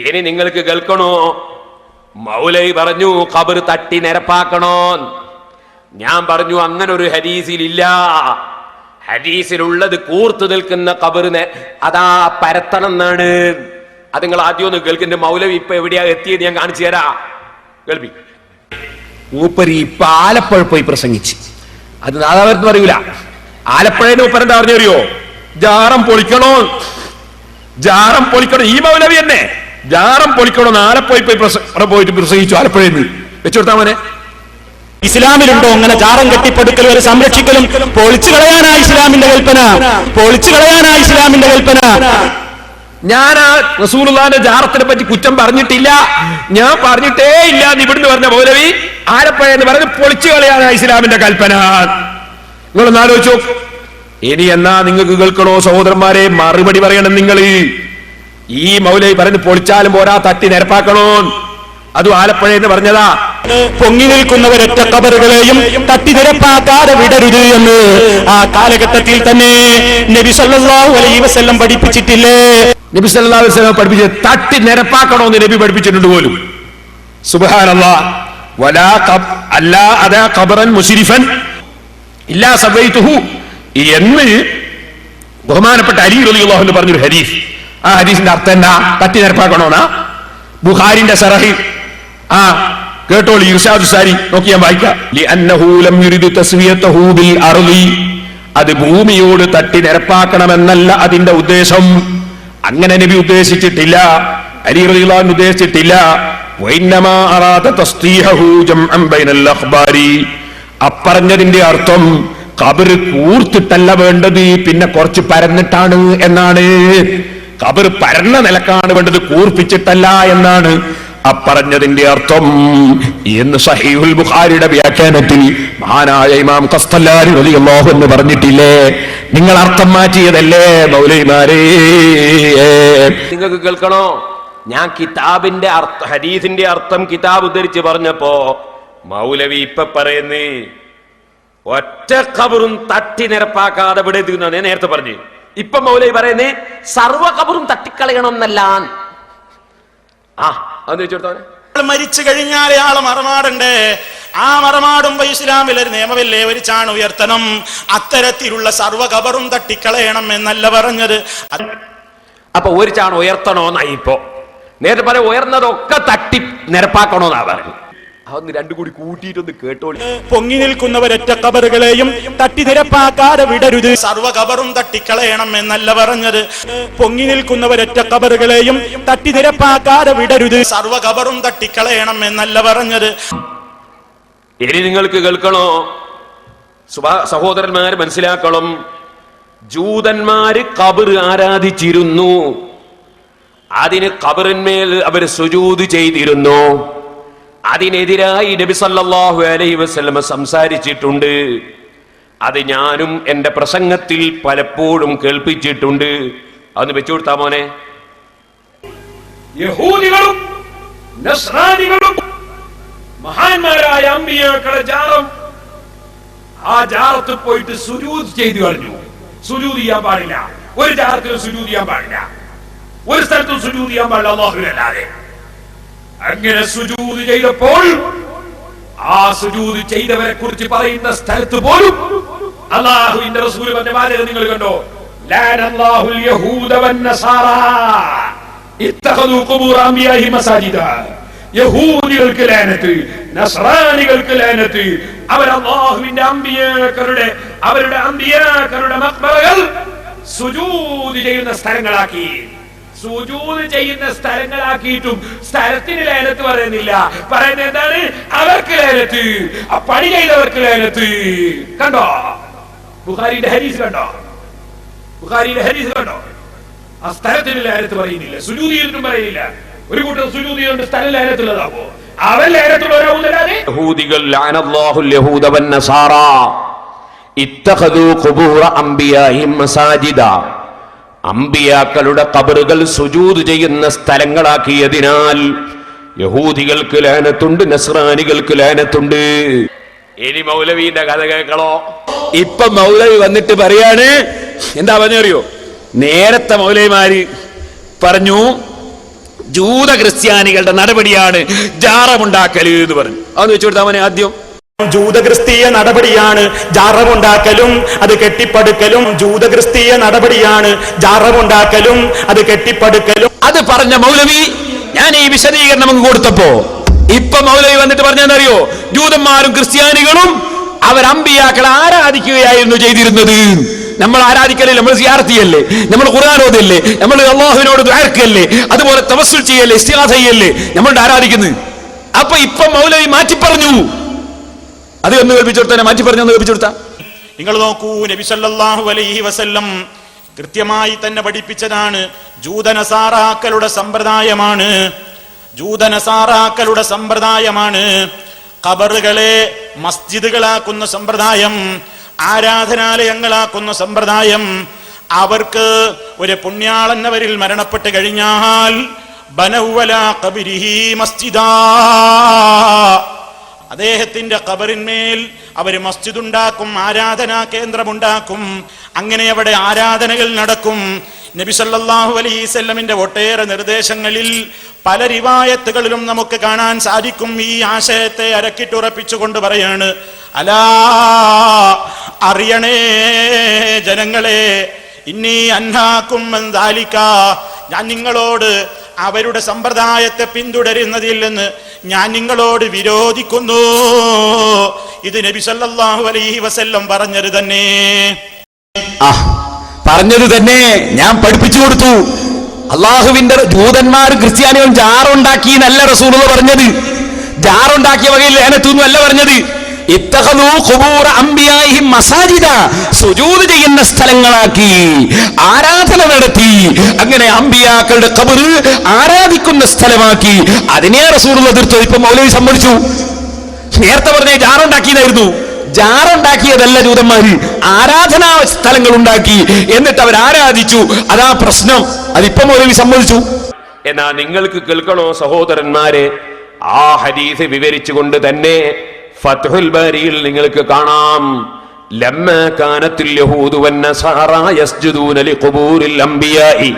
ഇനി നിങ്ങൾക്ക് കേൾക്കണോ? മൗലവി പറഞ്ഞു ഖബർ തട്ടി നിരപ്പാക്കണോ. ഞാൻ പറഞ്ഞു അങ്ങനെ ഒരു ഹദീസിലില്ല. ഹദീസിലുള്ളത് കൂർത്തു നിൽക്കുന്ന ഖബറിനെ അതാ പരത്തണം എന്നാണ്. അത് നിങ്ങൾ ആദ്യം ഒന്ന് കേൾക്കുന്ന. മൗലവി ഇപ്പൊ എവിടെയാ എത്തിയത് ഞാൻ കാണിച്ചു തരാം. കേൾപ്പി. മൂപ്പര് ഇപ്പൊ ആലപ്പുഴ പോയി പ്രസംഗിച്ച്, അത് നാദാപുരത്ത് പറയൂല. ആലപ്പുഴയിൽ മൂപ്പർ എന്താ പറഞ്ഞറിയോ? ജാറം പൊളിക്കണോ, ജാറം പൊളിക്കണോ. ഈ മൗലവി തന്നെ ജാറം പൊളിക്കണോ ആലപ്പുഴ പോയിട്ട് പ്രസംഗിച്ചു. ആലപ്പുഴയിൽ നിന്ന് വെച്ചുകൊടുത്താ മോനെ. ഇസ്ലാമിലുണ്ടോ അങ്ങനെ ജാറം കെട്ടിപ്പടുക്കലും ഒരു സംരക്ഷിക്കലും? പൊളിച്ചു കളയാനാ ഇസ്ലാമിന്റെ കൽപ്പന, പൊളിച്ചു കളയാനാ ഇസ്ലാമിന്റെ കൽപ്പന. ഞാൻ ആ റസൂലുള്ളാഹിന്റെ ജാറത്തിനെ പറ്റി കുറ്റം പറഞ്ഞിട്ടില്ല, ഞാൻ പറഞ്ഞിട്ടേ ഇല്ല എന്ന് ഇവിടുന്ന് പറഞ്ഞ മൗലവി ആലപ്പുഴ എന്ന് പറഞ്ഞ് പൊളിച്ചു കളയാനാ ഇസ്ലാമിന്റെ കൽപ്പന. നിങ്ങളൊന്ന് ആലോചിച്ചു. ഇനി എന്നാ നിങ്ങൾക്ക് കേൾക്കണോ സഹോദരന്മാരെ? മറുപടി പറയണം നിങ്ങൾ. ഈ മൗലവി പറഞ്ഞ് പൊളിച്ചാലും പോരാ, തട്ടി നിരപ്പാക്കണോ. അതും ആലപ്പുഴ എന്ന് പറഞ്ഞതാ. പൊങ്ങി നിൽക്കുന്നവരൊറ്റ ഖബറുകളെയും തട്ടി നിരപ്പാക്കാതെ വിടരുത് എന്ന് ആ കാലഘട്ടത്തിൽ തന്നെ നബി സല്ലല്ലാഹു അലൈഹി വസല്ലം പഠിപ്പിച്ചിട്ടില്ലേ? നബി സല്ലല്ലാഹു അലൈഹി വസല്ലം പഠിപ്പിച്ചത് തട്ടി നിരപ്പാക്കണമെന്ന് നബി പഠിപ്പിച്ചിട്ടുണ്ട് പോലും. സുബ്ഹാനല്ലാഹ്. വലാ അല്ലാ അദാ ഖബറൻ മുസ്രിഫൻ ഇല്ലാ സബൈതുഹു എന്ന് ബഹുമാനപ്പെട്ട അലി റളിയല്ലാഹു അൻഹു പറഞ്ഞൊരു ഹദീസ്. ആ ഹദീസിന്റെ അർത്ഥം എന്താ? തട്ടി നിരപ്പാക്കണോന്നാ. ബുഖാരിന്റെ സറഹി കേട്ടോളി, ഇർശാദു സാരി നോക്കി ഞാൻ വായിക്കാം. ലിഅന്നഹു ലം യുരിദു തസ്വിയതഹു ബിൽ അർളി, അത് ഭൂമിയോട് തട്ടി നിരപ്പാക്കണമെന്നല്ല അതിന്റെ ഉദ്ദേശം. അങ്ങനെ നബി ഉദ്ദേശിച്ചിട്ടില്ല, അലി റളിയല്ലാഹു അൻഹു ഉദ്ദേശിച്ചിട്ടില്ല. വഇന്നമാ അറാദ തസ്തീഹു ജംഅൻ ബൈനൽ അഖ്ബാരി, അപ്പറഞ്ഞതിന്റെ അർത്ഥം ഖബർ കൂർത്തിട്ടല്ല വേണ്ടത്, പിന്നെ കുറച്ച് പരന്നിട്ടാണ് എന്നാണ്. ഖബർ പരന്ന നിലക്കാണ് വേണ്ടത്, കൂർപ്പിച്ചിട്ടല്ല എന്നാണ് അപ്പറഞ്ഞതിന്റെ അർത്ഥം എന്ന് സഹീഹുൽ ബുഖാരിയുടെ വ്യാഖ്യാനത്തിൽ മഹാനായ ഇമാം ഖസ്തല്ലാനി റളിയല്ലാഹു അൻഹു പറഞ്ഞിട്ടില്ലേ? നിങ്ങൾ അർത്ഥം മാറ്റിയതല്ലേ മൗലവിമാരെ? നിങ്ങൾക്ക് കേൾക്കണോ? ഞാൻ കിതാബിന്റെ ഹദീസിന്റെ അർത്ഥം കിതാബ് ഉദ്ധരിച്ച് പറഞ്ഞപ്പോ മൗലവി ഇപ്പൊ പറയുന്നേ ഒറ്റ ഖബറും തട്ടി നിരപ്പാക്കാതെ വിടരുത്. നേരത്തെ പറഞ്ഞു. ഇപ്പൊ മൗലവി പറയുന്നേ സർവ്വ ഖബറും തട്ടിക്കളയണമെന്നല്ല. മരിച്ചു കഴിഞ്ഞാൽ ആളെ മറമാടണ്ടേ? ആ മറമാടുമ്പോ ഇസ്ലാമിൽ ഒരു നിയമമില്ലേ, ഒരു ചാണ് ഉയർത്തണം. അത്തരത്തിലുള്ള സർവ്വ ഖബറും തട്ടിക്കളയണം എന്നല്ല പറഞ്ഞത്. അപ്പൊ ഒരു ചാണ് ഉയർത്തണോന്നായി. ഇപ്പൊ നേരത്തെ പറയാം ഉയർന്നതൊക്കെ തട്ടി നിരപ്പാക്കണോന്നാ പറഞ്ഞു. അതൊന്ന് രണ്ടും കൂടി കൂട്ടിയിട്ടൊന്ന് കേട്ടോളി. പൊങ്ങി നിൽക്കുന്നവരൊറ്റ ഖബറുകളെയും തട്ടി നിരപ്പാക്കാതെ വിടരുത്. സർവ്വ ഖബറും തട്ടിക്കളയണം എന്നല്ല പറഞ്ഞത്. പൊങ്ങി നിൽക്കുന്നവരൊറ്റ ഖബറുകളെയും തട്ടി നിരപ്പാക്കാതെ വിടരുത്. സർവ്വ ഖബറും തട്ടിക്കളയണം എന്നല്ല പറഞ്ഞത്. ഇനി നിങ്ങൾക്ക് കേൾക്കണോ? സഹോദരന്മാര് മനസ്സിലാക്കണം. ജൂതന്മാര് ഖബർ ആരാധിച്ചിരുന്നു, അതിന് ഖബറിന്മേൽ അവർ സുജൂദ് ചെയ്തിരുന്നു. അതിനെതിരായി നബി സല്ലല്ലാഹു അലൈഹി വസല്ലം സംസാരിച്ചിട്ടുണ്ട്. അത് ഞാനും എന്റെ പ്രസംഗത്തിൽ പലപ്പോഴും കേൾപ്പിച്ചിട്ടുണ്ട്. അതൊന്ന് വെച്ചു കൊടുത്താ മോനെ. യഹൂദികളും നസ്രാനികളും മഹാന്മാരായ അമ്പിയാക്കളെ ജാറം, ആ ജാറത്ത് പോയിട്ട് സുജൂദ് ചെയ്തു കഴിഞ്ഞു. സുജൂദ് ചെയ്യാൻ പാടില്ല, ഒരു ജാറത്തിലും സുജൂദ് ചെയ്യാൻ പാടില്ല, ഒരു സ്ഥലത്തും സുജൂദ് ചെയ്യാൻ പാടില്ല അല്ലാഹുവിനല്ലാതെ. അങ്ങനെ സുജൂദ് ചെയ്തപ്പോൾ ആ സുജൂദ് ചെയ്തവരെ കുറിച്ച് പറയുന്ന സ്ഥലത്ത് പോലും അല്ലാഹുവിന്റെ റസൂൽ പറഞ്ഞ വാചകം നിങ്ങൾ കണ്ടോ? ലഅനല്ലാഹുൽ യഹൂദ വന്നസാറാ ഇത്തഖദു ഖുബൂറ അംബിയാഇഹിം മസാജിദ. യഹൂദികൾക്ക് ലഅനത്ത്, നസ്രാനികൾക്ക് ലഅനത്ത്. അവർ അല്ലാഹുവിന്റെ അവരുടെ അമ്പിയാക്കളുടെ മഖ്ബറകൾ സുജൂദ് ചെയ്യുന്ന സ്ഥലങ്ങളാക്കി. സുജൂദ് ചെയ്യുന്ന സ്ഥലങ്ങളാക്കിയിട്ടും സ്ഥലത്തിന് ലഅനത്ത് പറയുന്നില്ല. പറയുന്നത് എന്താണ്? അവർക്ക് ലഅനത്ത്, ആ പണി ചെയ്തവർക്ക് ലഅനത്ത്. കണ്ടോ ബുഖാരിയുടെ ഹദീസ്? കണ്ടോ ബുഖാരിയുടെ ഹദീസ്? കണ്ടോ? ആ സ്ഥലത്തിന് ലഅനത്ത് പറയുന്നില്ല, സുജൂദ് ചെയ്തിട്ടും പറയുന്നില്ല. ഒരു കൂട്ടം സുജൂദ് ചെയ്തുകൊണ്ട് സ്ഥലം ലഅനത്തുള്ളതാവോ? അവൻ ലഅനത്തുള്ളവരാവുന്നല്ലാതെ. യഹൂദികൾ ലഅനല്ലാഹുൽ യഹൂദ വന്നസാറാ ഇത്തഖദു ഖുബൂറ അംബിയാഇഹിം മസാജിദ. അമ്പിയാക്കളുടെ ഖബറുകൾ സുജൂദ് ചെയ്യുന്ന സ്ഥലങ്ങളാക്കിയതിനാൽ യഹൂദികൾക്ക് ലഅനത്തുണ്ട്, നസ്രാനികൾക്ക് ലഅനത്തുണ്ട്. ഇനി മൗലവിന്റെ കഥ കേൾക്കണോ? ഇപ്പൊ മൗലവി വന്നിട്ട് പറയാണ്, എന്താ പറഞ്ഞറിയോ? നേരത്തെ മൗലവിമാര് പറഞ്ഞു ജൂത ക്രിസ്ത്യാനികളുടെ നടപടിയാണ് ജാറമുണ്ടാക്കല് എന്ന് പറഞ്ഞു. അതൊന്ന് വെച്ചു കൊടുത്താൽ അവനെ ആദ്യം. ജൂതക്രിസ്തീയ നടപടിയാണ് ജാറമുണ്ടാക്കലും അത് കെട്ടിപ്പടുക്കലും. ജൂതക്രിസ്തീയ നടപടിയാണ് ജാറമുണ്ടാക്കലും അത് കെട്ടിപ്പടുക്കലും. അത് പറഞ്ഞ മൗലവി ഞാൻ ഈ വിശദീകരണം നമുക്ക് കൊടുത്തപ്പോ ഇപ്പൊ മൗലവി വന്നിട്ട് പറഞ്ഞെന്നറിയോ, ജൂതന്മാരും ക്രിസ്ത്യാനികളും അവർ അമ്പിയാക്കളെ ആരാധിക്കുകയായിരുന്നു ചെയ്തിരുന്നത്. നമ്മൾ ആരാധിക്കലല്ലേ, നമ്മൾ സിയാറത്ത്, നമ്മൾ ഖുർആൻ ഓതല്ലേ, നമ്മൾ അല്ലാഹുവിനോട് ദുആക്കല്ലേ, അതുപോലെ തവസ്സുൽ ചെയ്യല്ലേ, ഇസ്തിഗാസ ചെയ്യല്ലേ നമ്മളുടെ ആരാധിക്കുന്നത്. അപ്പൊ ഇപ്പൊ മൗലവി മാറ്റി പറഞ്ഞു. അത് ഒന്ന് കേൾപ്പിച്ചു കൊടുത്താൽ, മാറ്റി പറഞ്ഞു ഒന്ന് കേൾപ്പിച്ചു കൊടുത്താ. നിങ്ങൾ നോക്കൂ, നബി സല്ലല്ലാഹു അലൈഹി വസല്ലം കൃത്യമായി തന്നെ പഠിപ്പിച്ചതാണ്. ജൂതനസാറാക്കളുടെ സമ്പ്രദായമാണ്, ജൂതനസാറാക്കളുടെ സമ്പ്രദായമാണ് ഖബറുകളെ മസ്ജിദുകളാക്കുന്ന സമ്പ്രദായം, ആരാധനാലയങ്ങളാക്കുന്ന സമ്പ്രദായം. അവർക്ക് ഒരു പുണ്യാളന്നവരിൽ മരണപ്പെട്ട് കഴിഞ്ഞാൽ ബനൗവല ഖബരിഹി മസ്ജിദാ, അദ്ദേഹത്തിന്റെ ഖബറിന്മേൽ അവർ മസ്ജിദ് ഉണ്ടാക്കും, ആരാധനാ കേന്ദ്രമുണ്ടാക്കും. അങ്ങനെ അവിടെ ആരാധനകൾ നടക്കും. നബി സല്ലല്ലാഹു അലൈഹി വസല്ലമിന്റെ ഒട്ടേറെ നിർദ്ദേശങ്ങളിൽ പല റിവായത്തുകളിലും നമുക്ക് കാണാൻ സാധിക്കും. ഈ ആശയത്തെ അരക്കിട്ടുറപ്പിച്ചുകൊണ്ട് പറയാണ്, അലാ അറിയണേ ജനങ്ങളെ, ഇന്നി അൻഹാക്കും മിൻ ദാലിക, ഞാൻ നിങ്ങളോട് അവരുടെ സമ്പ്രദായത്തെ പിന്തുടരുന്നതിൽ നിന്ന് ഞാൻ നിങ്ങളോട് വിരോധിക്കുന്നു. ഇത് നബി സല്ലല്ലാഹു അലൈഹി വസല്ലം പറഞ്ഞത് തന്നെ. പറഞ്ഞത് തന്നെ ഞാൻ പഠിപ്പിച്ചു കൊടുത്തു. അള്ളാഹുവിന്റെ ജൂതന്മാരും ക്രിസ്ത്യാനികളും ജാറുണ്ടാക്കി എന്നല്ല റസൂലുള്ളാഹി പറഞ്ഞത്. ജാറുണ്ടാക്കിയ വകയിൽ ലേനത്തൊന്നും അല്ല പറഞ്ഞത്. ഇത്തഖദൂ ഖുബൂറ അംബിയാഇഹിം മസാജിദ, സുജൂദ് ചെയ്യുന്ന സ്ഥലങ്ങളാക്കി, ആരാധന നടത്തി. അങ്ങനെ അംബിയാക്കളുടെ ഖബർ ആരാധിക്കുന്ന സ്ഥലമാക്കി. അതിനെ റസൂലുള്ളാഹി എതിർത്തു. ഇപ്പൊ മൗലവി സമ്മതിച്ചു. നേരത്തെ പറഞ്ഞ ജാറുണ്ടാക്കിയതായിരുന്നു. ജാറുണ്ടാക്കിയതല്ല ജൂതന്മാര്, ആരാധനാ സ്ഥലങ്ങൾ ഉണ്ടാക്കി, എന്നിട്ട് അവർ ആരാധിച്ചു. അതാ പ്രശ്നം. അതിപ്പോ മൗലവി സമ്മതിച്ചു. എന്നാ നിങ്ങൾക്ക് കേൾക്കണോ സഹോദരന്മാരെ, ആ ഹദീസ് വിവരിച്ചുകൊണ്ട് തന്നെ ഫത്ഹുൽ ബാരിയിൽ നിങ്ങൾക്ക് കാണാം, ലമ്മാ കാനത്തുൽ യഹൂദു വന്നസാറാ യസ്ജുദൂന ലിഖുബൂരിൽ അംബിയാഇ,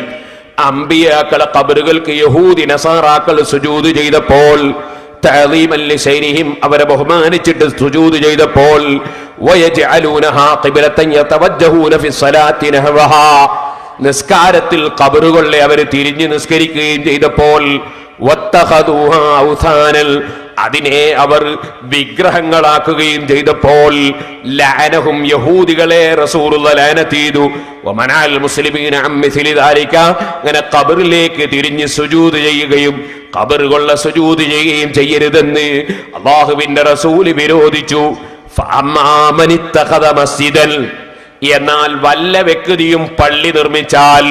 അംബിയാക്കളെ ഖബറുകൾക്ക് യഹൂദി നസാറാക്കൾ സുജൂദ് ചെയ്തപ്പോൾ, തഅദീമൻ ലിശൈനിഹിം അവരെ ബഹുമാനിച്ചിട്ട് സുജൂദ് ചെയ്തപ്പോൾ, വയജഅലൂനഹാ ഖിബ്ലതൻ യതവജ്ജഹൂന ഫിസ്സലാത്തി നഹവഹാ, നിസ്കാരത്തിൽ ഖബറുകളെ അവർ തിരിഞ്ഞ് നിസ്കരിക്കുകയും ചെയ്തപ്പോൾ, വത്തഖദൂഹാ ഔഥാനൽ അതിനെ അവർ വിഗ്രഹങ്ങളാക്കുകയും ചെയ്തപ്പോൾ, ലഅനഹും യഹൂദികളെ റസൂലുള്ളാഹി ലഅനത്ത് ചെയ്തു. വമനഅൽ മുസ്ലിമീന അൻ മിസ്ലി ദാലിക, അങ്ങനെ ഖബറിലേക്ക് തിരിഞ്ഞ് സുജൂദ് ചെയ്യുകയും ഖബറുകളിലെ സുജൂദ് ചെയ്യുകയും ചെയ്യരുതെന്ന് അല്ലാഹുവിന്റെ റസൂല് വിരോധിച്ചു. ഫഅമ്മാ മൻ ഇത്തഖദ മസ്ജിദൻ, എന്നാൽ വല്ല വ്യക്തിയും പള്ളി നിർമ്മിച്ചാൽ,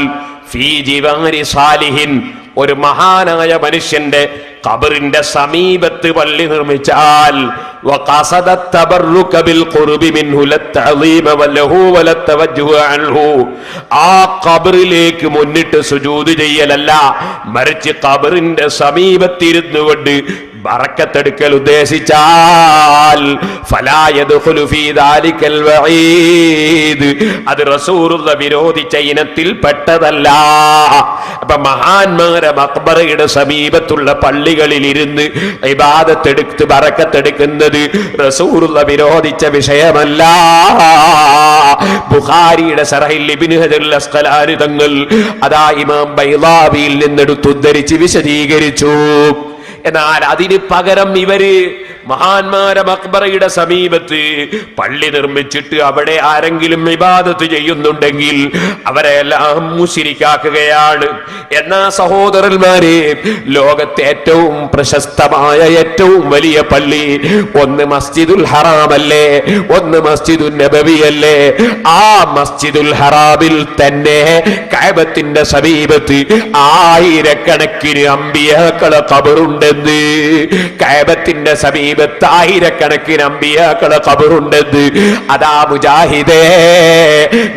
ഫീ ജിവാരി സാലിഹിൻ, ഒരു മഹാനായ മനുഷ്യന്റെ ഖബറിന്റെ സമീപത്ത് പള്ളി നിർമ്മിച്ചാൽ, വഖസദ തബറുക ബിൽ ഖുർബി മിൻഹു ലത്തഅദീമ വലഹു വലത്തവജ്ജുഹ അൻഹു, ആ ഖബറിലേക്ക് മുന്നിട്ട് സുജൂദ് ചെയ്യലല്ല, മറിച്ച് ഖബറിന്റെ സമീപത്തിരുന്നു കൊണ്ട് ബറക്കത്തെടുക്കൽ ഉദ്ദേശിച്ചാൽ, ഫലാ യദ്ഖുലു ഫീ ദാലികൽ വഈദ്, അത് റസൂലുള്ളാഹി വിരോധിച്ച ഇനത്തിൽ പെട്ടതല്ല. അപ്പൊ മഹാന്മാരെ മഖ്ബറയുടെ സമീപത്തുള്ള പള്ളികളിൽ ഇരുന്ന് ഇബാദത്തെടുത്ത് ബറക്കത്തെടുക്കുന്നത് റസൂലുള്ളാഹി വിരോധിച്ച വിഷയമല്ല. ബുഖാരിയുടെ ശറഹിൽ ഇബ്നു ഹജറുൽ അസ്ഖലാനി തങ്ങൾ അതാ ഇമാം ബൈളാവിയിൽ നിന്നെടുത്ത് ഉദ്ധരിച്ച് വിശദീകരിച്ചു. എന്നാൽ അതിന് പകരം ഇവര് മഹാന്മാരെ മഖ്ബറയുടെ സമീപത്ത് പള്ളി നിർമ്മിച്ചിട്ട് അവിടെ ആരെങ്കിലും ഇബാദത്ത് ചെയ്യുന്നുണ്ടെങ്കിൽ അവരെല്ലാം മുശ്രിക്കാക്കുകയാണ്. എന്നാ സഹോദരന്മാരെ, ലോകത്തെ ഏറ്റവും പ്രശസ്തമായ ഏറ്റവും വലിയ പള്ളി ഒന്ന് മസ്ജിദുൽ ഹറാമല്ലേ, ഒന്ന് മസ്ജിദുൻ നബവിയല്ലേ? ആ മസ്ജിദുൽ ഹറാമിൽ തന്നെ കഅബത്തിന്റെ സമീപത്ത് ആയിരക്കണക്കിന് അമ്പിയാക്കളെ ഖബറുണ്ടെന്ന് കഅബത്തിന്റെ സമീപ സമീപത്ത് അമ്പിയാക്കളെ ഖബറുണ്ടെന്ന്. അതാ മുജാഹിദേ,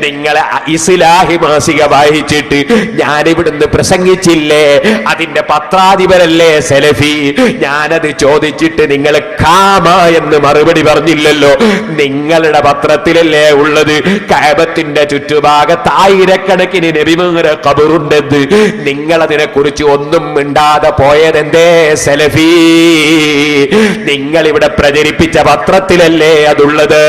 നിങ്ങളെ ഇസ്ലാഹി മാസിക വായിച്ചിട്ട് ഞാനിവിടുന്ന് പ്രസംഗിച്ചില്ലേ, അതിന്റെ പത്രാധിപരല്ലേ സലഫി? ഞാനത് ചോദിച്ചിട്ട് നിങ്ങൾ കാമ എന്ന് മറുപടി പറഞ്ഞില്ലല്ലോ. നിങ്ങളുടെ പത്രത്തിലല്ലേ ഉള്ളത് കഅബത്തിന്റെ ചുറ്റുഭാഗത്ത് ആയിരക്കണക്കിന് നബിമാരെ ഖബറുണ്ടെന്ന്. നിങ്ങളതിനെ കുറിച്ച് ഒന്നും മിണ്ടാതെ പോയതെന്തേ സലഫി? നിങ്ങൾ ഇവിടെ പ്രചരിപ്പിച്ച പത്രത്തിലല്ലേ അതുള്ളത്?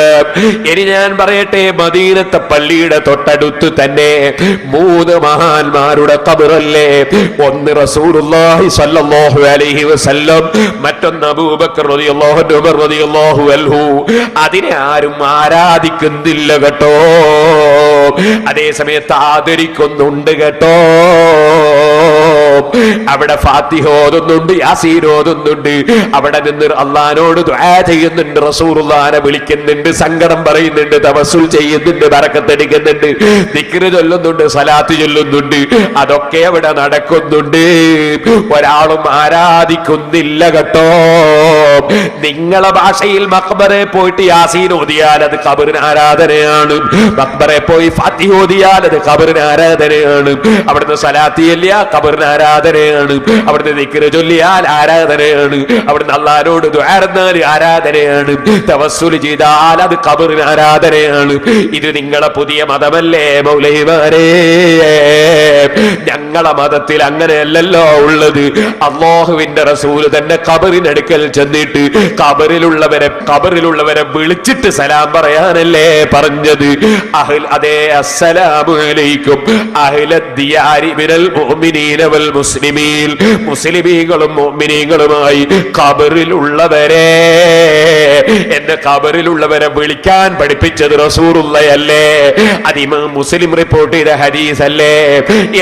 ഇനി ഞാൻ പറയട്ടെ, മദീനത്തെ പള്ളിയുടെ തൊട്ടടുത്ത് തന്നെ 3 മഹാന്മാരുടെ ഖബറല്ലേ? ഒന്ന് റസൂലുള്ളാഹി സ്വല്ലല്ലാഹു അലൈഹി വസല്ലം, മറ്റൊന്ന് അബൂബക്കർ റളിയല്ലാഹു അൻഹു, ഉമർ റളിയല്ലാഹു അൻഹു. അതിനെ ആരും ആരാധിക്കുന്നില്ല കേട്ടോ. അതേ സമയത്ത് ആദരിക്കുന്നുണ്ട് കേട്ടോ. അവിടെ ഫാത്തിഹ ഓതുന്നുണ്ട്, യാസീൻ ഓതുന്നുണ്ട്, അവിടെ നിന്ന് അള്ളാഹിനോട് ദുആ ചെയ്യുന്നുണ്ട്, റസൂലുള്ളാഹിനെ വിളിക്കുന്നുണ്ട്, സങ്കടം പറയുന്നുണ്ട്, തവസ്സുൽ ചെയ്യുന്നുണ്ട്, ബറക്കത്തെടുക്കുന്നുണ്ട്, ദിക്ർ ചൊല്ലുന്നുണ്ട്, സലാത്ത് ചൊല്ലുന്നുണ്ട്. അതൊക്കെ അവിടെ നടക്കുന്നുണ്ട്. ഒരാളും ആരാധിക്കുന്നില്ല കേട്ടോ. നിങ്ങളെ ഭാഷയിൽ മഖ്ബറെ പോയിട്ട് യാസീൻ ഓതിയാൽ അത് ഖബറിന് ആരാധനയാണ്. മഖ്ബറെ പോയി ഫാത്തിഹ ഓതിയാൽ അത് ഖബറിന് ആരാധനയാണ്. അവിടുന്ന് സലാത്ത് ചൊല്ലിയാൽ ഖബറിന് ആരാധനയാണ്. അവിടുന്ന് ദിക്ർ ചൊല്ലിയാൽ ആരാധനയാണ്. അവിടുന്ന് അല്ലാഹുവോട് ദുആ ചെയ്താൽ ആരാധനയാണ്. തവസ്സുൽ ചെയ്താൽ അത് ഖബറിന് ആരാധനയാണ്. ഇത് നിങ്ങളെ പുതിയ മതമല്ലേ മൗലവിമാരെ? ഞങ്ങളെ മതത്തിൽ അങ്ങനെയല്ലല്ലോ ഉള്ളത്. അല്ലാഹുവിന്റെ റസൂൽ തന്നെ ഖബറിനടുക്കൽ ചെന്നിട്ട് ഖബറിലുള്ളവരെ വിളിച്ചിട്ട് സലാം പറയാനല്ലേ പറഞ്ഞത്? അതേ, അസ്സലാമു അലൈക്കും അഹ്ലദ്ദിയാരി മിനൽ മുഅ്മിനീന വൽ മുസ്ലിമീൻ. മുസ്ലിമീങ്ങളും മുഅ്മിനീങ്ങളുമായി ഖബറിലുള്ളവരെ എന്ന് ഖബറിലുള്ളവരെ വിളിക്കാൻ പഠിപ്പിച്ചത് റസൂലുള്ളാഹല്ലേ? അത് ഇമാം മുസ്ലിം റിപ്പോർട്ട് ചെയ്ത ഹദീസ് അല്ലേ?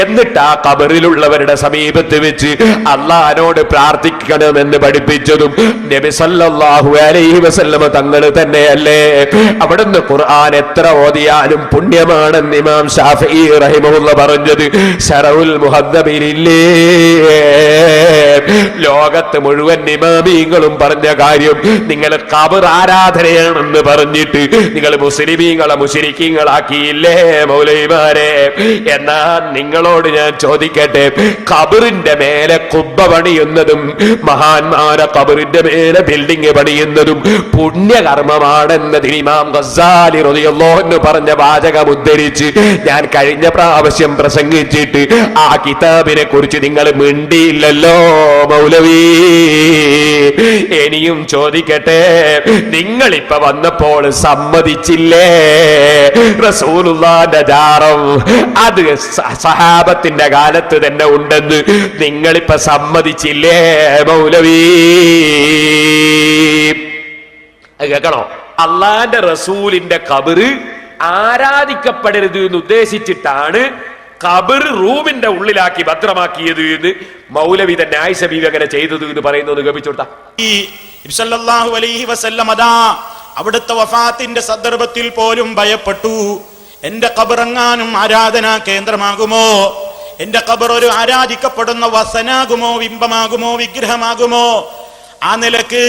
എന്നിട്ട് ആ ഖബറിലുള്ളവരുടെ സമീപത്ത് വെച്ച് അല്ലാഹുവോട് പ്രാർത്ഥിക്കണമെന്ന് പഠിപ്പിച്ചതും നബി സല്ലല്ലാഹു അലൈഹി വസല്ലം തങ്ങൾ തന്നെയല്ലേ? അവിടുന്ന് ഖുർആൻ എത്ര ഓതിയാലും പുണ്യമാണെന്ന് ഇമാം ശാഫിഈ റഹിമഹുല്ലാഹ് പറഞ്ഞത് ശറഉൽ മുഹദ്ദബിലില്ലേ? ലോകത്ത് മുഴുവൻ ഇമാമീങ്ങളും പറഞ്ഞ കാര്യം നിങ്ങൾ ഖബർ ആരാധനയാണെന്ന് പറഞ്ഞിട്ട് നിങ്ങൾ മുസ്ലിമീങ്ങളെ മുശ്രിക്കീങ്ങളാക്കിയില്ലേ മൗലവിമാരെ? എന്നാൽ നിങ്ങളോട് ഞാൻ ചോദിക്കട്ടെ, ഖബറിന്റെ മേലെ കുബ്ബ പണിയുന്നതും മഹാന്മാരെ ഖബറിന്റെ മേലെ ബിൽഡിംഗ് പണിയുന്നതും പുണ്യകർമ്മമാണെന്നതിന് ഇമാം ഗസ്സാലി റളിയല്ലാഹു അൻഹു പറഞ്ഞ വാചകം ഉദ്ധരിച്ച് ഞാൻ കഴിഞ്ഞ പ്രാവശ്യം പ്രസംഗിച്ചിട്ട് ആ കിതാബിനെ കുറിച്ച് നിങ്ങൾ മിണ്ടിയില്ലല്ലോ മൗലവി. ഇനിയും ചോദിക്കട്ടെ, നിങ്ങളിപ്പോ വന്നപ്പോൾ സമ്മതിച്ചില്ലേ റസൂലുള്ളാഹിന്റെ ജാറം അത് സഹാബത്തിന്റെ കാലത്ത് തന്നെ ഉണ്ടെന്ന്? നിങ്ങളിപ്പോ സമ്മതിച്ചില്ലേ മൗലവി? കേൾക്കണോ? അള്ളാന്റെ റസൂലിന്റെ ഖബറ് ആരാധിക്കപ്പെടരുത് എന്ന് ഉദ്ദേശിച്ചിട്ടാണ് ഖബർ റൂമിന്റെ ഉള്ളിലാക്കി ഭദ്രമാക്കിയത് എന്ന് മൗലവി തന്നെ ആയിഷ ബീവി അങ്ങനെ ചെയ്തത് എന്ന് പറയുന്നത് കേൾപ്പിച്ചോട്ടാ. സല്ലല്ലാഹു അലൈഹി വസല്ലം അതാ അവിടുത്തെ വഫാത്തിന്റെ സന്ദർഭത്തിൽ പോലും ഭയപ്പെട്ടു, എന്റെ ഖബറെങ്ങാനും ആരാധനാ കേന്ദ്രമാകുമോ? എന്റെ ഖബർ ഒരു ആരാധിക്കപ്പെടുന്ന വസനാകുമോ, ബിംബമാകുമോ, വിഗ്രഹമാകുമോ? ആ നിലക്ക്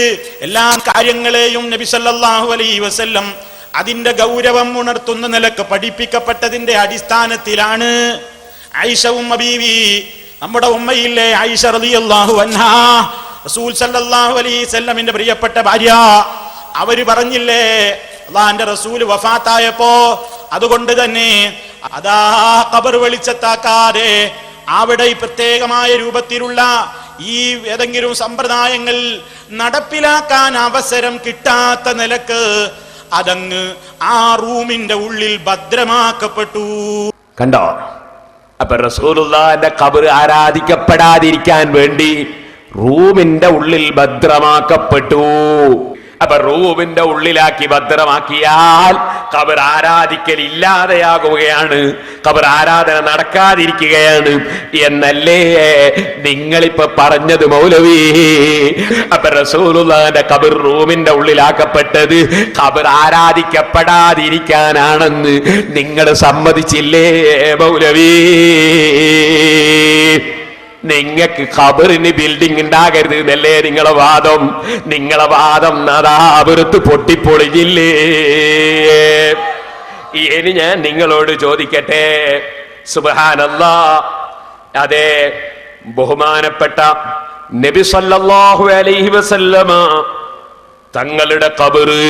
എല്ലാ കാര്യങ്ങളെയും നബി സല്ലല്ലാഹു അലൈഹി വസല്ലം അതിന്റെ ഗൗരവം ഉണർത്തുന്ന നിലക്ക് പഠിപ്പിക്കപ്പെട്ടതിന്റെ അടിസ്ഥാനത്തിലാണ് ആയിഷ ഉമ്മ ബീവി, നമ്മുടെ ഉമ്മയില്ലേ ആയിഷ റളിയല്ലാഹു അൻഹാ, റസൂൽ സല്ലല്ലാഹു അലൈഹി വസല്ലമിന്റെ പ്രിയപ്പെട്ട ഭാര്യ, അവര് പറഞ്ഞില്ലേ അല്ലാഹുവിന്റെ റസൂൽ വഫാത്തായപ്പോ അതുകൊണ്ട് തന്നെ അതാ ഖബർ വെളിച്ചത്താക്കാതെ അവിടെ പ്രത്യേകമായ രൂപത്തിലുള്ള ഈ ഏതെങ്കിലും സമ്പ്രദായങ്ങൾ നടപ്പിലാക്കാൻ അവസരം കിട്ടാത്ത നിലക്ക് അതങ്ങ് ആ റൂമിന്റെ ഉള്ളിൽ ഭദ്രമാക്കപ്പെട്ടു. കണ്ടോ? അപ്പൊ റസൂലുള്ളാഹിന്റെ ഖബർ ആരാധിക്കപ്പെടാതിരിക്കാൻ വേണ്ടി റൂമിന്റെ ഉള്ളിൽ ഭദ്രമാക്കപ്പെട്ടു. അപ്പൊ റൂമിന്റെ ഉള്ളിലാക്കി ഭദ്രമാക്കിയാൽ ഖബർ ആരാധിക്കൽ ഇല്ലാതെയാകുകയാണ്, ഖബർ ആരാധന നടക്കാതിരിക്കുകയാണ് എന്നല്ലേ നിങ്ങളിപ്പോ പറഞ്ഞത് മൗലവി? അപ്പൊ റസൂലുള്ളാഹിന്റെ ഖബർ റൂമിന്റെ ഉള്ളിലാക്കപ്പെട്ടത് ഖബർ ആരാധിക്കപ്പെടാതിരിക്കാനാണെന്ന് നിങ്ങൾ സമ്മതിച്ചില്ലേ മൗലവി? നിങ്ങൾക്ക് ഖബറിന് ബിൽഡിംഗ് ഉണ്ടാകരുത് എന്നല്ലേ നിങ്ങളെ വാദം? നിങ്ങളെ വാദം നാദാപുരത്ത് പൊട്ടിപ്പൊളിഞ്ഞില്ലേ? ഇനി ഞാൻ നിങ്ങളോട് ചോദിക്കട്ടെ, സുബ്ഹാനല്ലാഹ്, അതെ, ബഹുമാനപ്പെട്ട നബി സല്ലല്ലാഹു അലൈഹി വസല്ലമ തങ്ങളുടെ ഖബറ്,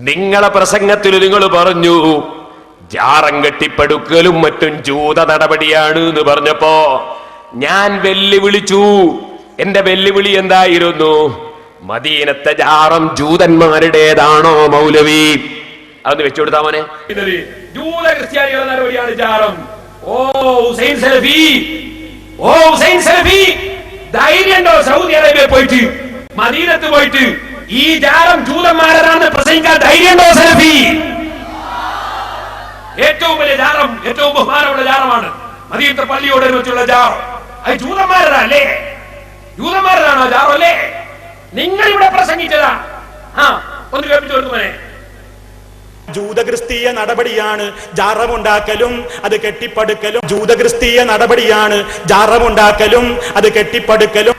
നിങ്ങളെ പ്രസംഗത്തിൽ നിങ്ങൾ പറഞ്ഞു ജാറം കെട്ടിപ്പടുക്കലും മറ്റും ജൂത നടപടിയാണ് എന്ന് പറഞ്ഞപ്പോ ഞാൻ വെല്ലുവിളിച്ചു. എന്റെ വെല്ലുവിളി എന്തായിരുന്നു? മദീനത്തെ ജാറം ജൂതന്മാരുടേതാണോ മൗലവി? അതൊന്ന് വെച്ചു കൊടുത്താ മോനെ. ജൂത ക്രിസ്ത്യാനികളുടെ നടപടിയാണ് ജാറം. ഓ ഹുസൈൻ സലഫി, ഓ ഹുസൈൻ സലഫി, ധൈര്യണ്ടോ സൗദി അറേബ്യ പോയിട്ട് മദീനത്ത് പോയിട്ട് ഈ ജാറം ജൂതന്മാരാണെന്ന് പ്രസംഗിക്കാൻ ധൈര്യണ്ടോ സലഫി? ഏറ്റവും വലിയ ജാറം, ഏറ്റവും ബഹുമാനമുള്ള ജാറമാണ് മദീനത്തെ പള്ളിയോട് വെച്ചുള്ള ജാറം. അത് ജൂതന്മാരല്ലേ? ജൂതന്മാരാണോ ജാറം അല്ലേ? നിങ്ങൾ ഇവിടെ പ്രസംഗിച്ചതാ. ഒന്ന് കേൾപ്പിച്ചു കൊടുക്കുമേ. ജൂതക്രിസ്തീയ നടപടിയാണ് ജാറമുണ്ടാക്കലും അത് കെട്ടിപ്പടുക്കലും. ജൂതക്രിസ്തീയ നടപടിയാണ് ജാറമുണ്ടാക്കലും അത് കെട്ടിപ്പടുക്കലും.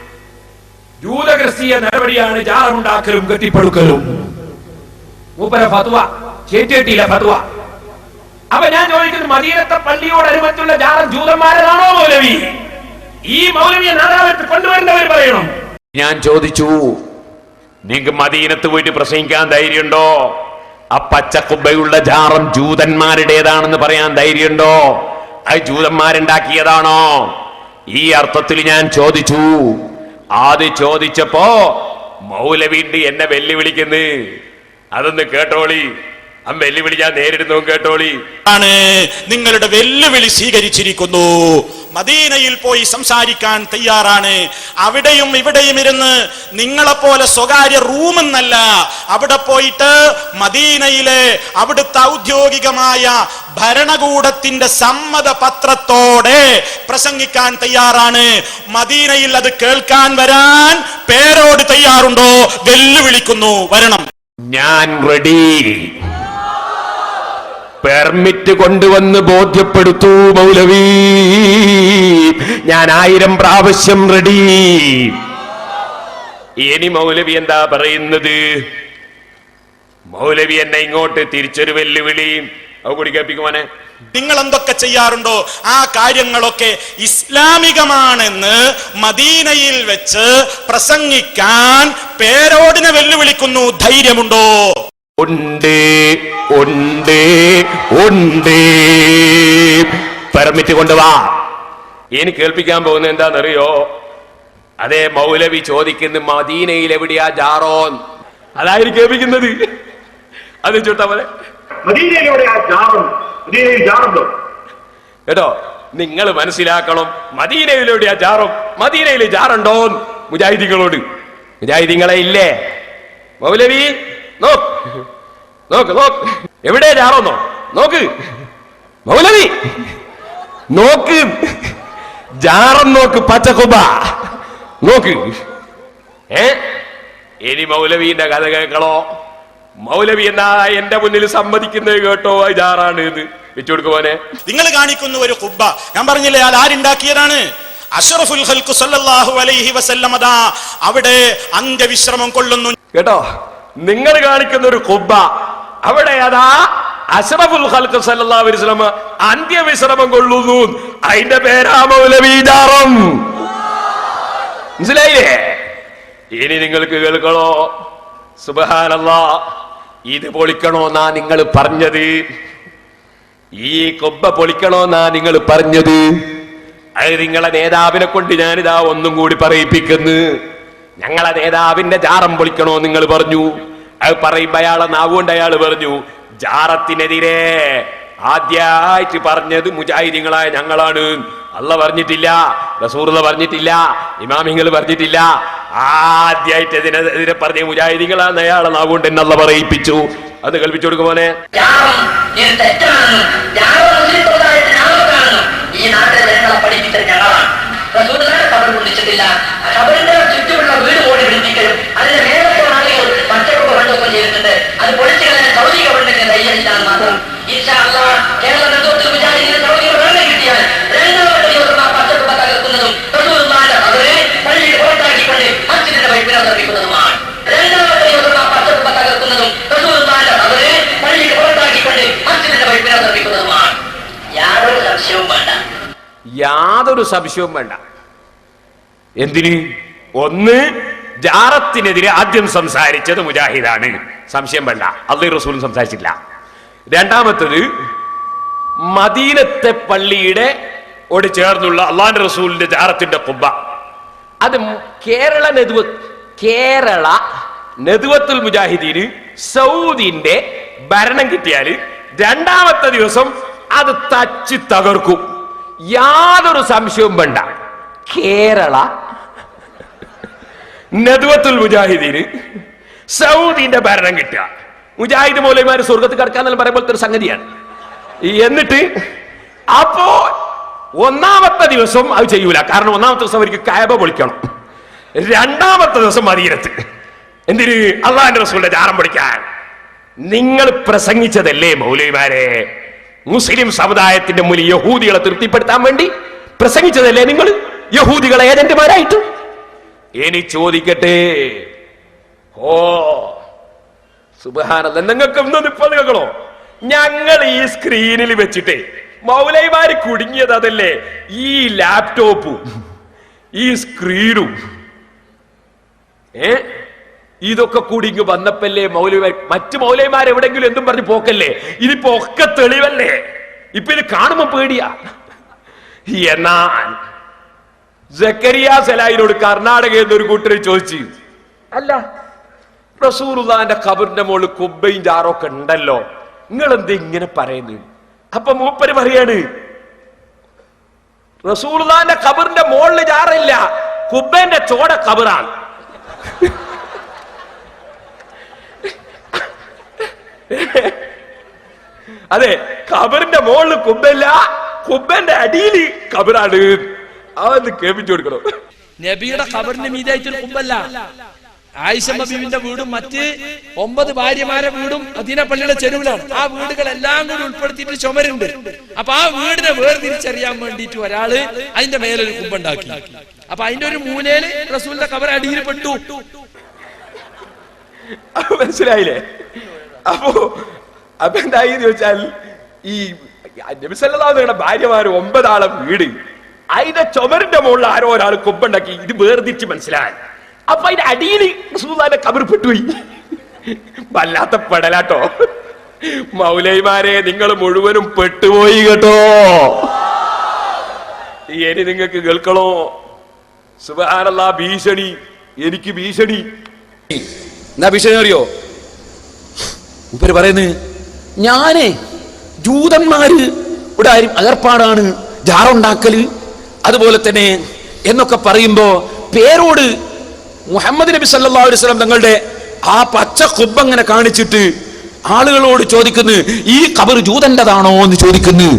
ജൂതക്രിസ്തീയ നടപടിയാണ് ജാറമുണ്ടാക്കലും കെട്ടിപ്പടുക്കലും. മൂപ്പര ഫത്വ ചേറ്റിയിട്ടില്ല ഫത്വ. അപ്പൊ ഞാൻ ചോദിക്കുന്നത്, മദീനത്തെ പള്ളിയോടനുബന്ധിച്ചുള്ള ജാറം ജൂതന്മാരാണോ മൗലവി? ഈ മൗലവിയെ നാദാപുരത്ത് കൊണ്ടുവരേണ്ടവർ പറയണം. ഞാൻ ചോദിച്ചു, നിങ്ങൾക്ക് മദീനത്ത് പോയിട്ട് പ്രസംഗിക്കാൻ ധൈര്യമുണ്ടോ? ആ പച്ചക്കുബ്ബയുള്ള ജാറം ജൂതന്മാരുടേതാണെന്ന് പറയാൻ ധൈര്യമുണ്ടോ? അത് ജൂതന്മാരുണ്ടാക്കിയതാണോ? ഈ അർത്ഥത്തിൽ ഞാൻ ചോദിച്ചു. അത് ചോദിച്ചപ്പോ മൗലവിണ്ട് എന്നെ വെല്ലുവിളിക്കുന്നു. അതൊന്ന് കേട്ടോളി. വെല്ലുവിളി ഞാൻ നേരിടുന്നു, കേട്ടോളി. ആണ് നിങ്ങളുടെ വെല്ലുവിളി സ്വീകരിച്ചിരിക്കുന്നു. മദീനയിൽ പോയി സംസാരിക്കാൻ തയ്യാറാണ്. അവിടെയും ഇവിടെയും ഇരുന്ന് നിങ്ങളെപ്പോലെ സ്വകാര്യ റൂമെന്നല്ല, അവിടെ പോയിട്ട് മദീനയിലെ അവിടുത്തെ ഔദ്യോഗികമായ ഭരണകൂടത്തിന്റെ സമ്മതപത്രത്തോടെ പ്രസംഗിക്കാൻ തയ്യാറാണ്. മദീനയിൽ അത് കേൾക്കാൻ വരാൻ പേരോട് തയ്യാറുണ്ടോ? വെല്ലുവിളിക്കുന്നു, വരണം. ഞാൻ റെഡി. പെർമിറ്റ് കൊണ്ടുവന്ന് ബോധ്യപ്പെടുത്തൂ മൗലവി. ഞാൻ 1000 പ്രാവശ്യം റെഡി. ഇനി മൗലവി എന്താ പറയുന്നത്? മൗലവി എന്നെ ഇങ്ങോട്ട് തിരിച്ചൊരു വെല്ലുവിളി കൂടി കേൾപ്പിക്കുവാനെ. നിങ്ങൾ എന്തൊക്കെ ചെയ്യാറുണ്ടോ ആ കാര്യങ്ങളൊക്കെ ഇസ്ലാമികമാണെന്ന് മദീനയിൽ വെച്ച് പ്രസംഗിക്കാൻ പേരോടിനെ വെല്ലുവിളിക്കുന്നു. ധൈര്യമുണ്ടോ? ഉണ്ട്, ഉണ്ട്, ഉണ്ട്. പെർമിറ്റ് കൊണ്ടുവാ. ഇനി കേൾപ്പിക്കാൻ പോകുന്നത് എന്താണെന്നറിയോ? അതേ മൗലവി ചോദിക്കുന്നു, മദീനയിൽ എവിടെയാ ജാറോൻ? അതായിരിക്കും കേൾപ്പിക്കുന്നത്. അത് ചോട്ടാ പോലെ കേട്ടോ. നിങ്ങൾ മനസ്സിലാക്കണം, മദീനയിലെവിടെയാ ജാറം? മദീനയിൽ ജാറുണ്ടോ? മുജാഹിദീങ്ങളോട്. മുജാഹിദീങ്ങളെ ഇല്ലേ? മൗലവി നോക്ക്, നോക്ക്, നോക്ക്, എവിടെ ജാറോന്നോ? നോക്ക് മൗലവി, നോക്ക് ജാറം, നോക്ക് പച്ചക്കുബ, നോക്ക്. ഇനി മൗലവിന്റെ കഥ കേൾക്കണോ? മൗലവി എന്നാ എന്റെ മുന്നിൽ സമ്മതിക്കുന്നത് കേട്ടോ, ജാറാണ് ഇത്. വെച്ചു കൊടുക്കുവാനെ. നിങ്ങൾ കാണിക്കുന്ന ഒരു കുബ്ബ, ഞാൻ പറഞ്ഞില്ലേ അത് ആരുണ്ടാക്കിയതാണ്? അഷ്റഫുൽ ഖൽഖ് സല്ലല്ലാഹു അലൈഹി വസല്ലം അതാ അവിടെ അന്ത്യവിശ്രമം കൊള്ളുന്നു കേട്ടോ. നിങ്ങൾ കാണിക്കുന്ന ഒരു കുബ്ബ, അവിടെ അതാ അഷ്റഫുൽ ഖൽഖ് സല്ലല്ലാഹു അലൈഹി വസല്ലം അന്ത്യവിശ്രമം കൊള്ളുന്നു. അതിന്റെ പേരാ മൗലവി ജാറം. മനസ്സിലായില്ലേ? ഇനി നിങ്ങൾക്ക് കേൾക്കണോ? സുബ്ഹാനല്ലാഹ്, ഇത് പൊളിക്കണോന്നാ നിങ്ങൾ പറഞ്ഞത്? ഈ കുബ്ബ പൊളിക്കണോന്നാ നിങ്ങൾ പറഞ്ഞത്? അത് നിങ്ങളെ നേതാവിനെ കൊണ്ട് ഞാനിതാ ഒന്നും കൂടി പറയിപ്പിക്കുന്നു. ഞങ്ങളെ നേതാവിന്റെ ജാറം പൊളിക്കണോ നിങ്ങൾ പറഞ്ഞു. അത് പറയുമ്പോ അയാളെ നാവുകൊണ്ട് അയാൾ പറഞ്ഞു, ജാറത്തിനെതിരെ ആദ്യമായിട്ട് പറഞ്ഞത് മുജാഹിദീങ്ങളായ ഞങ്ങളാണ്. അല്ലാഹ് പറഞ്ഞിട്ടില്ല, റസൂലുള്ളാ പറഞ്ഞിട്ടില്ല, ഇമാമിങ്ങൾ പറഞ്ഞിട്ടില്ല. ആദ്യമായിട്ട് ഇതിനെതിരെ പറഞ്ഞ മുജാഹിദീങ്ങളാണ് അയാളെ നാവുകൊണ്ട് എന്നെ അല്ലാഹ് പറയിപ്പിച്ചു. അത് കൽപ്പിച്ചു കൊടുക്കും മോനെ. ഈ നാട്ടിലെ ജനങ്ങളെ പഠിപ്പിച്ചത് ഞങ്ങളാണ്. റസൂലുള്ളാഹിയെ ഖബർ പൊളിച്ചിട്ടില്ല. ഖബറിന്റെ ചുറ്റുമുള്ള വീട് ഓടി പിടിപ്പിക്കലും അതിന്റെ മേലത്തെ ആളുകൾ പച്ചക്കൊക്കെ കണ്ടൊക്കെ ചെയ്തിട്ടുണ്ട്. അത് പൊളിച്ചു കളയാൻ സൗദി ഗവൺമെന്റിന് ധൈര്യമില്ലാന്ന് മാത്രം. ഇൻഷാ അല്ലാഹ് കേരള നേതൃത്വത്തിൽ വിചാരിക്കുന്ന സൗദി ഗവൺമെന്റ് കിട്ടിയാൽ 2 ദിവസം ആ പച്ചക്കൊക്കെ തകർക്കുന്നതും സംശയവും വേണ്ട. യാതൊരു സംശയവും വേണ്ട. എന്തിന്? ഒന്ന്, ജാറത്തിനെതിരെ ആദ്യം സംസാരിച്ചത് മുജാഹിദാണ്, സംശയം വേണ്ട, അല്ലാഹു റസൂലും സംസാരിച്ചില്ല. രണ്ടാമത്തത്, മദീനത്തെ പള്ളിയുടെ ഓട് ചേർന്നുള്ള അള്ളാഹുവിന്റെ റസൂലിന്റെ ജാറത്തിന്റെ ഖുബ്ബ, അത് കേരള നെദ്വത്തുൽ മുജാഹിദീന് സൗദിന്റെ ഭരണം കിട്ടിയാല് രണ്ടാമത്തെ ദിവസം അത് തച്ച് തകർക്കും. യാതൊരു സംശയവും വേണ്ട. കേരള നെദ്വത്തുൽ മുജാഹിദീന് സൗദിന്റെ ഭരണം കിട്ടുക, മുജാഹിദ് മൗലവിമാര് സ്വർഗത്ത് കിടക്കാന്നെല്ലാം പറയുമ്പോഴത്തെ ഒരു സംഗതിയാണ്. എന്നിട്ട് അപ്പോ ഒന്നാമത്തെ ദിവസം അത് ചെയ്യൂല, കാരണം ഒന്നാമത്തെ ദിവസം അവർക്ക് കഅബ പൊളിക്കണം. രണ്ടാമത്തെ ദിവസം മദീനത്ത് എന്തിന്? അള്ളാഹുവിന്റെ റസൂലിന്റെ ജാറം പൊളിക്കാൻ. നിങ്ങൾ പ്രസംഗിച്ചതല്ലേ മൗലവിമാരെ? മുസ്ലിം സമുദായത്തിന്റെ മുന്നിൽ യഹൂദികളെ തൃപ്തിപ്പെടുത്താൻ വേണ്ടി പ്രസംഗിച്ചതല്ലേ നിങ്ങൾ, യഹൂദികളെ ഏജന്റുമാരായിട്ട്? ഇനി ചോദിക്കട്ടെ, ഓ സുബ്ഹാനല്ലാഹ്, നിങ്ങൾക്ക് ഒന്നും ഇപ്പോൾ കേൾക്കണോ? ഞങ്ങൾ ഈ സ്ക്രീനിൽ വെച്ചിട്ടേ മൗലവിമാര് കുടുങ്ങിയത് അതല്ലേ, ഈ ലാപ്ടോപ്പും ഈ സ്ക്രീനും ഇതൊക്കെ കൂടി ഇങ്ങ് വന്നപ്പല്ലേ മൗലവിമാർ. മറ്റു മൗലവിമാർ എവിടെങ്കിലും എന്തും പറഞ്ഞ് പോക്കല്ലേ, ഇതിപ്പോ ഒക്കെ തെളിവല്ലേ, ഇപ്പൊ ഇത് കാണുമ്പോ പേടിയാ. എന്നാൽ സക്കരിയ സലായിനോട് കർണാടകയിൽ നിന്ന് ഒരു കൂട്ടർ ചോദിച്ചു, അല്ല റസൂലുള്ളാഹിന്റെ ഖബറിന്റെ മുകളിൽ കുബ്ബയും ജാറൊക്കെ ഉണ്ടല്ലോ, നിങ്ങൾ എന്താ ഇങ്ങനെ പറയുന്നത്? അപ്പൊ മൂപ്പര് പറയാണ്, റസൂലുള്ളാഹിന്റെ ഖബറിന്റെ മുകളിൽ ജാറില്ല, കുബ്ബന്റെ ചോട ഖബറാണ്. അതെ, ഖബറിന്റെ മുകളിൽ കുബ്ബല്ല, കുബ്ബന്റെ അടിയിൽ ഖബറാണ്. അതൊന്ന് കേൾപ്പിച്ചു കൊടുക്കണം. നബിയുടെ ഖബറിന്റെ മീതായിട്ടൊരു കുബ്ബല്ല, ആയിഷ ബീവിന്റെ വീടും മറ്റ് 9 ഭാര്യമാരെ വീടും മദീന പള്ളിയുടെ ചെരുവിലാണ്. ആ വീടുകളെല്ലാം കൂടി ഉൾപ്പെടുത്തിയിട്ട് ചുമരുണ്ട്. അപ്പൊ ആ വീടിനെ വേർതിരിച്ചറിയാൻ വേണ്ടിയിട്ട് ഒരാള് അതിന്റെ മേലൊരു കുബ്ബുണ്ടാക്കി. അപ്പൊ അതിന്റെ ഒരു മൂലയില് റസൂലിന്റെ ഖബർ അടിയിൽ പെട്ടു. മനസ്സിലായില്ലേ? അപ്പൊ എന്തായി ചോദിച്ചാൽ, ഈ നബി സല്ലല്ലാഹു അലൈഹി വസല്ലമയുടെ ഭാര്യമാര് 9 ആളെ വീട്, അതിന്റെ ചുമരിന്റെ മുകളിൽ ആരോ ഒരാൾ കുബ്ബുണ്ടാക്കി. ഇത് വേർതിരിച്ച് മനസ്സിലായി. അപ്പൊ അതിന്റെ അടിയിൽ റസൂലുള്ളാഹിന്റെ ഖബർ പെട്ടുപോയി. വല്ലാത്ത പെടലാട്ടോ മൗലവിമാരെ, നിങ്ങൾ മുഴുവനും പെട്ടുപോയി കേട്ടോ. ഇനി നിങ്ങൾക്ക് കേൾക്കണോ? സുബ്ഹാനല്ലാഹ്, ഭീഷണി, എനിക്ക് ഭീഷണി. എന്താ ഭീഷണി അറിയോ? ഉപര് പറയുന്നത്, ഞാനേ ജൂതന്മാര് ഇവിടെ ഏർപ്പാടാണ് ജാറുണ്ടാക്കല്, അതുപോലെ തന്നെ എന്നൊക്കെ പറയുമ്പോ പേരോട് മുഹമ്മദ് നബി സല്ലല്ലാഹു അലൈഹി വസല്ലം തങ്ങളുടെ ആ പച്ച ഖുബ്ബ അങ്ങനെ കാണിച്ചിട്ട് ആളുകളോട് ചോദിക്കുന്നു, ഈ ഖബർ ജൂതന്റെതാണോ എന്ന് ചോദിക്കുന്നു.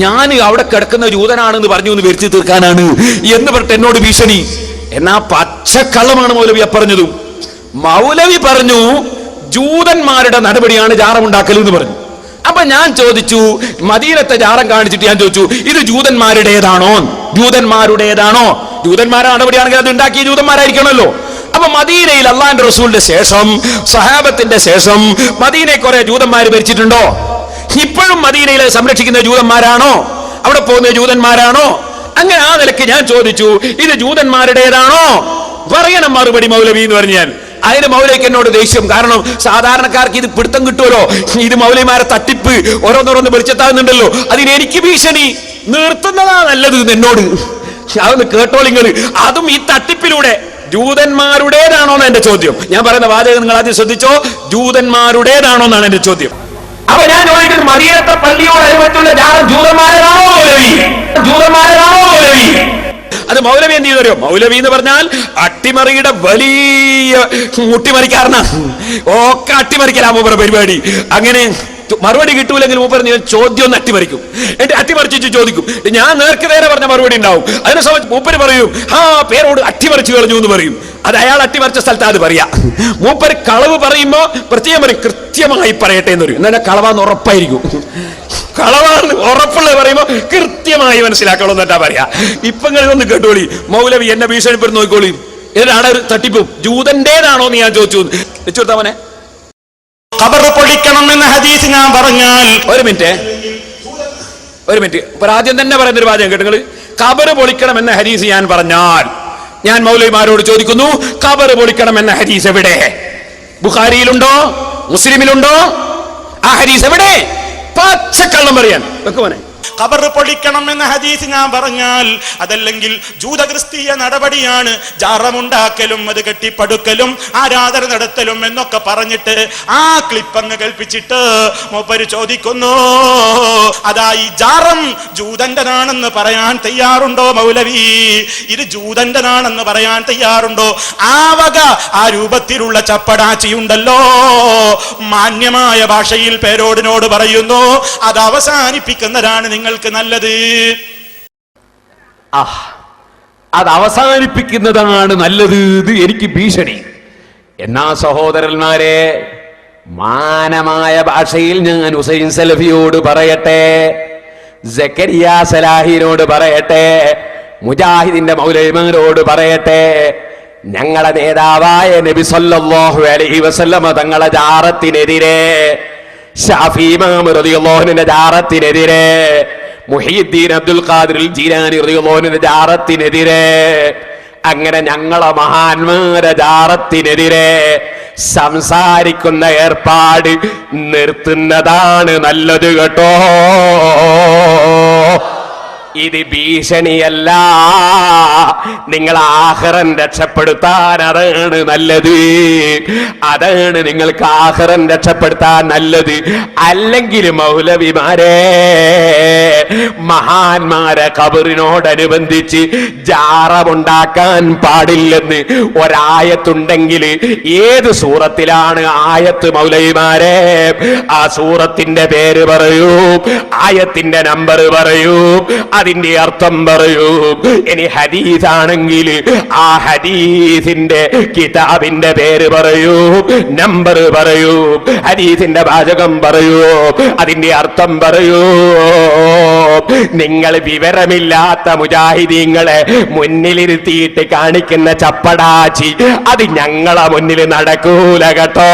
ഞാൻ അവിടെ കിടക്കുന്ന ജൂതനാണെന്ന് പറഞ്ഞു എന്ന് വരുത്തി തീർക്കാനാണ് എന്ന് പറഞ്ഞിട്ട് എന്നോട് ഭീഷണി. എന്നാ പച്ചക്കള്ളമാണ് മൗലവി പറഞ്ഞതും. മൗലവി പറഞ്ഞു ജൂതന്മാരുടെ നടപടിയാണ് ജാറമുണ്ടാക്കൽ എന്ന് പറഞ്ഞു. അപ്പൊ ഞാൻ ചോദിച്ചു, മദീനത്തെ ജാറം കാണിച്ചിട്ട് ഞാൻ ചോദിച്ചു, ഇത് ജൂതന്മാരുടേതാണോ? ജൂതന്മാരുടേതാണോ? ജൂതന്മാരുടെ നടപടിയാണെങ്കിൽ അത് ഉണ്ടാക്കിയ ജൂതന്മാരായിരിക്കണമല്ലോ. അപ്പൊ മദീനയിൽ അള്ളാഹിന്റെ റസൂലിന്റെ ശേഷം, സഹാബത്തിന്റെ ശേഷം മദീനയെ കുറെ ജൂതന്മാർ ഭരിച്ചിട്ടുണ്ടോ? ഇപ്പോഴും മദീനയിലെ സംരക്ഷിക്കുന്ന ജൂതന്മാരാണോ? അവിടെ പോകുന്ന ജൂതന്മാരാണോ? അങ്ങനെ ആ നിലയ്ക്ക് ഞാൻ ചോദിച്ചു, ഇത് ജൂതന്മാരുടേതാണോ? പറയണം മറുപടി മൗലവി എന്ന് പറഞ്ഞാൽ. അതിന് മൗലവിക്ക് എന്നോട് ദേഷ്യം. കാരണം സാധാരണക്കാർക്ക് ഇത് പിടുത്തം കിട്ടുമല്ലോ, ഇത് മൗലവിമാരെ തട്ടിപ്പ് ഓരോന്നോരോന്ന് വെളിച്ചത്താകുന്നുണ്ടല്ലോ. അതിന് എനിക്ക് ഭീഷണി. നിർത്തുന്നതാ നല്ലത് എന്നോട്. അതൊന്ന് കേട്ടോളിങ്ങൾ. അതും ഈ തട്ടിപ്പിലൂടെ. ജൂതന്മാരുടേതാണോ എന്ന് എന്റെ ചോദ്യം. ഞാൻ പറയുന്ന വാചകം നിങ്ങൾ ആദ്യം ശ്രദ്ധിച്ചോ. ജൂതന്മാരുടേതാണോ എന്നാണ് എന്റെ ചോദ്യം. അപ്പൊ ഞാൻ ചോദിക്കുന്നത്, മദീനത്തെ പള്ളിയോടനുബന്ധിച്ചുള്ള ജാറം ജൂതന്മാരാണോ മൗലവി? ജൂതന്മാരാണോ മൗലവി? അത് മൗലവി എന്ത് ചെയ്തോ? മൗലവി എന്ന് പറഞ്ഞാൽ അട്ടിമറിയുടെ വലിയ മുട്ടിമറിക്കാരനാണ്. ഒക്കെ അട്ടിമറിക്കലാ മൂപ്പറ പരിപാടി. അങ്ങനെ മറുപടി കിട്ടൂലെങ്കിൽ മൂപ്പർ ചോദ്യം ഒന്ന് അട്ടിമറിക്കും. എന്നിട്ട് അട്ടിമറിച്ചു ചോദിക്കും. ഞാൻ നേർക്ക് നേരെ പറഞ്ഞ മറുപടി ഉണ്ടാവും. അതിനെ സംബന്ധിച്ച് മൂപ്പര് പറയും, ആ പേരോട് അട്ടിമറിച്ചു കളഞ്ഞു എന്ന് പറയും. അത് അയാൾ അട്ടിമറിച്ച സ്ഥലത്ത് അത് പറയാ. മൂപ്പര് കളവ് പറയുമ്പോ പ്രത്യേകം പറയും, കൃത്യമായി പറയട്ടെ എന്ന് പറയും. എന്നാ കളവാന്ന് ഉറപ്പായിരിക്കും. കളവാന്ന് ഉറപ്പുള്ളത് പറയുമ്പോ കൃത്യമായി മനസ്സിലാക്കണം എന്നിട്ടാ പറയാ. ഇപ്പൊ ഇതൊന്ന് കേട്ടോളി. മൗലവി എന്നെ ഭീഷണിപ്പെടുത്തി നോക്കിക്കോളി. ഏതാണ് ഒരു തട്ടിപ്പ്? ജൂതന്റേതാണോ എന്ന് ഞാൻ ചോദിച്ചു. വെച്ചുകൊടുത്താ മോനെ. ഖബർ പൊളിക്കണം എന്ന ഹദീസ് ഞാൻ പറഞ്ഞാൽ, ഒരു മിനിറ്റ്, ഒരു മിനിറ്റ്. ഇപ്പൊ ആദ്യം തന്നെ പറയുന്നൊരു വാചകം കേട്ടുങ്ങൾ, ഖബർ പൊളിക്കണം എന്ന ഹദീസ് ഞാൻ പറഞ്ഞാൽ ഞാൻ മൗലവിമാരോട് ചോദിക്കുന്നു, ഖബർ പൊളിക്കണം എന്ന ഹദീസ് എവിടെ? ബുഖാരിയിലുണ്ടോ? മുസ്ലിമിലുണ്ടോ? ആ ഹദീസ് എവിടെ? പച്ചക്കള്ളം പറയാൻ വെക്കുവാനെ. ഖബർ പൊളിക്കണം എന്ന ഹദീസ് ഞാൻ പറഞ്ഞാൽ അതല്ലെങ്കിൽ ജൂത ക്രിസ്തീയ നടപടിയാണ്. ജാറമുണ്ടാക്കലും അത് കെട്ടിപ്പടുക്കലും ആരാധന നടത്തലും എന്നൊക്കെ പറഞ്ഞിട്ട് ആ ക്ലിപ്പങ്ങ് കൽപ്പിച്ചിട്ട് മൂപ്പര് ചോദിക്കുന്നു, അതാ ഈ ജാറം ജൂതന്റെതാണെന്ന് പറയാൻ തയ്യാറുണ്ടോ മൗലവി? ഇത് ജൂതന്റെതാണെന്ന് പറയാൻ തയ്യാറുണ്ടോ? ആ വക ആ രൂപത്തിലുള്ള ചപ്പടാച്ചിയുണ്ടല്ലോ, മാന്യമായ ഭാഷയിൽ പേരോടിനോട് പറയുന്നു, അത് അവസാനിപ്പിക്കുന്നതാണ് നിങ്ങൾക്ക് നല്ലത്. അത് അവസാനിപ്പിക്കുന്നതാണ് നല്ലത്. ഇത് എനിക്ക് ഭീഷണി. എന്നാ സഹോദരന്മാരെ, മാനമായ ഭാഷയിൽ ഞാൻ ഹുസൈൻ സലഫിയോട് പറയട്ടെ, സക്കരിയ സലാഹിനോട് പറയട്ടെ, മുജാഹിദിന്റെ മൗലവിമാരോട് പറയട്ടെ, ഞങ്ങളുടെ നേതാവായ നബി സല്ലല്ലാഹു അലൈഹി വസല്ലമ തങ്ങളെ ജാറത്തിനെതിരെ, ശാഫി ഇമാം റളിയല്ലാഹു അൻഹുവിന്റെ ജാറത്തിനെതിരെ, മുഹീദ്ദീൻ അബ്ദുൽ ഖാദിർ ജീലാനി റളിയല്ലാഹു അൻഹുവിന്റെ ജാറത്തിനെതിരെ, അങ്ങനെ ഞങ്ങളെ മഹാന്മാരെ ജാറത്തിനെതിരെ സംസാരിക്കുന്ന ഏർപ്പാട് നിർത്തുന്നതാണ് നല്ലത് കേട്ടോ. ഇത് ഭീഷണിയല്ല. നിങ്ങൾ ആഖിറൻ രക്ഷപ്പെടുത്താൻ അതാണ് നല്ലത്. അതാണ് നിങ്ങൾക്ക് ആഖിറൻ രക്ഷപ്പെടുത്താൻ നല്ലത്. അല്ലെങ്കിൽ മൗലവിമാരെ, മഹാന്മാരെ ഖബറിനോടനുബന്ധിച്ച് ജാറമുണ്ടാക്കാൻ പാടില്ലെന്ന് ഒരായത്തുണ്ടെങ്കിൽ ഏത് സൂറത്തിലാണ് ആയത്ത് മൗലവിമാരെ? ആ സൂറത്തിന്റെ പേര് പറയൂ, ആയത്തിന്റെ നമ്പർ പറയൂ, അതിന്റെ അർത്ഥം പറയൂ. ഇനി ഹദീസ് ആണെങ്കിൽ ആ ഹദീസിന്റെ കിതാബിന്റെ പേര് പറയൂ, നമ്പർ പറയൂ, ഹദീസിന്റെ വാചകം പറയൂ, അതിന്റെ അർത്ഥം പറയൂ. നിങ്ങൾ വിവരമില്ലാത്ത മുജാഹിദീങ്ങളെ മുന്നിലിരുത്തിയിട്ട് കാണിക്കുന്ന ചപ്പടാച്ചി അത് ഞങ്ങളെ മുന്നിൽ നടക്കൂല കേട്ടോ.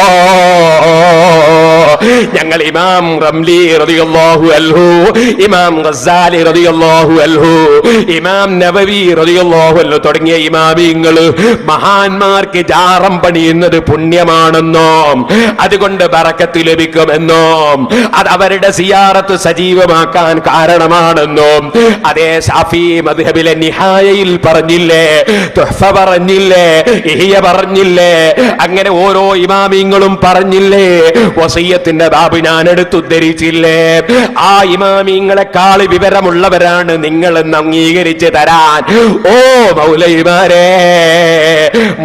ഞങ്ങൾ ഇമാം റംലി റളിയല്ലാഹു അൻഹു, ഇമാം ഗസാലി റളിയല്ലാഹു അൻഹു, ഇമാം നവവി റളിയല്ലാഹു അൻഹു തുടങ്ങിയ ഇമാമിങ്ങൾ മഹാന്മാർക്ക് ജാറം പണിയുന്നത് പുണ്യമാണെന്നോ, അതുകൊണ്ട് ബറക്കത്ത് ലഭിക്കുമെന്നോ, അത് അവരുടെ സിയാറത്ത് സജീവമാക്കാൻ കാരണമാണെന്നോ അതേ ശാഫി മദ്ഹബിലെ നിഹായയിൽ പറഞ്ഞില്ലേ, തുഹ്ഫ പറഞ്ഞില്ലേ, ഇഹ്യ പറഞ്ഞില്ലേ, അങ്ങനെ ഓരോ ഇമാമിങ്ങളും പറഞ്ഞില്ലേ. വസിയ്യത്തിന്റെ ബാബ് ഞാൻ എടുത്തുദ്ധരിച്ചില്ലേ. ആ ഇമാമിങ്ങളെക്കാൾ വിവരമുള്ളവരാണ് നിങ്ങളെന്ന് അംഗീകരിച്ച് തരാൻ ഓ മൗലവിമാരെ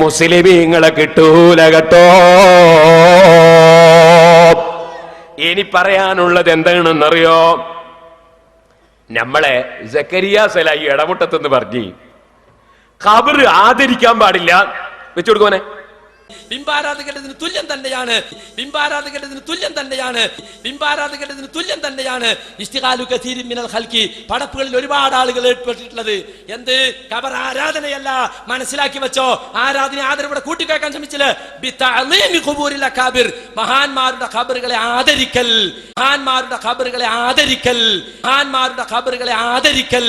മുസ്ലിമീങ്ങളെ കിട്ടൂല കേട്ടോ. ഇനി പറയാനുള്ളത് എന്താണെന്നറിയോ? നമ്മളെ സക്കരിയ സലാഹി ഇടമുട്ടത്തെന്ന് പറഞ്ഞ് ഖബർ ആദരിക്കാൻ പാടില്ല വെച്ചു കൊടുക്കുവാനെ. ബിംബാരാധകരുടെ തുല്യം തന്നെയാണ്, ബിംബാരാധകരുടെ തുല്യം തന്നെയാണ്, ബിംബാരാധകരുടെ തുല്യം തന്നെയാണ് ഇസ്തിഖാലു കസീരിൻ മിനൽ ഖൽഖി, പടപ്പുകളിൽ ഒരുപാട് ആളുകൾ ഏർപ്പെട്ടിട്ടുള്ളത്. എന്ത് ഖബർ ആരാധനയല്ല, മനസ്സിലാക്കി വെച്ചോ. ആരാധന ആദരവിടെ കൂട്ടിക്കേക്കാൻ ശ്രമിച്ചില്ല. ബിതഅലീമി ഖുബൂരിൽ അകാബിർ, മഹാന്മാരുടെ ഖബറുകളെ ആദരിക്കൽ, മഹാന്മാരുടെ ഖബറുകളെ ആദരിക്കൽ, മഹാന്മാരുടെ ഖബറുകളെ ആദരിക്കൽ.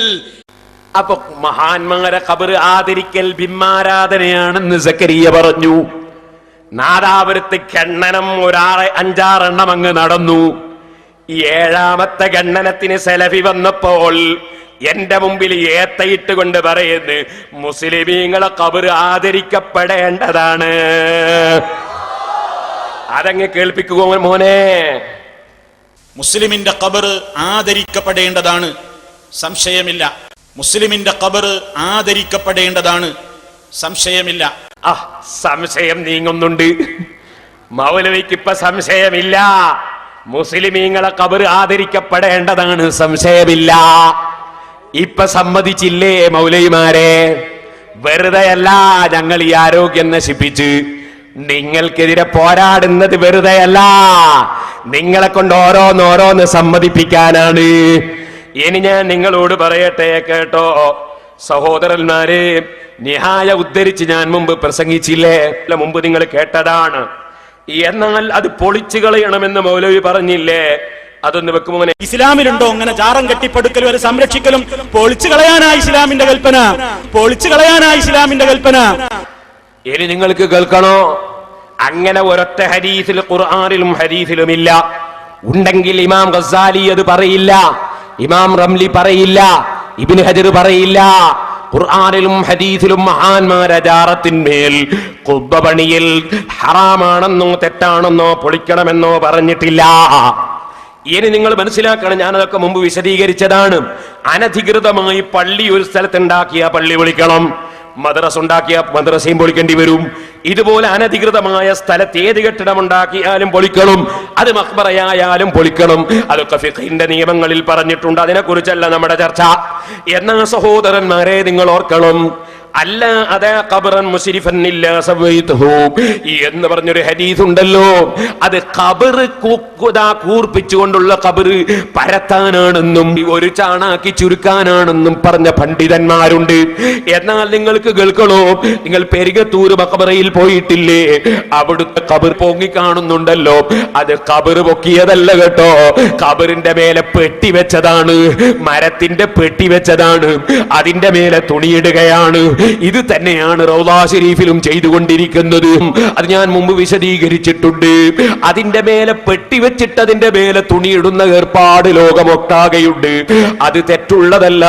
അപ്പൊ മഹാന്മാരെ ഖബർ ആദരിക്കൽ ബിംബാരാധനയാണെന്ന് സക്കരിയ പറഞ്ഞു. നാദാപുരത്ത് ഖണ്ഡനം 5-6 എണ്ണം അങ്ങ് നടന്നു. 7ാമത്തെ ഖണ്ഡനത്തിന് സെലഫി വന്നപ്പോൾ എന്റെ മുമ്പിൽ ഏത്തയിട്ട് കൊണ്ട് പറയുന്നു, മുസ്ലിമീങ്ങളെ ഖബർ ആദരിക്കപ്പെടേണ്ടതാണ്. അതങ്ങ് കേൾപ്പിക്കുക മോനെ. മുസ്ലിമിന്റെ ഖബർ ആദരിക്കപ്പെടേണ്ടതാണ്, സംശയമില്ല. മുസ്ലിമിന്റെ ഖബർ ആദരിക്കപ്പെടേണ്ടതാണ്, സംശയമില്ല. സംശയം നീങ്ങുന്നുണ്ട്. മൗലവിക്ക് ഇപ്പൊ സംശയമില്ല. മുസ്ലിമീങ്ങളെ ഖബർ ആദരിക്കപ്പെടേണ്ടതാണ്, സംശയമില്ല. ഇപ്പൊ സമ്മതിച്ചില്ലേ മൗലവിമാരെ? വെറുതെയല്ല ഞങ്ങൾ ഈ ആരോഗ്യം നശിപ്പിച്ച് നിങ്ങൾക്കെതിരെ പോരാടുന്നത്, വെറുതെയല്ല. നിങ്ങളെ കൊണ്ട് ഓരോന്നോരോന്ന് സമ്മതിപ്പിക്കാനാണ്. ഇനി ഞാൻ നിങ്ങളോട് പറയട്ടെ കേട്ടോ സഹോദരന്മാരെ, നിഹായ ഉദ്ധരിച്ച് ഞാൻ മുമ്പ് പ്രസംഗിച്ചില്ലേ, മുമ്പ് നിങ്ങൾ കേട്ടതാണ്. എന്നാൽ അത് പൊളിച്ചു കളയണമെന്ന് മൗലവി പറഞ്ഞില്ലേ? അതൊന്ന് വെക്കുമോനെ. ഇസ്ലാമിലുണ്ടോ അങ്ങനെ ജാറം കെട്ടിപ്പടുക്കലും ഒരു സംരക്ഷിക്കലും? പൊളിച്ചു കളയാനാ ഇസ്ലാമിന്റെ കൽപ്പന, പൊളിച്ചു കളയാനാ ഇസ്ലാമിന്റെ കൽപ്പന. ഇനി നിങ്ങൾക്ക് കേൾക്കണോ? അങ്ങനെ ഒരൊറ്റ ഹദീസിൽ ഖുർആനിലും ഹദീസിലും ഇല്ല. ഉണ്ടെങ്കിൽ ഇമാം ഗസാലി അത് പറയില്ല, ഇമാം റംലി പറയില്ല, ഇബ്നു ഹജർ പറയില്ല. ഖുർആനിലും ഹദീസിലും മഹാന്മാരെ ജാറത്തിന്മേൽ ഖുബ്ബ പണിയിൽ ഹറാമാണെന്നോ തെറ്റാണെന്നോ പൊളിക്കണമെന്നോ പറഞ്ഞിട്ടില്ല. ഇനി നിങ്ങൾ മനസ്സിലാക്കണം, ഞാനതൊക്കെ മുമ്പ് വിശദീകരിച്ചതാണ്. അനധികൃതമായി പള്ളി ഒരു സ്ഥലത്തുണ്ടാക്കിയ പള്ളി പൊളിക്കണം, മദ്രസ ഉണ്ടാക്കിയ മദ്രസയും പൊളിക്കേണ്ടി വരും. ഇതുപോലെ അനധികൃതമായ സ്ഥലത്ത് ഏത് കെട്ടിടമുണ്ടാക്കിയാലും പൊളിക്കണം, അത് മഖ്ബറയായാലും പൊളിക്കണം. അതൊക്കെ ഫിഖ്ഹിന്റെ നിയമങ്ങളിൽ പറഞ്ഞിട്ടുണ്ട്, അതിനെക്കുറിച്ചല്ല നമ്മുടെ ചർച്ച. എന്നാ സഹോദരന്മാരെ, നിങ്ങൾ ഓർക്കണം, അല്ല അതാ ഖബറൻ മുസ്രിഫൻ ഇല്ലാ സവൈതുഹു എന്ന് പറഞ്ഞൊരു ഹദീസ് ഉണ്ടല്ലോ. അത് ഖബർ കൂർപ്പിച്ചുകൊണ്ടുള്ള ഖബർ പരത്താനാണെന്നും ഒരു ചാണാക്കി ചുരുക്കാനാണെന്നും പറഞ്ഞ പണ്ഡിതന്മാരുണ്ട്. എന്നാൽ നിങ്ങൾക്ക് കേൾക്കണോ, നിങ്ങൾ പെരികത്തൂർ മഖബറയിൽ പോയിട്ടില്ലേ? അവിടുത്തെ ഖബർ പൊങ്ങി കാണുന്നുണ്ടല്ലോ, അത് ഖബർ പൊക്കിയതല്ല കേട്ടോ, ഖബറിന്റെ മേലെ പെട്ടി വെച്ചതാണ്, മരത്തിന്റെ പെട്ടി വെച്ചതാണ്, അതിന്റെ മേലെ തുണിയിടുകയാണ്. ഇത് തന്നെയാണ് റൗളാ ശരീഫിലും ചെയ്തുകൊണ്ടിരിക്കുന്നത്. അത് ഞാൻ മുമ്പ് വിശദീകരിച്ചിട്ടുണ്ട്. അതിന്റെ മേലെ പെട്ടി വെച്ചിട്ട് അതിന്റെ മേലെ തുണിയിടുന്ന ഏർപ്പാട് ലോകമൊട്ടാകെയുണ്ട്. അത് തെറ്റുള്ളതല്ല,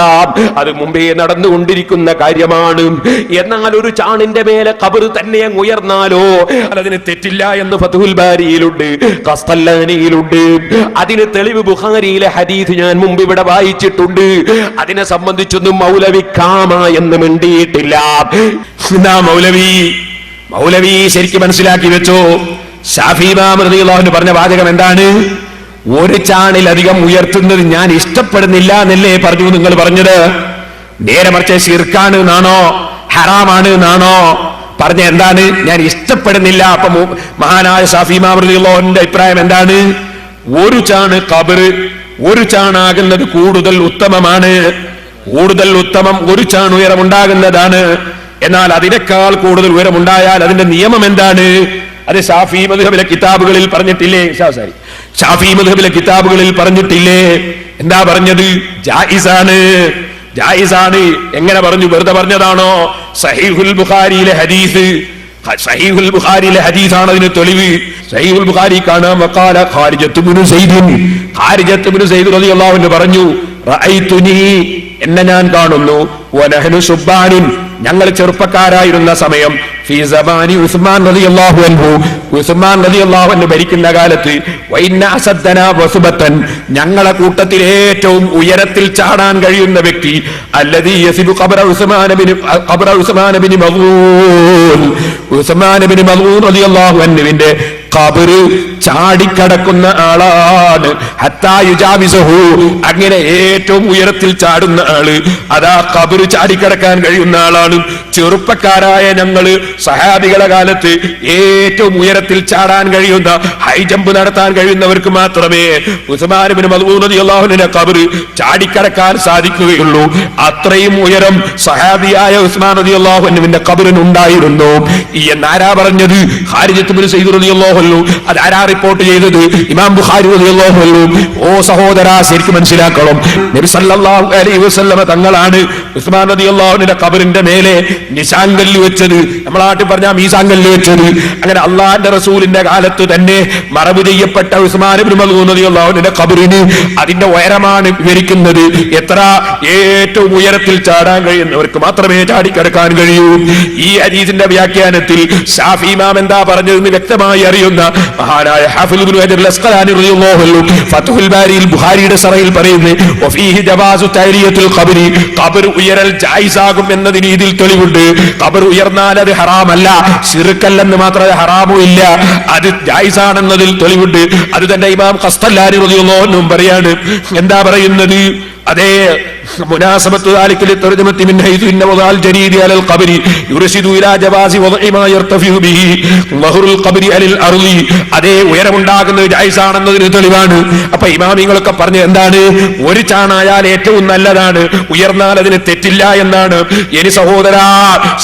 അത് മുമ്പേ നടന്നുകൊണ്ടിരിക്കുന്ന കാര്യമാണ്. എന്നാൽ ഒരു ചാണിന്റെ മേലെ ഖബർ തന്നെ അങ്ങ് ഉയർന്നാലോ അതിന് തെറ്റില്ല എന്ന് ഫത്ഹുൽ ബാരിയിലുണ്ട്, ഖസ്തല്ലാനിയിലുണ്ട്. അതിന് തെളിവ് ബുഖാരിയിലെ ഹദീസ് ഞാൻ മുമ്പ് ഇവിടെ വായിച്ചിട്ടുണ്ട്. അതിനെ സംബന്ധിച്ചൊന്നും മൗലവി കാമ എന്ന് മിണ്ടിയിട്ടില്ല. മൗലവി ശരിക്കും മനസ്സിലാക്കി വെച്ചോ. ശാഫി ഇമാം റളിയല്ലാഹു അൻഹു പറഞ്ഞ വാചകം എന്താണ്? ഒരു ചാണിലധികം ഉയർത്തുന്നത് ഞാൻ ഇഷ്ടപ്പെടുന്നില്ല എന്നല്ലേ പറഞ്ഞു നിങ്ങൾ പറഞ്ഞത്? നേരെ മറിച്ച് ശിർക്കാണ് എന്നാണോ ഹറാമാണ് എന്നാണോ പറഞ്ഞ? എന്താണ്? ഞാൻ ഇഷ്ടപ്പെടുന്നില്ല. അപ്പൊ മഹാനായ ശാഫി ഇമാം റളിയല്ലാഹു അൻഹുവിന്റെ അഭിപ്രായം എന്താണ്? ഒരു ചാണ് ഖബർ, ഒരു ചാണാകുന്നത് കൂടുതൽ ഉത്തമമാണ്, കൂടുതൽ ഉത്തമം ഒരു ചാൺ ഉയരമുണ്ടാകുന്നതാണ്. എന്നാൽ അതിനേക്കാൾ കൂടുതൽ ഉയരമുണ്ടായാൽ അതിന്റെ നിയമം എന്താണ്? അത് ഷാഫി മദ്ഹബിലെ കിതാബുകളിൽ പറഞ്ഞിട്ടില്ലേ? ഷാഫി മദ്ഹബിലെ കിതാബുകളിൽ പറഞ്ഞിട്ടില്ലേ? എന്താ പറഞ്ഞത്? ജായിസാണ്, ജായിസാണ്. എങ്ങനെ പറഞ്ഞു? വെറുതെ പറഞ്ഞതാണോ? സഹീഹുൽ ബുഖാരിയിലെ ഹദീസ്, സഹീഹുൽ ബുഖാരിയിലെ ഹദീസാണ് അതിന് തെളിവ്. സഹീഹുൽ ബുഖാരി കാണാം, വഖാല ഖാരിജത്ത് ഇബ്നു സയ്യിദ് റളിയല്ലാഹു അൻഹു പറഞ്ഞു, റഅയ്തുനി, എന്നെ ഞാൻ കാണുന്നു, വനഹ്നു ശുബ്ബാനുൻ, ഞങ്ങൾ ചെറുപ്പക്കാരായിരുന്ന സമയം, ഫീ സമാനി ഉസ്മാൻ റളിയല്ലാഹു അൻഹു, ഉസ്മാൻ റളിയല്ലാഹു അൻഹു ഭരിക്കുന്ന കാലത്ത്, വഇന്ന അസദ്ദനാ വസുബത്തൻ, ഞങ്ങളെ കൂട്ടത്തിൽ ഏറ്റവും ഉയരത്തിൽ ചാടാൻ കഴിയുന്ന വ്യക്തി, അല്ലദീ യസിബു ഖബ്റ ഉസ്മാൻ ഇബ്നു മദ്ഊൻ, ഉസ്മാൻ ഇബ്നു മദ്ഊൻ റളിയല്ലാഹു അൻഹുവിന്റെ ഖബർ ചാടിക്കടക്കുന്ന ആളാണ്. ഹത്താ യുജാവിസഹു, അങ്ങനെ ഏറ്റവും ഉയരത്തിൽ ചാടുന്ന ആള്, അതാ ഖബർ ചാടിക്കടക്കാൻ കഴിയുന്ന ആളാണ്. ചെറുപ്പക്കാരായ ഞങ്ങള് സഹാബികളെ കാലത്ത് ഏറ്റവും ഉയരത്തിൽ ചാടാൻ കഴിയുന്ന, ഹൈ ജമ്പ് നടത്താൻ കഴിയുന്നവർക്ക് മാത്രമേ ഉസ്മാൻ ഇബ്നു മദ്ഊൻ റളിയല്ലാഹു അൻഹുവിന്റെ ഖബർ ചാടിക്കടക്കാൻ സാധിക്കുകയുള്ളൂ. അത്രയും ഉയരം സഹാബിയായ ഉസ്മാൻ റളിയല്ലാഹു അൻഹുവിന്റെ ഖബറിന് ഉണ്ടായിരുന്നു എന്നാരാ പറഞ്ഞത്? ഖാരിജത്ത് ഇബ്നു സയ്യിദ് റളിയല്ലാഹു അൻഹു. അതാരാ റിപ്പോർട്ട് ചെയ്തത്? ഇമാം ബുഖാരി റളിയല്ലാഹു അൻഹു. ഓ സഹോദരാ, ശരിക്കും മനസ്സിലാക്കണം, നബി സല്ലല്ലാഹു അലൈഹി വസല്ലമ തങ്ങളാണ് ഉസ്മാൻ റളിയല്ലാഹു അൻഹുവിന്റെ ഖബറിന്റെ മേലെ നിശാങ്കല്ല് വെച്ചത്, നമ്മളെ നാട്ടിൽ പറഞ്ഞാൽ മീസാങ്കല്ല് വെച്ചത്. അങ്ങനെ അള്ളാഹിന്റെ റസൂലിന്റെ കാലത്ത് തന്നെ മറവ് ചെയ്യപ്പെട്ട ഉസ്മാൻ ഇബ്നു മദ്ഊൻ റളിയല്ലാഹു അൻഹുവിന്റെ ഖബറിന് അതിന്റെ ഉയരമാണ് വിവരിക്കുന്നത്. എത്ര? ഏറ്റവും ഉയരത്തിൽ ചാടാൻ കഴിയുന്നവർക്ക് മാത്രമേ ചാടിക്കിടക്കാൻ കഴിയൂ. ഈ ഹദീസിന്റെ വ്യാഖ്യാനത്തിൽ ശാഫി ഇമാം എന്താ പറഞ്ഞതെന്ന് വ്യക്തമായി അറിയുന്ന മഹാനായ ഹാഫിദ് ഇബ്നു ഹജർ അൽ-അസ്ഖലാനി റളിയല്ലാഹു അൻഹു ഫത്ഹുൽ ബാരിയിൽ ബുഖാരിയുടെ സറഹിൽ പറയുന്നു, വഫീഹി ജവാസു തഅരിയത്തുൽ ഖബ്രി, ഖബർ ഉയരൽ ജായിസാകും എന്നതിന് ഇതിൽ തെളിവുണ്ട്. ഖബർ ഉയർന്നാൽ അത് ഹറാമല്ല, ശിർക്കല്ലെന്ന് മാത്രമേ ഹറാമും ഇല്ല, അത് ജായിസാണെന്നതിൽ തെളിവുണ്ട്. അത് തന്നെ ഇമാം ഖസ്തല്ലാനി റളിയല്ലാഹു അൻഹു പറയാണ്. എന്താ പറയുന്നത്? അതേ മുനാസബത്തു ذلك للترجمة من حيث إن وضع الجريد على القبر يرشد إلى جواز وضع ما يرتفع به ظهر القبر على الأرض. അതേ ഉയരമുണ്ടാകുന്നത് ജായിസാണെന്നതിന് തെളിവാണ്. അപ്പൊ ഇമാമിങ്ങളൊക്കെ പറഞ്ഞ എന്താണ്? ഒരു ചാണായാൽ ഏറ്റവും നല്ലതാണ്, ഉയർന്നാൽ അതിന് തെറ്റില്ല എന്നാണ്. ഇനി സഹോദരാ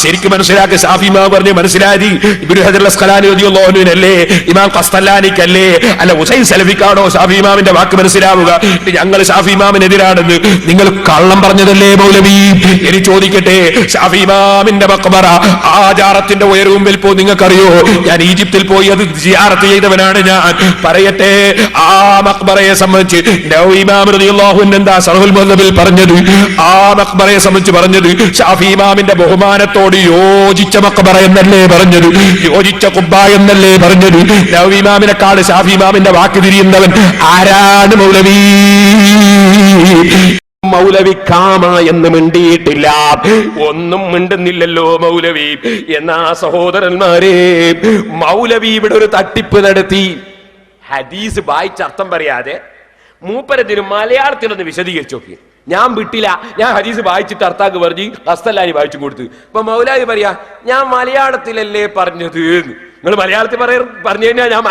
ശരിക്കും മനസ്സിലാക്കി. ഷാഫി ഇമാം പറഞ്ഞ് മനസ്സിലായി. ഇബ്നു ഹജർ അസ്ഖലാനി റളിയല്ലാഹു അൻഹുവിനല്ലേ, ഇമാം ഖസ്തലാനിക്കല്ലേ, അല്ല ഹുസൈൻ സലഫിക്കാണോ ഷാഫി ഇമാമിന്റെ വാക്ക് മനസ്സിലാവുക? ഞങ്ങൾ ഷാഫി ഇമാമിനെതിരാണെന്ന് നിങ്ങൾ കള്ളം പറഞ്ഞതല്ലേ മൗലവി? ഇനി ചോദിക്കട്ടെ, ഷാഫി ഇമാമിന്റെ മഖ്ബറ ആചാരത്തിന്റെ ഉയരവും വലിപ്പോ നിങ്ങൾക്കറിയോ? ഞാൻ ഈജിപ്തിൽ പോയി അത് സിയാറത്ത് ചെയ്തവനാണ് ഞാൻ. പറയട്ടെ, ആ മഖ്ബറയെ സംബന്ധിച്ച് നവവി ഇമാം റളിയല്ലാഹു അൻഹു എന്താ ശർഹുൽ മുഹദ്ദബിൽ പറഞ്ഞത്? ആ മഖ്ബറയെ സംബന്ധിച്ച് പറഞ്ഞത് ഷാഫി ഇമാമിന്റെ ബഹുമാനത്തോട് യോജിച്ച മഖ്ബറ എന്നല്ലേ പറഞ്ഞത്? യോജിച്ച ഖുബ്ബ എന്നല്ലേ പറഞ്ഞത്? നവവി ഇമാമിനെക്കാൾ ഷാഫി ഇമാമിന്റെ വാക്ക് തിരിയുന്നവൻ ആരാണ് മൗലവി? മൗലവി കാമ എന്ന് മിണ്ടിയിട്ടില്ല, ഒന്നും മിണ്ടുന്നില്ലല്ലോ മൗലവി. എന്നാ സഹോദരന്മാരെ, മൗലവി ഇവിടെ ഒരു തട്ടിപ്പ് നടത്തി. ഹദീസ് വായിച്ചർത്ഥം പറയാതെ മൂപ്പരത്തിന് മലയാളത്തിലൊന്ന് വിശദീകരിച്ചു നോക്കി. ഞാൻ വിട്ടില്ല, ഞാൻ ഹദീസ് വായിച്ചിട്ട് അർത്ഥാക്ക് പറഞ്ഞ് ഖസ്തലാനി വായിച്ചു കൊടുത്തു. ഇപ്പൊ മൗലാവി പറയാ ഞാൻ മലയാളത്തിലല്ലേ പറഞ്ഞത്. നിങ്ങൾ മലയാളത്തിൽ പറഞ്ഞു കഴിഞ്ഞാൽ ഞാൻ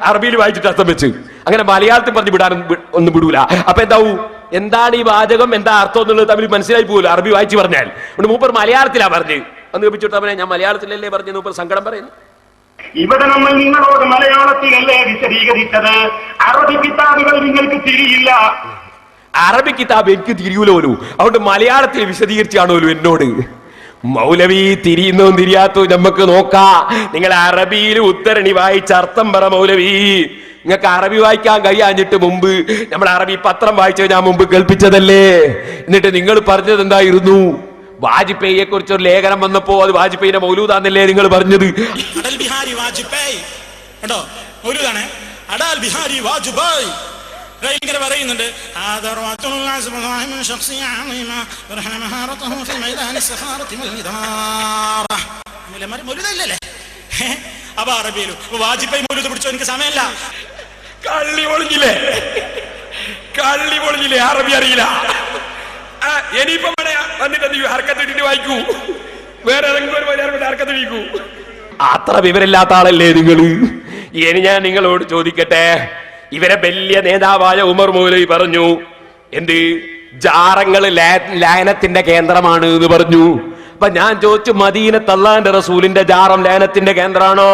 അറബിയിൽ വായിച്ചിട്ട് അർത്ഥം വെച്ച്, അങ്ങനെ മലയാളത്തിൽ പറഞ്ഞു വിടാനും ഒന്നും വിടൂല. അപ്പൊ എന്താവും? എന്താണ് ഈ വാചകം, എന്താ അർത്ഥം എന്നുള്ളത് തമ്മിൽ മനസ്സിലായി പോലും അറബി വായിച്ചു പറഞ്ഞാൽ. മൂപ്പർ മലയാളത്തിലാ പറഞ്ഞ് അന്ന് വെപ്പിച്ചോട്ടെ, ഞാൻ മലയാളത്തിലല്ലേ പറഞ്ഞു. മൂപ്പർ സങ്കടം പറയുന്നു. ഇവിടെ നമ്മൾ നിങ്ങളോട് മലയാളത്തിലല്ലേ വിശദീകരിച്ചത്, അറബി കിതാബുകൾ നിങ്ങൾക്ക് തിരിയില്ല. അറബി കിതാബ് എനിക്ക് തിരിയൂലോലു, അതുകൊണ്ട് മലയാളത്തിൽ വിശദീകരിച്ചാണോലു എന്നോട്. മൗലവി തിരിയുന്നോ തിരിയാത്തോ നമുക്ക് നോക്കാ. നിങ്ങൾ അറബിയിൽ ഉദ്ധരണി വായിച്ച അർത്ഥം പറ മൗലവി. നിങ്ങൾക്ക് അറബി വായിക്കാൻ കഴിയാഞ്ഞിട്ട് മുമ്പ് നമ്മൾ അറബി പത്രം വായിച്ച ഞാൻ മുമ്പ് കേൾപ്പിച്ചതല്ലേ. എന്നിട്ട് നിങ്ങൾ പറഞ്ഞത് എന്തായിരുന്നു? വാജ്പേയിയെ കുറിച്ചൊരു ലേഖനം വന്നപ്പോ അത് വാജ്പേയിന്റെ മൗലൂദാന്നല്ലേ നിങ്ങൾ പറഞ്ഞത്? അടൽ ബിഹാരി വാജ്പേയി കേട്ടോ, മൗലൂദാണ് അടൽ ബിഹാരി വാജ്പേയി. ഇങ്ങനെ പറയുന്നുണ്ട്, അപ്പൊ അറബിയിലും വാജ്പേയി മൗലൂദ് പിടിച്ചോ എനിക്ക് സമയമല്ല. കള്ളി പൊളിഞ്ഞില്ലേ, അറബി അറിയില്ല. ഇനിയിപ്പം വന്നിട്ട് ഹർക്കത്തിട്ട് വായിക്കൂ, വേറെ ഏതെങ്കിലും ഒരു ഹർക്കത്തിടിക്കൂ. അത്ര വിവരമില്ലാത്ത ആളല്ലേ നിങ്ങൾ? ഇനി ഞാൻ നിങ്ങളോട് ചോദിക്കട്ടെ, ഇവരെ വലിയ നേതാവായ ഉമർ മൗലവി പറഞ്ഞു എന്ത്? ജാറങ്ങള് ലയനത്തിന്റെ കേന്ദ്രമാണ് എന്ന് പറഞ്ഞു. അപ്പൊ ഞാൻ ചോദിച്ചു, മദീനത്ത് അല്ലാഹുവിന്റെ റസൂലിന്റെ ജാറം ലയനത്തിന്റെ കേന്ദ്രമാണോ?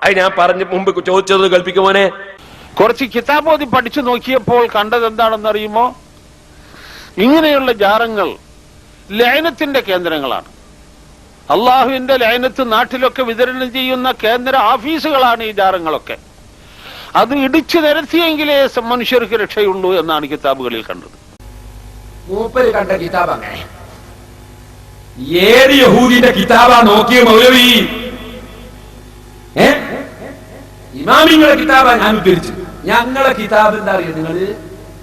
അത് ഞാൻ പറഞ്ഞു മുമ്പ് ചോദിച്ചത് കൽപ്പിക്കുമോനെ. കുറച്ച് കിതാബോധി പഠിച്ചു നോക്കിയപ്പോൾ കണ്ടത് എന്താണെന്നറിയുമോ? ഇങ്ങനെയുള്ള ജാറങ്ങൾ ലയനത്തിന്റെ കേന്ദ്രങ്ങളാണ്. അള്ളാഹുവിന്റെ ലയനത്ത് നാട്ടിലൊക്കെ വിതരണം ചെയ്യുന്ന കേന്ദ്ര ഓഫീസുകളാണ് ഈ ജാറങ്ങളൊക്കെ. അത് ഇടിച്ചു നിരത്തിയെങ്കിലേ മനുഷ്യർക്ക് രക്ഷയുള്ളൂ എന്നാണ് കിതാബുകളിൽ കണ്ടത്. മൂപ്പര് കണ്ട കിതാബ് അങ്ങനെ. ഏത് യഹൂദിന്റെ കിതാബാ നോക്കിയ മൗലവി? ഇമാമിങ്ങളെ കിതാബാ ഞാൻ ഉദ്ധരിച്ചു. ഞങ്ങളെ കിതാബ് എന്താ അറിയോ നിങ്ങള്?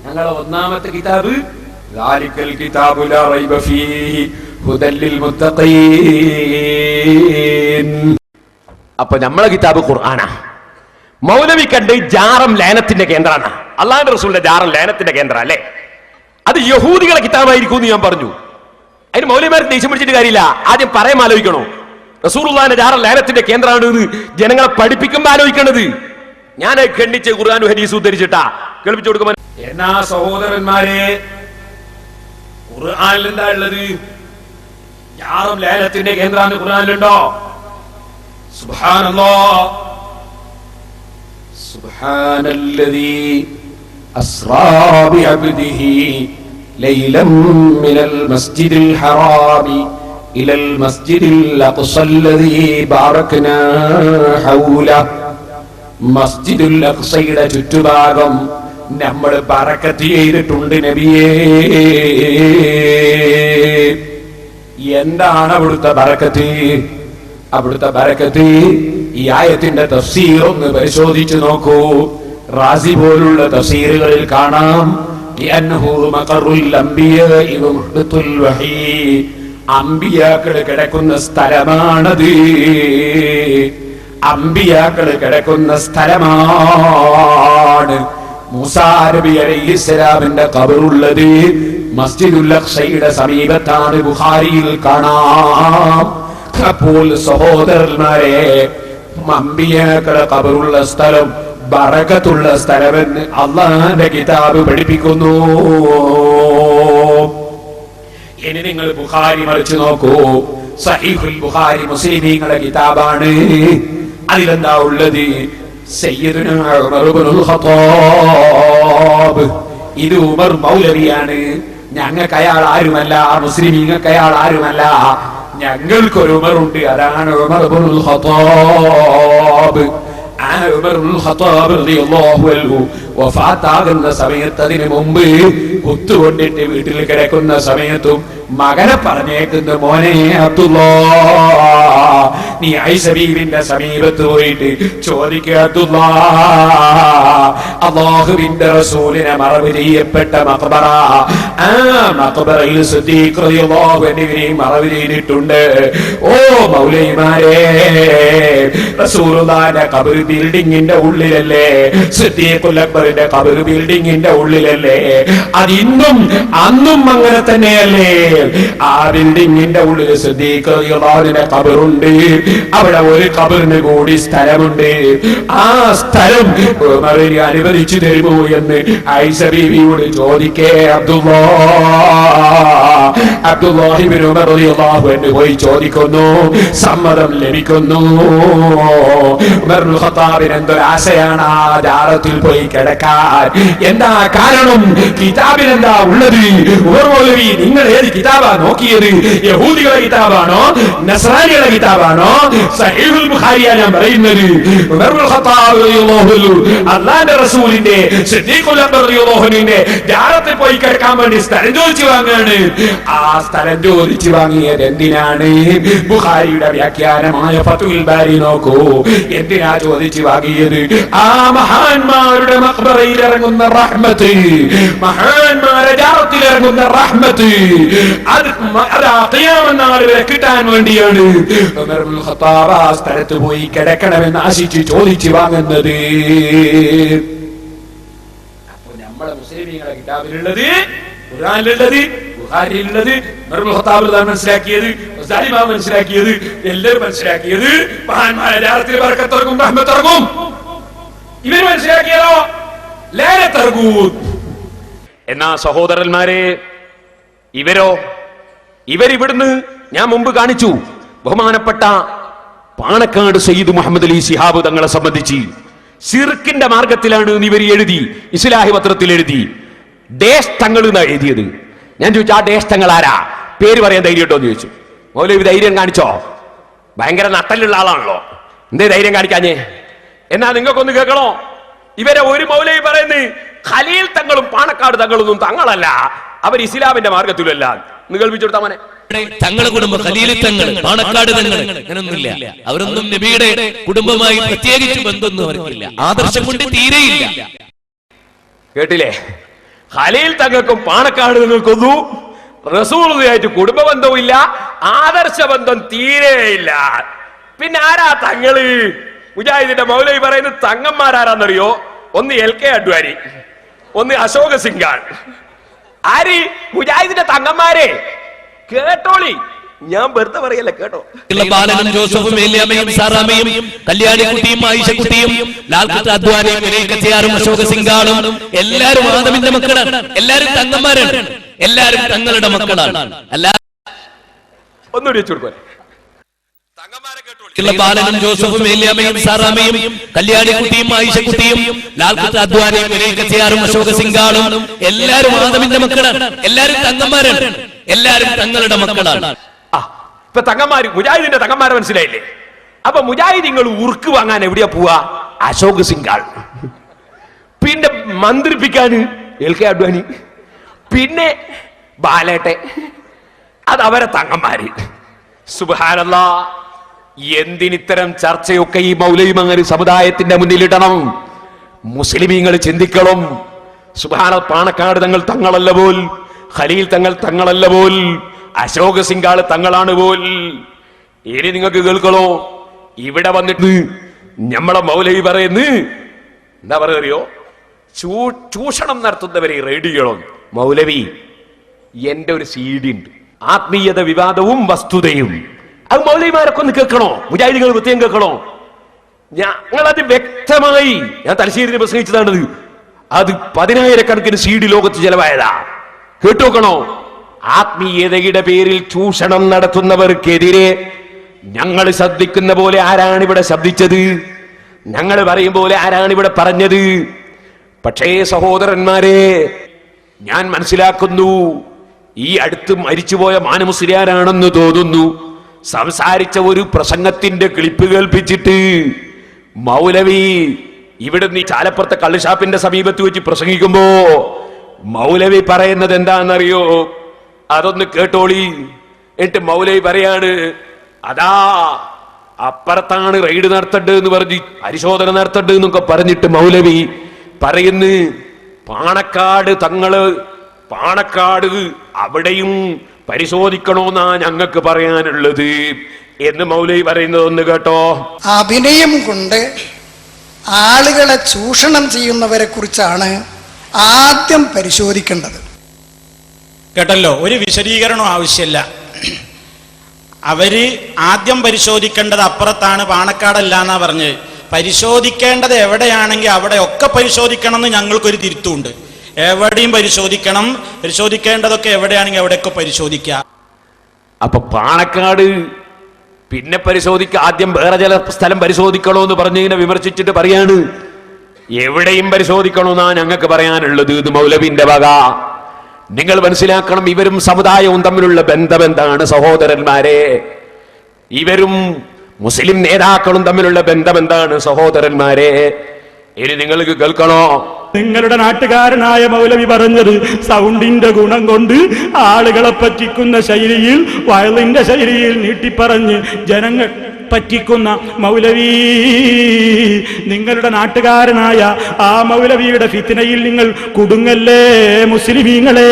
ഞങ്ങളെ ഒന്നാമത്തെ കിതാബ് ദാലിക്കൽ കിതാബു ലാ റൈബ ഫീഹി ഹുദൽ ലിൽ മുത്തഖീൻ. അപ്പൊ നമ്മളെ കിതാബ് ഖുർആനാ. മൗലവി കണ്ട് ജാറം ലയനത്തിന്റെ കേന്ദ്രമാണ്. അള്ളാഹുവിന്റെ റസൂലിന്റെ ജാറം ലയനത്തിന്റെ കേന്ദ്ര അല്ലേ? അത് യഹൂദികളെ കിതാബായിരിക്കും എന്ന് ഞാൻ പറഞ്ഞു. അതിന് മൗലവിമാരെ ദേഷ്യം പിടിച്ചിട്ട് കാര്യമില്ല. ആദ്യം പറയാൻ ആലോചിക്കണോ? റസൂലുള്ളാഹിന്റെ ജാറം ലയനത്തിന്റെ കേന്ദ്രമാണ് എന്ന് ജനങ്ങളെ പഠിപ്പിക്കുമ്പോ ആലോചിക്കണത്. ഞാൻ ഖണ്ഡിച്ച് ഖുർആനും ഹദീസും ഉദ്ധരിച്ചിട്ടാ കേൾപ്പിച്ചു കൊടുക്കുമ്പോൾ. എന്നാ സഹോദരന്മാരെ, ഖുർആനിൽ എന്താ ഉള്ളത്? ജാറം ലയനത്തിന്റെ കേന്ദ്രമാണ് ഖുർആനിലുണ്ടോ? സുബ്ഹാനല്ലാഹ്, സുബ്ഹാനല്ലദീ അസ്റാ ബിഅബ്ദിഹി ലൈലൻ മിനൽ മസ്ജിദിൽ ഹറാമി ഇലൽ മസ്ജിദിൽ അഖ്സല്ലദീ ബാറക്നാ ഹൗലഹു. മസ്ജിദുൽ അഖ്സയുടെ ചുറ്റുഭാഗം നമ്മൾ ബറക്കത്ത് ചെയ്തിട്ടുണ്ട് നബിയേ. എന്താണ് അവിടുത്തെ ബറക്കത്ത്? അവിടുത്തെ ബറക്കത്ത് ഈ ആയത്തിന്റെ തഫ്സീർ ഒന്ന് പരിശോധിച്ചു നോക്കൂ. റാസി പോലുള്ള തഫ്സീറുകളിൽ കാണാം, അമ്പിയാക്കൾ കിടക്കുന്ന സ്ഥലമാണത്. അമ്പിയാക്കൾ കിടക്കുന്ന സ്ഥലമാണ്. മൂസാ നബി അലൈഹിസ്സലാമിന്റെ ഖബറുള്ളത് മസ്ജിദുൽ അഖ്സയുടെ സമീപത്താണ് ബുഖാരിയിൽ കാണാം. അപ്പോൾ സഹോദരന്മാരെ, അമ്പിയാക്കളുടെ ഖബറുള്ള സ്ഥലം ബറകത്തുള്ള സ്ഥലമെന്ന് അള്ളാഹുവിന്റെ കിതാബ് പഠിപ്പിക്കുന്നു. ഇനി നിങ്ങൾ ബുഖാരി മറിച്ച് നോക്കൂ. സഹീഹുൽ ബുഖാരി മുസ്ലിമീങ്ങളുടെ കിതാബാണ്. അതിലെന്താ ഉള്ളത്? സയ്യിദുനാ ഉമർ ഇബ്നുൽ ഖത്താബ്. ഇത് ഉമർ മൗലവിയാണ്. ഞങ്ങൾക്ക് അയാൾ ആരുമല്ല, മുസ്ലിമീങ്ങൾക്ക് അയാൾ ആരുമല്ല. ഞങ്ങൾക്കൊരു ഉമറുണ്ട്, അതാണ് ഉമർ ഇബ്നുൽ ഖത്താബ്. ആ ഉമർ ഇബ്നുൽ ഖത്താബ് റളിയല്ലാഹു അൻഹു വഫാത്താകുന്ന സമയത്ത്, അതിനു മുമ്പ് കുത്തുകൊണ്ടിട്ട് വീട്ടിൽ കിടക്കുന്ന സമയത്തും മകനെ പറഞ്ഞേക്കുന്ന, മോനെ അബ്ദുല്ലാ, നീ ആയിഷ ബീവിന്റെ സമീപത്ത് പോയിട്ട് ചോദിക്കുക, അബ്ദുല്ലാ, അല്ലാഹുവിന്റെ റസൂലിനെ മറവ് ചെയ്യപ്പെട്ട മഖബറ, ആ മഖബറയിൽ സിദ്ദീഖ് റളിയല്ലാഹു അൻഹുവിനെ മറവ് ചെയ്തിട്ടുണ്ട്. ഓ മൗലവിമാരെ, റസൂലുള്ളാഹിന്റെ ഖബർ ബിൽഡിങ്ങിന്റെ ഉള്ളിലല്ലേ? സിദ്ദീഖുൽ അക്ബറിന്റെ ഖബർ ബിൽഡിങ്ങിന്റെ ഉള്ളിലല്ലേ? അതിന്നും അന്നും അങ്ങനെ തന്നെയല്ലേ? ആ ബിൽഡിങ്ങിന്റെ ഉള്ളിൽ സിദ്ദീഖ് റളിയല്ലാഹുവിന്റെ ഖബറുണ്ട്. അവിടെ ഒരു ഖബറിന് കൂടി സ്ഥലമുണ്ട്. ആ സ്ഥലം ഉമറിന് അനുവദിച്ചു തരുമോ എന്ന് ആയിഷ ബീവിയോട് ചോദിക്കേ. അബ്ദുല്ലാഹി ഇബ്നു ഉമർ റളിയല്ലാഹു അൻഹു പോയി ചോദിക്കുന്നു. സമ്മതം ലഭിക്കുന്നു. ഉമർ ഇബ്നുൽ ഖത്താബിന് എന്തൊരാശയാണ് ആ ജാറത്തിൽ പോയി കിടക്കാൻ. എന്താ കാരണം? കിതാബിൽ എന്താ ഉള്ളത്? ഉമർ മൗലവി, നിങ്ങൾ ഏത് കിതാബാ നോക്കിയത്? യഹൂദികളുടെ കിതാബാണോ നസ്രാനികളുടെ കിതാബാണോ? സഹീഹുൽ ബുഖാരിയാ ഞാൻ പറയുന്നത്. ഉമർ ഇബ്നുൽ ഖത്താബ് റളിയല്ലാഹു അൻഹു അല്ലാഹുവിന്റെ റസൂലിന്റെ സിദ്ദീഖുൽ അക്ബർ റളിയല്ലാഹു അൻഹുവിന്റെ ജാറത്തിൽ പോയി കിടക്കാൻ വേണ്ടി സ്ഥലം ചോദിച്ചു വാങ്ങാണ്. ആ സ്ഥലം ചോദിച്ചു വാങ്ങിയത് എന്തിനാണ്? ബുഖാരിയുടെ വ്യാഖ്യാനമായ ഫത്ഹുൽ ബാരി നോക്കൂ. എന്തിനാ ചോദിച്ചു വാങ്ങിയത്? ആ മഹാന്മാരുടെ മഖ്ബറയിൽ ഇറങ്ങുന്ന റഹ്മത്ത്, മഹാന്മാരുടെ ജാറത്തിൽ ഇറങ്ങുന്ന റഹ്മത്ത്, അത് ഖിയാമത്ത് നാൾ വരെ കിട്ടാൻ വേണ്ടിയാണ് ഉമർ ഇബ്നുൽ ഖത്താബ് ആ സ്ഥലത്ത് പോയി കിടക്കണമെന്ന് ആശിച്ച് ചോദിച്ചു വാങ്ങുന്നത്. അപ്പൊ നമ്മളെ മുസ്ലിമീങ്ങളുടെ കിതാബിലുള്ളത്, ഖുർആനിലുള്ളത്, ബുഖാരിയിലുള്ളത്, ഉമർ ഇബ്നുൽ ഖത്താബ് മനസ്സിലാക്കിയത്, ഇമാം മനസ്സിലാക്കിയത്, എല്ലാവരും മനസ്സിലാക്കിയത് മഹാന്മാരുടെ ജാറത്തിൽ ബർക്കത്തിറങ്ങും, റഹ്മത്തിറങ്ങും. ഇവർ മനസ്സിലാക്കിയതോ ലഅനത്തർഗൂൻ. എന്നാ സഹോദരന്മാരെ, ഇവരിവിടുന്ന് ഞാൻ മുമ്പ് കാണിച്ചു. ബഹുമാനപ്പെട്ട പാണക്കാട് സയ്യിദ് മുഹമ്മദ് അലി ശിഹാബ് തങ്ങളെ സംബന്ധിച്ച് ശിർക്കിന്റെ മാർഗത്തിലാണ് ഇവർ എഴുതി, ഇസ്ലാഹി പത്രത്തിൽ എഴുതി. ദേശ് തങ്ങൾ എന്നാ എഴുതിയത്. ഞാൻ ചോദിച്ചു, ആ ദേശ് തങ്ങൾ ആരാ? പേര് പറയാൻ ധൈര്യം ഉണ്ടോ എന്ന് ചോദിച്ചു. മൗലവി ധൈര്യം കാണിച്ചോ? ഭയങ്കര നട്ടലുള്ള ആളാണല്ലോ, എന്തേ ധൈര്യം കാണിക്കാഞ്ഞേ? എന്നാ നിങ്ങൾക്കൊന്ന് കേൾക്കണോ? ഇവരെ ഒരു മൗലവി പറയുന്നത് ഖലീൽ തങ്ങളും പാണക്കാട് തങ്ങളൊന്നും തങ്ങളല്ല, അവർ ഇസ്ലാമിന്റെ മാർഗത്തിലല്ല. കേൾപ്പിച്ചെടുത്താ മോനെ. തങ്ങളുടെ കുടുംബം ഖലീലി തങ്ങൾ, പാണക്കാട് തങ്ങൾ അങ്ങനൊന്നുമില്ല. അവരൊന്നും നബിയുടെ കുടുംബമായി പ്രത്യേകിച്ച് ബന്ധമൊന്നും അവർക്കില്ല, ആദർശം കൊണ്ട് തീരെയില്ല. കേട്ടില്ലേ? ഖലീൽ തങ്ങൾക്കും പാണക്കാട് തങ്ങൾക്കൊന്നും റസൂലുള്ളാഹിയായിട്ട് കുടുംബ ബന്ധവും ഇല്ല, ആദർശ ബന്ധം തീരെയില്ല. പിന്നെ ആരാ തങ്ങള്? മുജാഹിദിന്റെ മൗലവി പറയുന്നത് തങ്ങന്മാരാരാന്നറിയോ? ഒന്ന് LK അഡ്വാനി, ഒന്ന് അശോക് സിംഗാൾ. ആര്? മുജാഹിദിന്റെ തങ്ങന്മാരെ. കേട്ടോളി, ഞാൻ വെറുതെ പറയല്ല, കേട്ടോ. ബാലനും ജോസഫും ഏലിയാമയും സാറാമയും കല്യാണിക്കുട്ടിയും ആയിഷക്കുട്ടിയും ലാൽകുത്ത് അദ്വാനിയും അശോക് സിംഗാളും എല്ലാരും ആദമിന്റെ മക്കളാണ്. എല്ലാരും തങ്ങന്മാരാണ്, എല്ലാരും തങ്ങളുടെ മക്കളാണ്. ഒന്നുകൂടി വെച്ചുകൊടുക്കോ. ബാലനും ജോസഫും ഏലിയാമയും സാറാമയും കല്യാണിക്കുട്ടിയും ആയിഷക്കുട്ടിയും ലാൽകുത്ത് അദ്വാനിയും അശോക് സിംഗാളും എല്ലാരും ആദമിന്റെ മക്കളാണ്. എല്ലാരും തങ്ങന്മാരാണ്, എല്ലാരും തങ്ങളുടെ മക്കളാണ്. ഇപ്പൊ തങ്ങന്മാര്, മുജാഹിദിന്റെ തങ്ങന്മാരെ മനസ്സിലായില്ലേ? അപ്പൊ മുജാഹിദിങ്ങൾ ഉറുക്ക് വാങ്ങാൻ എവിടെയാ പോവാ? അശോക് സിംഗാൾ. പിന്നെ മന്ത്രിപ്പിക്കാന് LK അഡ്വാനി, പിന്നെ ബാലേട്ടെ, അത് അവരെ തങ്ങന്മാര്. സുബ്ഹാനല്ലാഹ്, എന്തിനിത്തരം ചർച്ചയൊക്കെ ഈ മൗലവിമങ്ങര് സമുദായത്തിന്റെ മുന്നിലിടണം? മുസ്ലിമീങ്ങൾ ചിന്തിക്കണം. സുബ്ഹാന, പാണക്കാട് തങ്ങൾ തങ്ങളല്ല പോൽ, ഖലീൽ തങ്ങൾ തങ്ങളല്ല പോൽ, അശോക് സിംഗാൾ തങ്ങളാണ് പോൽ. ഇനി നിങ്ങൾക്ക് കേൾക്കണോ? ഇവിടെ വന്നിട്ട് നമ്മളെ മൗലവി പറയുന്നു, എന്താ പറയുക? ചൂഷണം നടത്തുന്നവരെ റെയ്ഡ് ചെയ്യണം. മൗലവി, എന്റെ ഒരു CD ഉണ്ട്, ആത്മീയത വിവാദവും വസ്തുതയും. അത് മൗലവിമാരൊക്കെ ഒന്ന് കേൾക്കണോ? മുജാഹിദികൾ പ്രത്യേകം കേൾക്കണോ? ഞങ്ങളത് വ്യക്തമായി, ഞാൻ തലശ്ശേരിയിൽ പ്രസംഗിച്ചതാണത്. അത് 10,000 CD ലോകത്ത് ചെലവായതാ. കേട്ടുനോക്കണോ? ആത്മീയതയുടെ പേരിൽ ചൂഷണം നടത്തുന്നവർക്കെതിരെ ഞങ്ങൾ ശബ്ദിക്കുന്ന പോലെ ആരാണ് ഇവിടെ ശബ്ദിച്ചത്? ഞങ്ങൾ പറയും പോലെ ആരാണ് ഇവിടെ പറഞ്ഞത്? പക്ഷേ സഹോദരന്മാരെ, ഞാൻ മനസ്സിലാക്കുന്നു, ഈ അടുത്ത് മരിച്ചുപോയ മാനമുസ്ലിയാരാണെന്ന് തോന്നുന്നു, സംസാരിച്ച ഒരു പ്രസംഗത്തിന്റെ ക്ലിപ്പ് കേൾപ്പിച്ചിട്ട് മൗലവി ഇവിടുന്ന് ഈ ചാലപ്പുറത്തെ കള്ളുഷാപ്പിന്റെ സമീപത്ത് വെച്ച് പ്രസംഗിക്കുമ്പോ മൗലവി പറയുന്നത് എന്താണെന്നറിയോ? അതൊന്ന് കേട്ടോളി. എന്നിട്ട് മൗലവി പറയാണ്, അതാ അപ്പുറത്താണ് റെയ്ഡ് നടത്തേണ്ടത് എന്ന് പറഞ്ഞ് പരിശോധന നടത്തേണ്ടത് എന്നൊക്കെ പറഞ്ഞിട്ട് മൗലവി പറയുന്നു, പാണക്കാട് അവിടെയും പരിശോധിക്കണോന്നാ ഞങ്ങൾക്ക് പറയാനുള്ളത് എന്ന് മൗലവി പറയുന്നത് ഒന്ന് കേട്ടോ. അഭിനയം കൊണ്ട് ആളുകളെ ചൂഷണം ചെയ്യുന്നവരെ കുറിച്ചാണ് ആദ്യം പരിശോധിക്കേണ്ടത്. കേട്ടല്ലോ, ഒരു വിശദീകരണം ആവശ്യമില്ല. അവര് ആദ്യം പരിശോധിക്കേണ്ടത് അപ്പുറത്താണ്, പാണക്കാടല്ല എന്നാ പറഞ്ഞത്. പരിശോധിക്കേണ്ടത് എവിടെയാണെങ്കിൽ അവിടെ ഒക്കെ പരിശോധിക്കണം എന്ന് ഞങ്ങൾക്കൊരു തിരുത്തുണ്ട്. എവിടെയും പരിശോധിക്കണം, പരിശോധിക്കേണ്ടതൊക്കെ എവിടെയാണെങ്കിൽ അവിടെയൊക്കെ പരിശോധിക്കാം. അപ്പൊ പാണക്കാട് പിന്നെ പരിശോധിക്ക, ആദ്യം വേറെ ചില സ്ഥലം പരിശോധിക്കണോ എന്ന് പറഞ്ഞതിനെ വിമർശിച്ചിട്ട് പറയാണ്, എവിടെയും പരിശോധിക്കണമെന്നാ ഞങ്ങൾക്ക് പറയാനുള്ളത് ഇത് മൗലവിന്റെ വക. നിങ്ങൾ മനസ്സിലാക്കണം, ഇവരും സമുദായവും തമ്മിലുള്ള ബന്ധം എന്താണ് സഹോദരന്മാരെ? ഇവരും മുസ്ലിം നേതാക്കളും തമ്മിലുള്ള ബന്ധം എന്താണ് സഹോദരന്മാരെ? ഇനി നിങ്ങൾക്ക് കേൾക്കണോ? നിങ്ങളുടെ നാട്ടുകാരനായ മൗലവി പറഞ്ഞത് സൗണ്ടിന്റെ ഗുണം കൊണ്ട് ആളുകളെ പറ്റിക്കുന്ന ശൈലിയിൽ, വയലിന്റെ ശൈലിയിൽ നീട്ടിപ്പറഞ്ഞ് ജനങ്ങൾ പറ്റിക്കുന്ന മൗലവി, നിങ്ങളുടെ നാട്ടുകാരനായ ആ മൗലവിയുടെ ഫിത്നയിൽ നിങ്ങൾ കുടുങ്ങല്ലേ മുസ്ലിമീങ്ങളെ.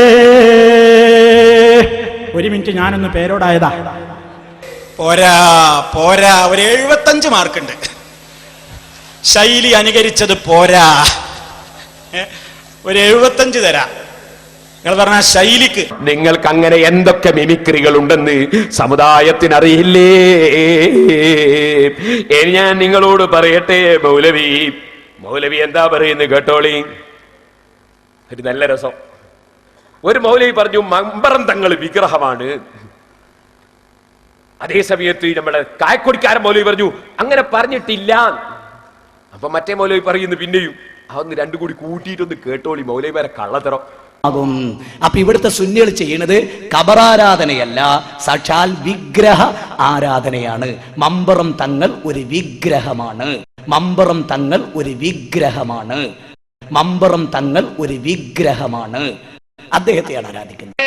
ഒരു മിനിറ്റ്, ഞാനൊന്ന് പേരോടായതാ. പോരാ പോരാ, ഒരു 75 മാർക്കുണ്ട്. ശൈലി അനുകരിച്ചത് പോരാ, ഒരു 75 തരാം. നിങ്ങൾ പറഞ്ഞ ശൈലിക്ക്. നിങ്ങൾക്ക് അങ്ങനെ എന്തൊക്കെ മിമിക്രികൾ ഉണ്ടെന്ന് സമുദായത്തിന് അറിയില്ലേ? ഇനി ഞാൻ നിങ്ങളോട് പറയട്ടെ, മൗലവി എന്താ പറയുന്നത് കേട്ടോളി. ഒരു നല്ല രസം. ഒരു മൗലവി പറഞ്ഞു, മമ്പറം തങ്ങൾ വിഗ്രഹമാണ്. അതേ സമയത്ത് നമ്മുടെ കായക്കൊടിക്കാരൻ മൗലവി പറഞ്ഞു, അങ്ങനെ പറഞ്ഞിട്ടില്ല. അപ്പൊ മറ്റേ മൗലവി പറയുന്നു പിന്നെയും. അതൊന്ന് രണ്ടും കൂടി കൂട്ടിയിട്ടൊന്ന് കേട്ടോളി, മൗലവിമാരെ കള്ളത്തരം. അപ്പൊ ഇവിടുത്തെ സുന്നികൾ ചെയ്യുന്നത് ഖബറാരാധനയല്ല, സാക്ഷാൽ വിഗ്രഹ ആരാധനയാണ്. മമ്പറം തങ്ങൾ ഒരു വിഗ്രഹമാണ്. മമ്പറം തങ്ങൾ ഒരു വിഗ്രഹമാണ്. മമ്പറം തങ്ങൾ ഒരു വിഗ്രഹമാണ്. അദ്ദേഹത്തെയാണ് ആരാധിക്കുന്നത്.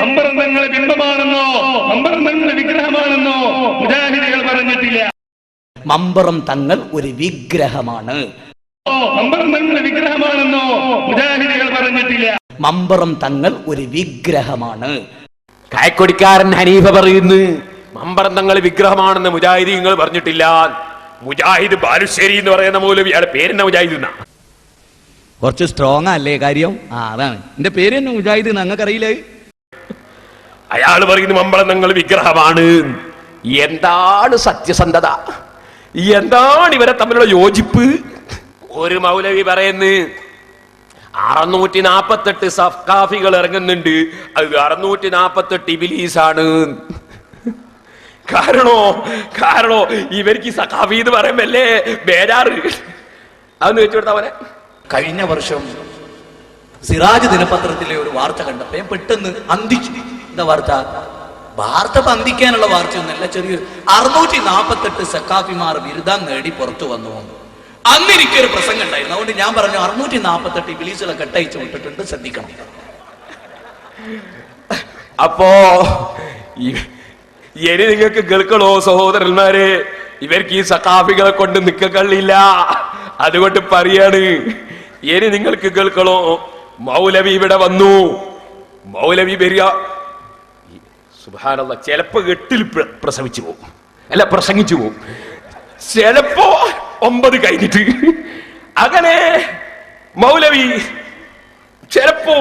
മമ്പറം തങ്ങൾ ബിംബമാണെന്നോ മമ്പറം തങ്ങൾ വിഗ്രഹമാണെന്നോ മുജാഹിദികൾ പറഞ്ഞിട്ടില്ല. മമ്പറം തങ്ങൾ ഒരു വിഗ്രഹമാണ്. മമ്പറം തങ്ങൾ വിഗ്രഹമാണെന്നോ മുജാഹിദികൾ പറഞ്ഞിട്ടില്ല. മമ്പറം തങ്ങൾ ഒരു വിഗ്രഹമാണ്. കായക്കൊടിക്കാരൻ ഹനീഫ പറയുന്നു, മമ്പറം തങ്ങൾ വിഗ്രഹമാണെന്ന് മുജാഹിദീങ്ങൾ പറഞ്ഞിട്ടില്ല. മുജാഹിദ് ബാലുശ്ശേരി എന്ന് പറയുന്ന മൗലവിയുടെ പേരെന്നെ മുജാഹിദ് എന്നാ. കുറച്ച് സ്ട്രോങ് അല്ലേ കാര്യം? അതാണ് എന്റെ പേര് തന്നെ മുജാഹിദ്, ഞങ്ങൾക്കറിയില്ലേ. അയാൾ പറയുന്നു മമ്പറം തങ്ങൾ വിഗ്രഹമാണ്. എന്താണ് സത്യസന്ധത? എന്താണ് ഇവരെ തമ്മിലുള്ള യോജിപ്പ്? ഒരു മൗലവി പറയുന്നു 648 സഫ്കാഫികൾ ഇറങ്ങുന്നുണ്ട്, അത് 648 ഇബിലീസാണ്. കാരണോ ഇവർക്ക് സഖാഫി എന്ന് പറയുമ്പല്ലേ ബേജാറ്. അതെന്ന് വെച്ചു കൊടുത്താ പോലെ. കഴിഞ്ഞ വർഷം സിറാജ് ദിനപത്രത്തിലെ ഒരു വാർത്ത കണ്ടപ്പോ ഞാൻ പെട്ടെന്ന് അന്തിച്ചു. എന്താ വാർത്ത പന്തിക്കാനുള്ള വാർത്തയൊന്നുമല്ല, ചെറിയൊരു 648 സഖാഫിമാർ ബിരുദം നേടി പുറത്തു വന്നു. അന്ന് എനിക്കൊരു പ്രസംഗം ഉണ്ടായിരുന്നു. അതുകൊണ്ട് ഞാൻ പറഞ്ഞു 648 ഇബ്ലീസുകളെ കെട്ടയച്ചു വിട്ടിട്ടുണ്ട്, ശ്രദ്ധിക്കണം. അപ്പോ ഇനി നിങ്ങൾക്ക് കേൾക്കണോ സഹോദരന്മാരെ? ഇവർക്ക് ഈ സഖാഫികളെ കൊണ്ട് നിക്കക്കള്ളില്ല. അതുകൊണ്ട് പറയാണ്, ഇനി നിങ്ങൾക്ക് കേൾക്കണോ? മൗലവി ഇവിടെ വന്നു. മൗലവി വരിക, സുബ്ഹാനല്ലാഹ്, ചിലപ്പോ 8 പ്രസംഗിച്ചു പോകും, ചിലപ്പോ 9 കഴിഞ്ഞിട്ട്. അങ്ങനെ മൗലവി ചിലപ്പോ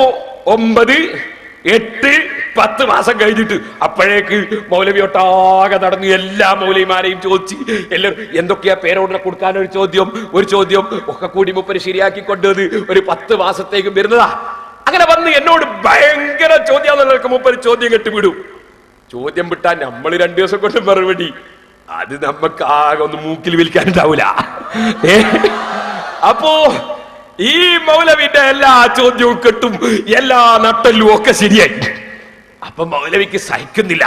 9, 8 10 മാസം കഴിഞ്ഞിട്ട് അപ്പോഴേക്ക് മൗലവി ഒട്ടാകെ നടന്നു എല്ലാ മൗലവിമാരെയും ചോദിച്ച് എല്ലാവരും എന്തൊക്കെയാ പേരോടിനെ കൊടുക്കാൻ ഒരു ചോദ്യം ഒക്കെ കൂടി മൂപ്പര് ശരിയാക്കി കൊണ്ടുവന്ന് ഒരു 10 മാസത്തേക്ക് വരുന്നതാ. അങ്ങനെ വന്ന് എന്നോട് ഭയങ്കര ചോദ്യം മൂപ്പര് ചോദ്യം കെട്ടുവിടും. ചോദ്യം വിട്ടാൽ നമ്മൾ 2 ദിവസം കൊണ്ട് മറുപടി, അത് നമുക്ക് ആകെ ഒന്ന് മൂക്കിൽ വിൽക്കാനുണ്ടാവൂല. അപ്പോ ഈ മൗലവിന്റെ എല്ലാ ചോദ്യവും കെട്ടും എല്ലാ നട്ടല്ലും ഒക്കെ ശരിയായി. അപ്പൊ മൗലവിക്ക് സഹിക്കുന്നില്ല.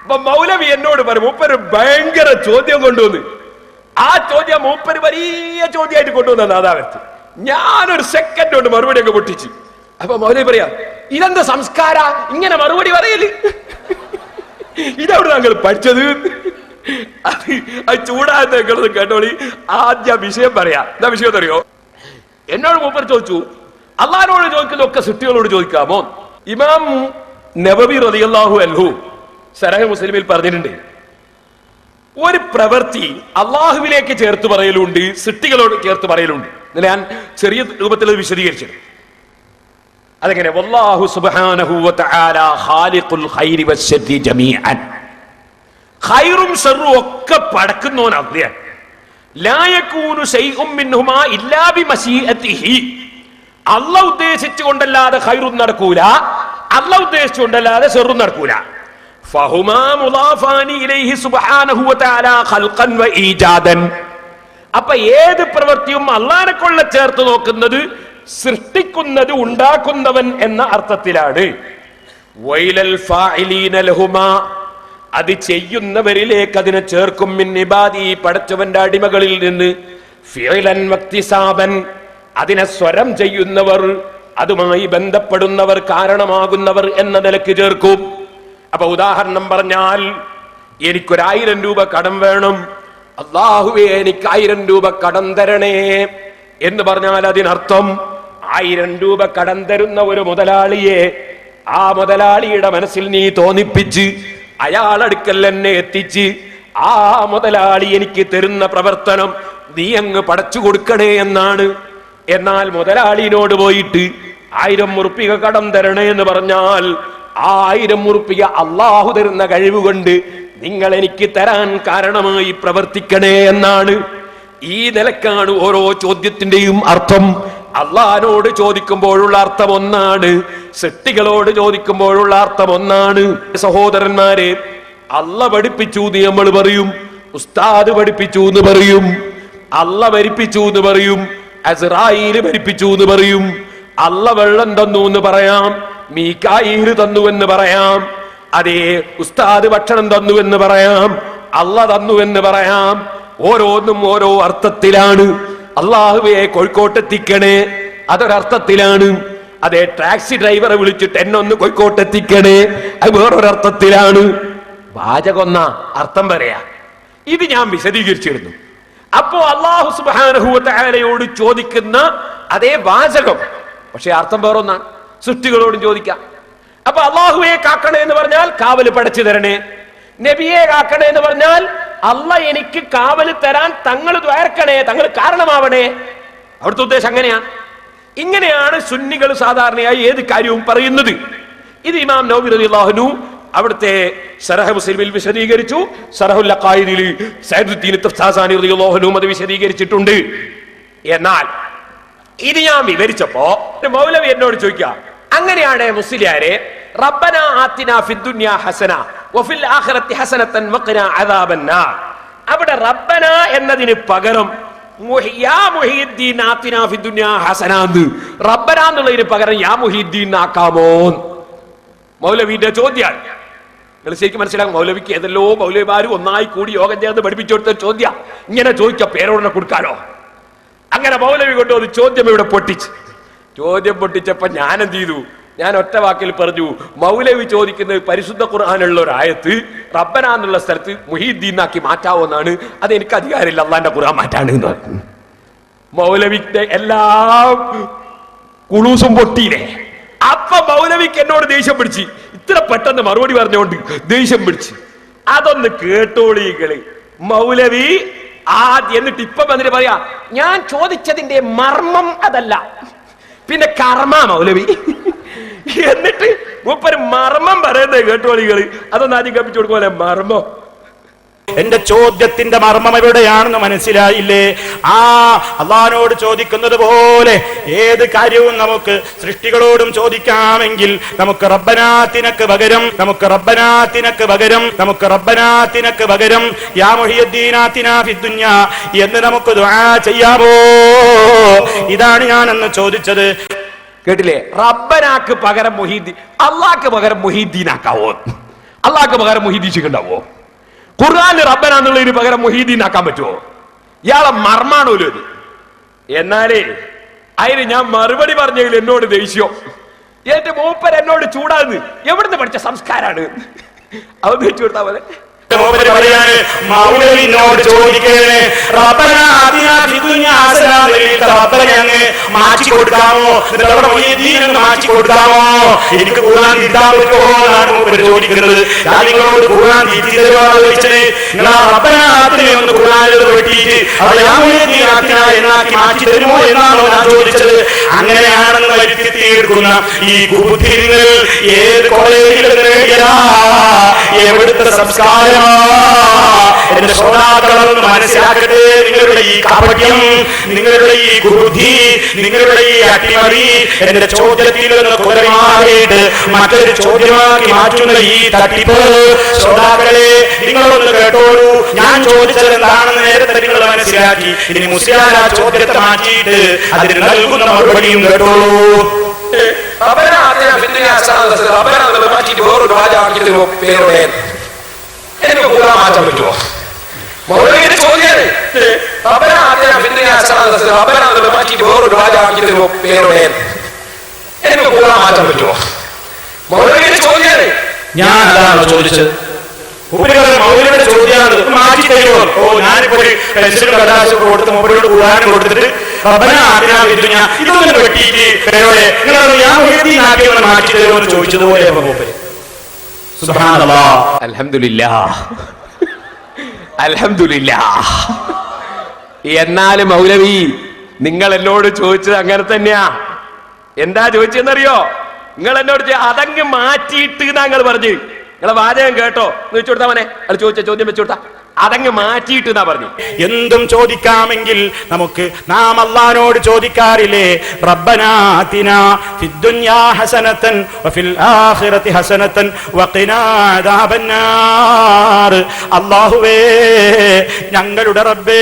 അപ്പൊ മൗലവി എന്നോട് പറയും, മൂപ്പര് ഭയങ്കര ചോദ്യം കൊണ്ടുവന്ന്. ആ ചോദ്യം മൂപ്പര് വലിയ ചോദ്യമായിട്ട് കൊണ്ടുവന്ന അതാവത്ത് ഞാനൊരു സെക്കൻഡ് കൊണ്ട് മറുപടി ഒക്കെ പൊട്ടിച്ചു. അപ്പൊ മൗലവി പറയാ, ഇതെന്താ സംസ്കാര ഇങ്ങനെ മറുപടി പറയല്, ഇതെവിടെ ഞങ്ങൾ പഠിച്ചത്? അത് ചൂടാന്ന് നിങ്ങളത് കേട്ടോളി. ആദ്യം വിഷയം പറയാ. എന്താ വിഷയം അറിയോ? എന്നോട് മൂപ്പർ ചോദിച്ചു, അള്ളാഹിനോട് ചോദിക്കുന്നതൊക്കെ സൃഷ്ടികളോട് ചോദിക്കാമോ? ഇമാം നബവി റളിയല്ലാഹു അൻഹു സറഹ് മുസ്ലിമിൽ പറഞ്ഞിട്ടുണ്ട്, ഒരു പ്രവൃത്തി അള്ളാഹുവിലേക്ക് ചേർത്ത് പറയലുണ്ട്, സൃഷ്ടികളോട് ചേർത്ത് പറയലുണ്ട്. ഞാൻ ചെറിയ രൂപത്തിൽ വിശദീകരിച്ചത്. അതെങ്ങനെ? വല്ലാഹു സുബ്ഹാനഹു വ തആല ഖാലിഖുൽ ഖൈരി വശ്ശർരി ജമീഅൻ. ഖൈറും ശർറും ഒക്കെ പടക്കുന്നവൻ അല്ലാഹ്. ലാ യകൂനു ശൈഉം മിൻഹുമാ ഇല്ലാ ബിമശീഅതിഹി. അല്ലാഹു ഉദ്ദേശിച്ചുകൊണ്ടല്ലാതെ ഖൈറും നടക്കൂല, അല്ലാഹു ഉദ്ദേശിച്ചുകൊണ്ടല്ലാതെ ശർറും നടക്കൂല. ഫഹുമാ മുളാഫാനി ഇലൈഹി സുബ്ഹാനഹു വ തആല ഖൽഖൻ വ ഈജാദൻ. അപ്പൊ ഏത് പ്രവൃത്തിയും അല്ലാഹനെ കൊള്ള ചേർത്ത് നോക്കുന്നത് സൃഷ്ടിക്കുന്നത് ഉണ്ടാക്കുന്നവൻ എന്ന അർത്ഥത്തിലാണ്. വൈലൽ ഫാഇലീന ലഹുമാ, അത് ചെയ്യുന്നവരിലേക്ക് അതിനെ ചേർക്കും. മിൻ ഇബാദി, പടച്ചവന്റെ അടിമകളിൽ നിന്ന്. ഫിഅലൻ വക്തിസാബൻ, അതിനെ സ്വരം ചെയ്യുന്നവർ, അതുമായി ബന്ധപ്പെടുന്നവർ, കാരണമാകുന്നവർ എന്ന നിലക്ക് ചേർക്കും. അപ്പൊ ഉദാഹരണം പറഞ്ഞാൽ, എനിക്കൊരു 1000 രൂപ കടം വേണം, അല്ലാഹുവേ എനിക്ക് 1000 രൂപ കടം തരണേ എന്ന് പറഞ്ഞാൽ അതിനർത്ഥം 1000 രൂപ കടം തരുന്ന ഒരു മുതലാളിയെ ആ മുതലാളിയുടെ മനസ്സിൽ നീ തോന്നിപ്പിച്ച് അയാളടുക്കൽ എന്നെ എത്തിച്ച് ആ മുതലാളി എനിക്ക് തരുന്ന പ്രവർത്തനം നീ അങ്ങ് പടച്ചു കൊടുക്കണേ എന്നാണ്. എന്നാൽ മുതലാളിനോട് പോയിട്ട് 1000 ഉറുപ്പിക കടം തരണേ എന്ന് പറഞ്ഞാൽ ആ 1000 ഉറുപ്പിക അള്ളാഹു തരുന്ന കഴിവുകൊണ്ട് നിങ്ങൾ എനിക്ക് തരാൻ കാരണമായി പ്രവർത്തിക്കണേ എന്നാണ്. ഈ നിലക്കാണ് ഓരോ ചോദ്യത്തിന്റെയും അർത്ഥം. അള്ളാഹിനോട് ചോദിക്കുമ്പോഴുള്ള അർത്ഥം ഒന്നാണ്, സൃഷ്ടികളോട് ചോദിക്കുമ്പോഴുള്ള അർത്ഥം ഒന്നാണ്. സഹോദരന്മാരെ, അള്ള പഠിപ്പിച്ചു എന്ന് നമ്മൾ പറയും, ഉസ്താദ് പഠിപ്പിച്ചു എന്ന് പറയും, അള്ള ഭരിപ്പിച്ചു എന്ന് പറയും, അസ്റായീൽ ഭരിപ്പിച്ചു എന്ന് പറയും, അള്ള വെള്ളം തന്നു എന്ന് പറയാം, മീകായീൽ തന്നു എന്ന് പറയാം, അതേ ഉസ്താദ് ഭക്ഷണം തന്നു എന്ന് പറയാം, അള്ള തന്നു എന്ന് പറയാം. ഓരോന്നും ഓരോ അർത്ഥത്തിലാണ്. അള്ളാഹുവേ കോഴിക്കോട്ടെത്തിക്കണേ, അതൊരർത്ഥത്തിലാണ്. അതേ ടാക്സി ഡ്രൈവറെ വിളിച്ചിട്ട് എന്നൊന്ന് കോഴിക്കോട്ടെത്തിക്കണേ, അത് വേറൊരർത്ഥത്തിലാണ്. വാചകൊന്ന അർത്ഥം പറയാ. ഇത് ഞാൻ വിശദീകരിച്ചിരുന്നു. അപ്പോ അല്ലാഹു സുബ്ഹാനഹു വ തആലയോട് ചോദിക്കുന്ന അതേ വാചകം, പക്ഷെ അർത്ഥം വേറൊന്നാണ്. സൃഷ്ടികളോടും ചോദിക്കാം. അപ്പൊ അള്ളാഹുവെ കാക്കണേ എന്ന് പറഞ്ഞാൽ കാവല് പടച്ചു തരണേ, നബിയെ കാക്കണേ എന്ന് പറഞ്ഞാൽ അല്ല എനിക്ക് കാവല് തരാൻ തങ്ങൾ ദ്വാരക്കണേ, തങ്ങൾ കാരണമാവണേ. അവിടുത്തെ ഉദ്ദേശം അങ്ങനെയാണ്. ഇങ്ങനെയാണ് സുന്നികൾ സാധാരണയായി ഏത് കാര്യവും പറയുന്നത്. ഇത് ഇമാം നവവി റളിയല്ലാഹു അൻഹു അവിടുത്തെ ശറഹ് മുസ്ലിമിൽ വിശദീകരിച്ചു. ശറഹുൽ അഖായിദിൽ സൈദുദ്ദീൻ തഫ്സാസാനി റളിയല്ലാഹു അൻഹു അത് വിശദീകരിച്ചിട്ടുണ്ട്. എന്നാൽ ഇത് ഞാൻ വിവരിച്ചപ്പോ മൗലവി എന്നോട് ചോദിക്കാം, അങ്ങനെയാണ് മുസ്ലിയാരെ റബ്ബന ആതിനാ ഫിദ്ദുനിയ ഹസന വഫിൽ ആഖിറതി ഹസനതൻ വഖിനാ അദാബന്നാർ, അവിടെ റബ്ബന എന്നതിന് പകരം യാ മുഹീദ്ദീൻ ആതിനാ ഫിദ്ദുനിയ ഹസന, റബ്ബന എന്നുള്ളതിന് പകരം യാ മുഹീദ്ദീൻ ആക്കാമോ? മൗലവിന്റെ ചോദ്യം നിങ്ങൾ ശരിക്കും മനസ്സിലാക്കും. മൗലവിക്ക് ഏതല്ലോ മൗലവിമാരും ഒന്നായി കൂടി യോഗം ചേർന്ന് പഠിപ്പിച്ചു കൊടുത്ത ചോദ്യം. ഇങ്ങനെ ചോദിക്കാം പേരോടനെ കൊടുക്കാനോ? അങ്ങനെ മൗലവി കൊണ്ടുവന്ന് ചോദ്യം ഇവിടെ പൊട്ടിച്ച്. ചോദ്യം പൊട്ടിച്ചപ്പോ ഞാൻ എന്ത് ചെയ്തു? ഞാൻ ഒറ്റ വാക്കിൽ പറഞ്ഞു, മൗലവി ചോദിക്കുന്നത് പരിശുദ്ധ ഖുർആനുള്ള ഒരു ആയത്ത് റബ്ബന എന്നുള്ള സ്ഥലത്ത് മുഹീദ്ദീനാക്കി മാറ്റാവുന്നതാണ്, അത് എനിക്ക് അധികാരമില്ല, അള്ളാന്റെ ഖുർആൻ മാറ്റാണ് എന്ന് പറഞ്ഞു. മൗലവിന്റെ എല്ലാ കുളൂസും പൊട്ടിയില്ലേ. അപ്പൊ മൗലവിക്ക് എന്നോട് ദേഷ്യം പിടിച്ച്, ഇത്ര പെട്ടെന്ന് മറുപടി പറഞ്ഞുകൊണ്ട് ദേഷ്യം പിടിച്ച്. അതൊന്ന് കേട്ടോളികള്. മൗലവി ആദ്യം എന്നിട്ട് ഇപ്പൊ വന്നിട്ട് പറയാ, ഞാൻ ചോദിച്ചതിന്റെ മർമ്മം അതല്ല, പിന്നെ കർമ്മ മൗലവി. എന്നിട്ട് മൂപ്പര് മർമ്മം പറയല. പറയുന്നത് കേട്ടോളികള്. അതൊന്നും ആദ്യം കപ്പിച്ചു കൊടുക്കുമല്ലേ മർമ്മോ. എന്റെ ചോദ്യത്തിന്റെ മർമ്മം എവിടെയാണെന്ന് മനസ്സിലായില്ലേ? അള്ളാഹിനോട് ചോദിക്കുന്നത് പോലെ ഏത് കാര്യവും നമുക്ക് സൃഷ്ടികളോടും ചോദിക്കാമെങ്കിൽ നമുക്ക് റബ്ബനാത്തിനക്ക് പകരം യാ മുഹിയുദ്ദീനാത്തിനാ ഫിദ്ദുനിയാ എന്ന് നമുക്ക് ദുആ ചെയ്യാമോ? ഇതാണ് ഞാൻ അന്ന് ചോദിച്ചത്. കേട്ടില്ലേ? റബ്ബനാക്ക് പകരം മുഹീദ്ദീൻ, അള്ളാഹ്ക്ക് പകരം മുഹീദ്ദീനാക്കാവോ? അള്ളാഹ്ക്ക് പകരം മുഹീദ്ദീൻ ഖുർആനിൽ റബ്ബനാന്നുള്ളതിന് പകരം മുഹീദ്ദീൻ ആക്കാൻ പറ്റുമോ? ഇയാളെ മർമാണോലോ ഇത്. എന്നാലേ അതിന് ഞാൻ മറുപടി പറഞ്ഞതിൽ എന്നോട് ദേഷ്യം. എന്റെ മൂപ്പർ എന്നോട് ചൂടാന്ന് എവിടുന്ന് പഠിച്ച സംസ്കാരാണ് അത് വെച്ചു കൊടുത്താ പോലെ. മൗലവിനോട് ചോദിക്കണേ, മാറ്റി കൊടുക്കാമോ, മാറ്റി കൊടുക്കാമോ, എനിക്ക് ഖുർആൻ തിരുത്താൻ പറ്റുമോ എന്നാണ് ചോദിക്കുന്നത്. നിങ്ങളോട് ഖുർആൻ തിരിച്ചു തരുവാണ് ഒന്ന് ഖുർആനിൽ വെട്ടിയിട്ട് എന്നാക്കി മാറ്റി തരുമോ എന്നാണോ ഞാൻ ചോദിച്ചത്. അങ്ങനെയാണെന്ന് വരുത്തി തീർക്കുന്ന ഈ കുബുദ്ധികൾ ഏത് കോളേജിൽ നേടിയതാ, എവിടുത്തെ സംസ്കാരം എന്റെ ശ്രോതാക്കളൊന്ന് മനസ്സിലാക്കട്ടെ. നിങ്ങളുടെ ഈ കാപട്യം, നിങ്ങളുടെ ഈ കുബുദ്ധി, നിങ്ങളുടെ ഈ അട്ടിമറി എന്റെ ചോദ്യത്തിൽ നിന്ന് കുലമാറിയിട്ട് മറ്റൊരു ചോദ്യമാക്കി മാറ്റുന്ന ഈ തട്ടിപ്പ് ശ്രോതാക്കളെ നിങ്ങളൊന്ന് കേട്ടോളൂ. ഞാൻ ചോദിച്ചത് എന്താണെന്ന് നേരത്തെ നിങ്ങൾ മനസ്സിലാക്കി. ഇനി മുസ്ലിയാർ ആ ചോദ്യത്തെ മാറ്റിയിട്ട് അതിന് നൽകുന്ന മറുപടിയും കേട്ടോളൂ. എനിക്ക് ഖുർആൻ മാറ്റാൻ പറ്റുമോ? മൗലവിയുടെ ചോദ്യമാണ്. മാറ്റിട്ട് വേറൊരു വാചാക്കി തരുമോ പേരോടെ? എനിക്ക് ഖുർആൻ മാറ്റാൻ പറ്റുമോ? മൗലവിയുടെ ചോദ്യമാണ്. ഞാൻ അതാണോ ചോദിച്ചത്? മൗലവിയുടെ ചോദ്യമാണ്, മാറ്റി തരുമോ? ഞാനിപ്പോ ഒരു പെൻസിലും കടലാസും കൊടുത്ത് മൊബൈലോട് ഖുർആൻ കൊടുത്തിട്ട് ഇതൊന്നും വെട്ടിയിട്ട് ഞാൻ മാറ്റി തരുമോ എന്ന് ചോദിച്ചതുപോലെ എന്നാലും മൗലവി നിങ്ങൾ എന്നോട് ചോദിച്ചത് അങ്ങനെ തന്നെയാ. എന്താ ചോദിച്ചെന്നറിയോ? നിങ്ങൾ എന്നോട് അതങ്ങ് മാറ്റിയിട്ട് ഞങ്ങൾ പറഞ്ഞു. നിങ്ങളെ വാചകം കേട്ടോ എന്ന് വെച്ചു കൊടുത്താ മനെ. അത് ചോദിച്ച ചോദ്യം വെച്ചു കൊടുത്താ അതങ്ങ് മാറ്റിയിട്ട് എന്നാ പറഞ്ഞു. എന്തും ചോദിക്കാമെങ്കിൽ നമുക്ക് നാം അല്ലാഹുവോട് ചോദിക്കാറില്ലേ, റബ്ബനാ ആതിനാ ഫിദ്ദുനിയാ ഹസനതൻ വഫിൽ ആഖിറതി ഹസനതൻ വഖിനാ അദാബന്നാർ. അല്ലാഹുവേ, ഞങ്ങളുടെ റബ്ബേ,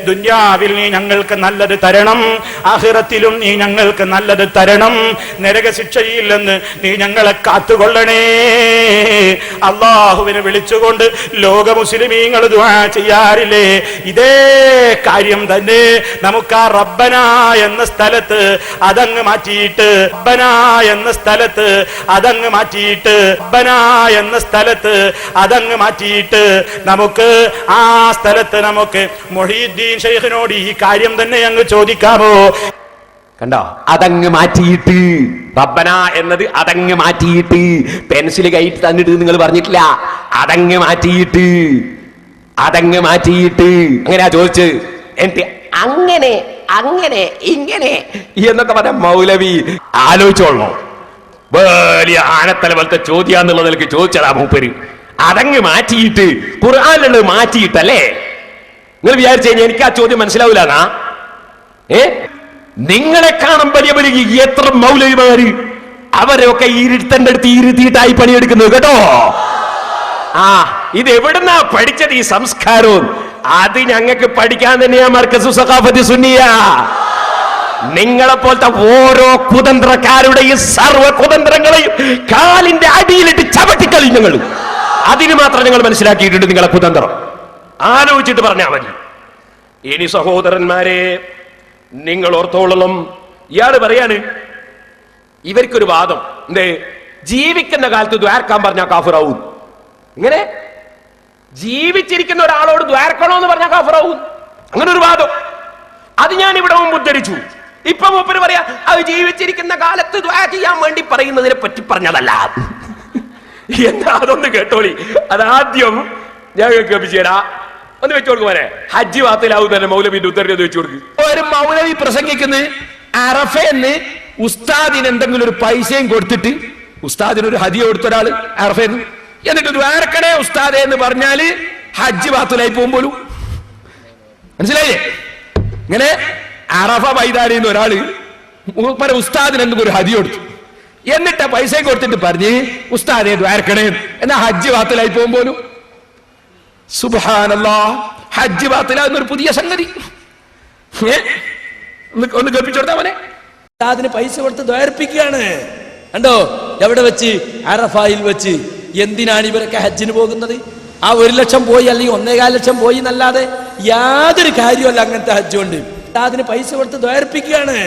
ദുനിയാവിൽ നീ ഞങ്ങൾക്ക് നല്ലത് തരണം, ആഖിറത്തിലും നീ ഞങ്ങൾക്ക് നല്ലത് തരണം, നരകശിക്ഷയിൽ നിന്ന് നീ ഞങ്ങളെ കാത്തുകൊള്ളണേ. അല്ലാഹുവിനെ വിളിച്ചുകൊണ്ട് ലോക മുസ്ലിമീങ്ങൾ ദുആ ചെയ്യാറില്ലേ? ഇതേ കാര്യം തന്നെ നമുക്ക് ആ റബ്ബന എന്ന സ്ഥലത്ത് അതങ്ങ് മാറ്റിയിട്ട് നമുക്ക് ആ സ്ഥലത്ത് നമുക്ക് മുഹീദ്ദീൻ ശൈഖിനോട് ഈ കാര്യം തന്നെ അങ്ങ് ചോദിക്കാമോ? കണ്ടോ? അതങ്ങ് മാറ്റിയിട്ട് റബ്ബന എന്നത് അതങ്ങ് മാറ്റിയിട്ട് പെൻസിൽ കയ്യിൽ തന്നിട്ട് നിങ്ങൾ പറഞ്ഞിട്ടില്ല. അതങ്ങ് മാറ്റിയിട്ട് അങ്ങനെയാ ചോദിച്ച്. എന്നിട്ട് അങ്ങനെ അങ്ങനെ ഇങ്ങനെ എന്നൊക്കെ പറഞ്ഞ മൗലവി ആലോചിച്ചോളണം. വലിയ ആനത്തല പോലത്തെ ചോദ്യാന്നുള്ളത് എനിക്ക് ചോദിച്ചതാ മൂപ്പര്. അതങ്ങ് മാറ്റിയിട്ട് ഖുർആനിലുള്ളത് മാറ്റിയിട്ടല്ലേ? നിങ്ങൾ വിചാരിച്ചു കഴിഞ്ഞാൽ എനിക്ക് ആ ചോദ്യം മനസ്സിലാവൂലെന്നാ? നിങ്ങളെ കാണും വലിയ വലിയ എത്ര മൗലവിമാര് അവരൊക്കെ ഇരുത്തന്റെ അടുത്ത് ഇരുത്തിയിട്ടായി പണിയെടുക്കുന്നത് കേട്ടോ. ഇത് എവിടുന്നാ പഠിച്ചത് ഈ സംസ്കാരവും? അത് ഞങ്ങൾക്ക് പഠിക്കാൻ തന്നെയാ മർക്കസു സഖാഫത്തി സുന്നിയ. നിങ്ങളെ പോലത്തെ ഓരോ കുതന്ത്രക്കാരുടെയും സർവ്വ കുതന്ത്രങ്ങളെയും കാലിന്റെ അടിയിലിട്ട് ചവിട്ടിക്കളി ഞങ്ങൾ. അതിന് മാത്രം ഞങ്ങൾ മനസ്സിലാക്കിയിട്ടുണ്ട് നിങ്ങളെ കുതന്ത്രം. ആലോചിച്ചിട്ട് പറഞ്ഞാൽ മതി. ഇനി സഹോദരന്മാരെ, നിങ്ങൾ ഓർത്തോളം ഇയാള് പറയാണ് ഇവർക്കൊരു വാദം, എന്തേ ജീവിക്കുന്ന കാലത്ത് ദ്വാരക്കാൻ പറഞ്ഞാൽ കാഫിറാവും. ഇങ്ങനെ ജീവിച്ചിരിക്കുന്ന ഒരാളോട് ദ്വാരക്കണോ എന്ന് പറഞ്ഞാൽ കാഫിറാവും. അങ്ങനെ ഒരു വാദം അത് ഞാൻ ഇവിടെ മുമ്പ് ഉദ്ധരിച്ചു. ഇപ്പൊ മൂപ്പര് പറയാ അത് ജീവിച്ചിരിക്കുന്ന കാലത്ത് ദ്വാ ചെയ്യാൻ വേണ്ടി പറയുന്നതിനെ പറ്റി പറഞ്ഞതല്ല. എന്താ അതൊന്ന് കേട്ടോളി. അതാദ്യം ഞാൻ കേൾപ്പിച്ചേരാ. ഒന്ന് വെച്ചു കൊടുക്കുമോനെ. ഹജ്ജ് വാത്തിലാവും തന്നെ മൗലവിന്റെ ഉത്തരം ഒന്ന് വെച്ചു കൊടുക്കും. ഒരു മൗലവി പ്രസംഗിക്കുന്ന അറഫയെന്ന് ഉസ്താദിന് എന്തെങ്കിലും ഒരു പൈസയും കൊടുത്തിട്ട് ഉസ്താദിനൊരു ഹദിയ കൊടുത്ത ഒരാള് അറഫേന്ന്, എന്നിട്ട് ദ്വാരക്കണേ ഉസ്താദെ എന്ന് പറഞ്ഞാല് ഹജ്ജ് ബാത്തിലായി പോകുമ്പോലും. മനസ്സിലായില്ലേ? ഇങ്ങനെ അറഫ മൈതാനിന്ന് ഒരാള് ഉസ്താദിന് എന്തെങ്കിലും ഒരു ഹദിയ കൊടുത്തു, എന്നിട്ട് പൈസ കൊടുത്തിട്ട് പറഞ്ഞ് ഉസ്താദെ ദ്വാരക്കണേ എന്നാ ഹജ്ജ് ബാത്തിലായി പോകുമ്പോലും. സുബ്ഹാനല്ലാഹ്, ഹജ്ജ് ബാത്തിലാകുന്നൊരു പുതിയ സംഗതി. ഒന്ന് കേൾപ്പിച്ചു കൊടുത്താ മോനെ. അതിന് പൈസ കൊടുത്ത് ദ്വാരപ്പിക്കുകയാണ്. കണ്ടോ, എവിടെ വെച്ച്? അറഫായിൽ വെച്ച്. എന്തിനാണ് ഇവരൊക്കെ ഹജ്ജിന് പോകുന്നത്? ആ 1 ലക്ഷം പോയി അല്ലെങ്കിൽ 1.25 ലക്ഷം പോയി എന്നല്ലാതെ യാതൊരു കാര്യമല്ല അങ്ങനത്തെ ഹജ്ജ് കൊണ്ട്. അതിന് പൈസ കൊടുത്ത് ദ്വാരപ്പിക്കുകയാണ്.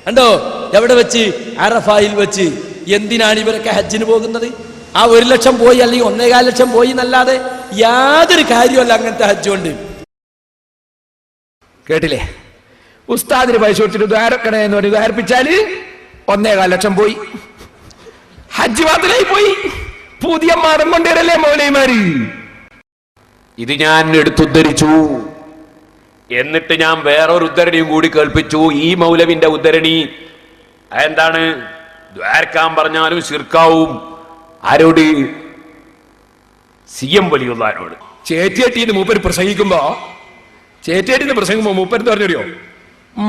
കണ്ടോ, എവിടെ വെച്ച്? അറഫായിൽ വെച്ച്. എന്തിനാണ് ഇവരൊക്കെ ഹജ്ജിന് പോകുന്നത്? ആ 1 ലക്ഷം പോയി അല്ലെങ്കിൽ 1.25 ലക്ഷം പോയി എന്നല്ലാതെ യാതൊരു കാര്യമല്ല അങ്ങനത്തെ ഹജ്ജ് കൊണ്ട്. കേട്ടില്ലേ? ഉസ്താദിന് പൈസ കൊടുത്തിട്ട് ദ്വാരക്കണേ എന്ന് പറഞ്ഞ് ദ്വാരപ്പിച്ചാല് 1.25 ലക്ഷം പോയി, ഹജ്ജ് ബാത്തിലായി പോയി. പുതിയ മതം കൊണ്ടുവരല്ലേ മൗലവിമാര്? ഇത് ഞാൻ എടുത്തുദ്ധരിച്ചു. എന്നിട്ട് ഞാൻ വേറൊരു ഉദ്ധരണിയും കൂടി കേൾപ്പിച്ചു. ഈ മൗലവിന്റെ ഉദ്ധരണി എന്താണ്? ദ്വാരക്കാൻ പറഞ്ഞാലും ശിർക്കാവും. ആരോട്? CM വലിയുള്ളവരോട്. ചേറ്റിയെട്ടിന്ന് മൂപ്പര് പ്രസംഗിക്കുമ്പോ മൂപ്പര് പറഞ്ഞറിയോ,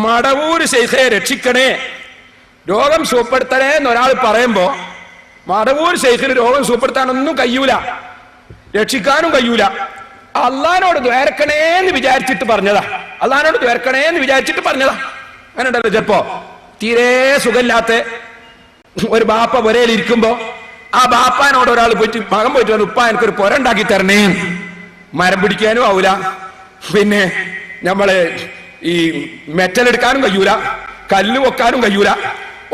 മടവൂര് ശൈഖെ രക്ഷിക്കണേ, രോഗം സുഖപ്പെടുത്തണേ എന്നൊരാൾ പറയുമ്പോ മടവൂർ ശൈഖിന് രോഗം സുഖപ്പെടുത്താനൊന്നും കഴിയൂല, രക്ഷിക്കാനും കഴിയൂല. അള്ളഹാനോട് ദ്വാരക്കണേ എന്ന് വിചാരിച്ചിട്ട് പറഞ്ഞതാ. അങ്ങനെ ഉണ്ടല്ലോ. ചിലപ്പോ തീരെ സുഖമില്ലാത്ത ഒരു ബാപ്പ പുരയിൽ ഇരിക്കുമ്പോ ആ ബാപ്പാനോട് ഒരാൾ പോയിട്ട് മകൻ പോയിട്ട് പറഞ്ഞു, ഉപ്പ എനിക്കൊരു പുര ഉണ്ടാക്കി തരണേ. മരം പിടിക്കാനും ആവൂല, പിന്നെ നമ്മള് ഈ മെറ്റലെടുക്കാനും കഴിയൂല, കല്ല് വെക്കാനും കഴിയൂല,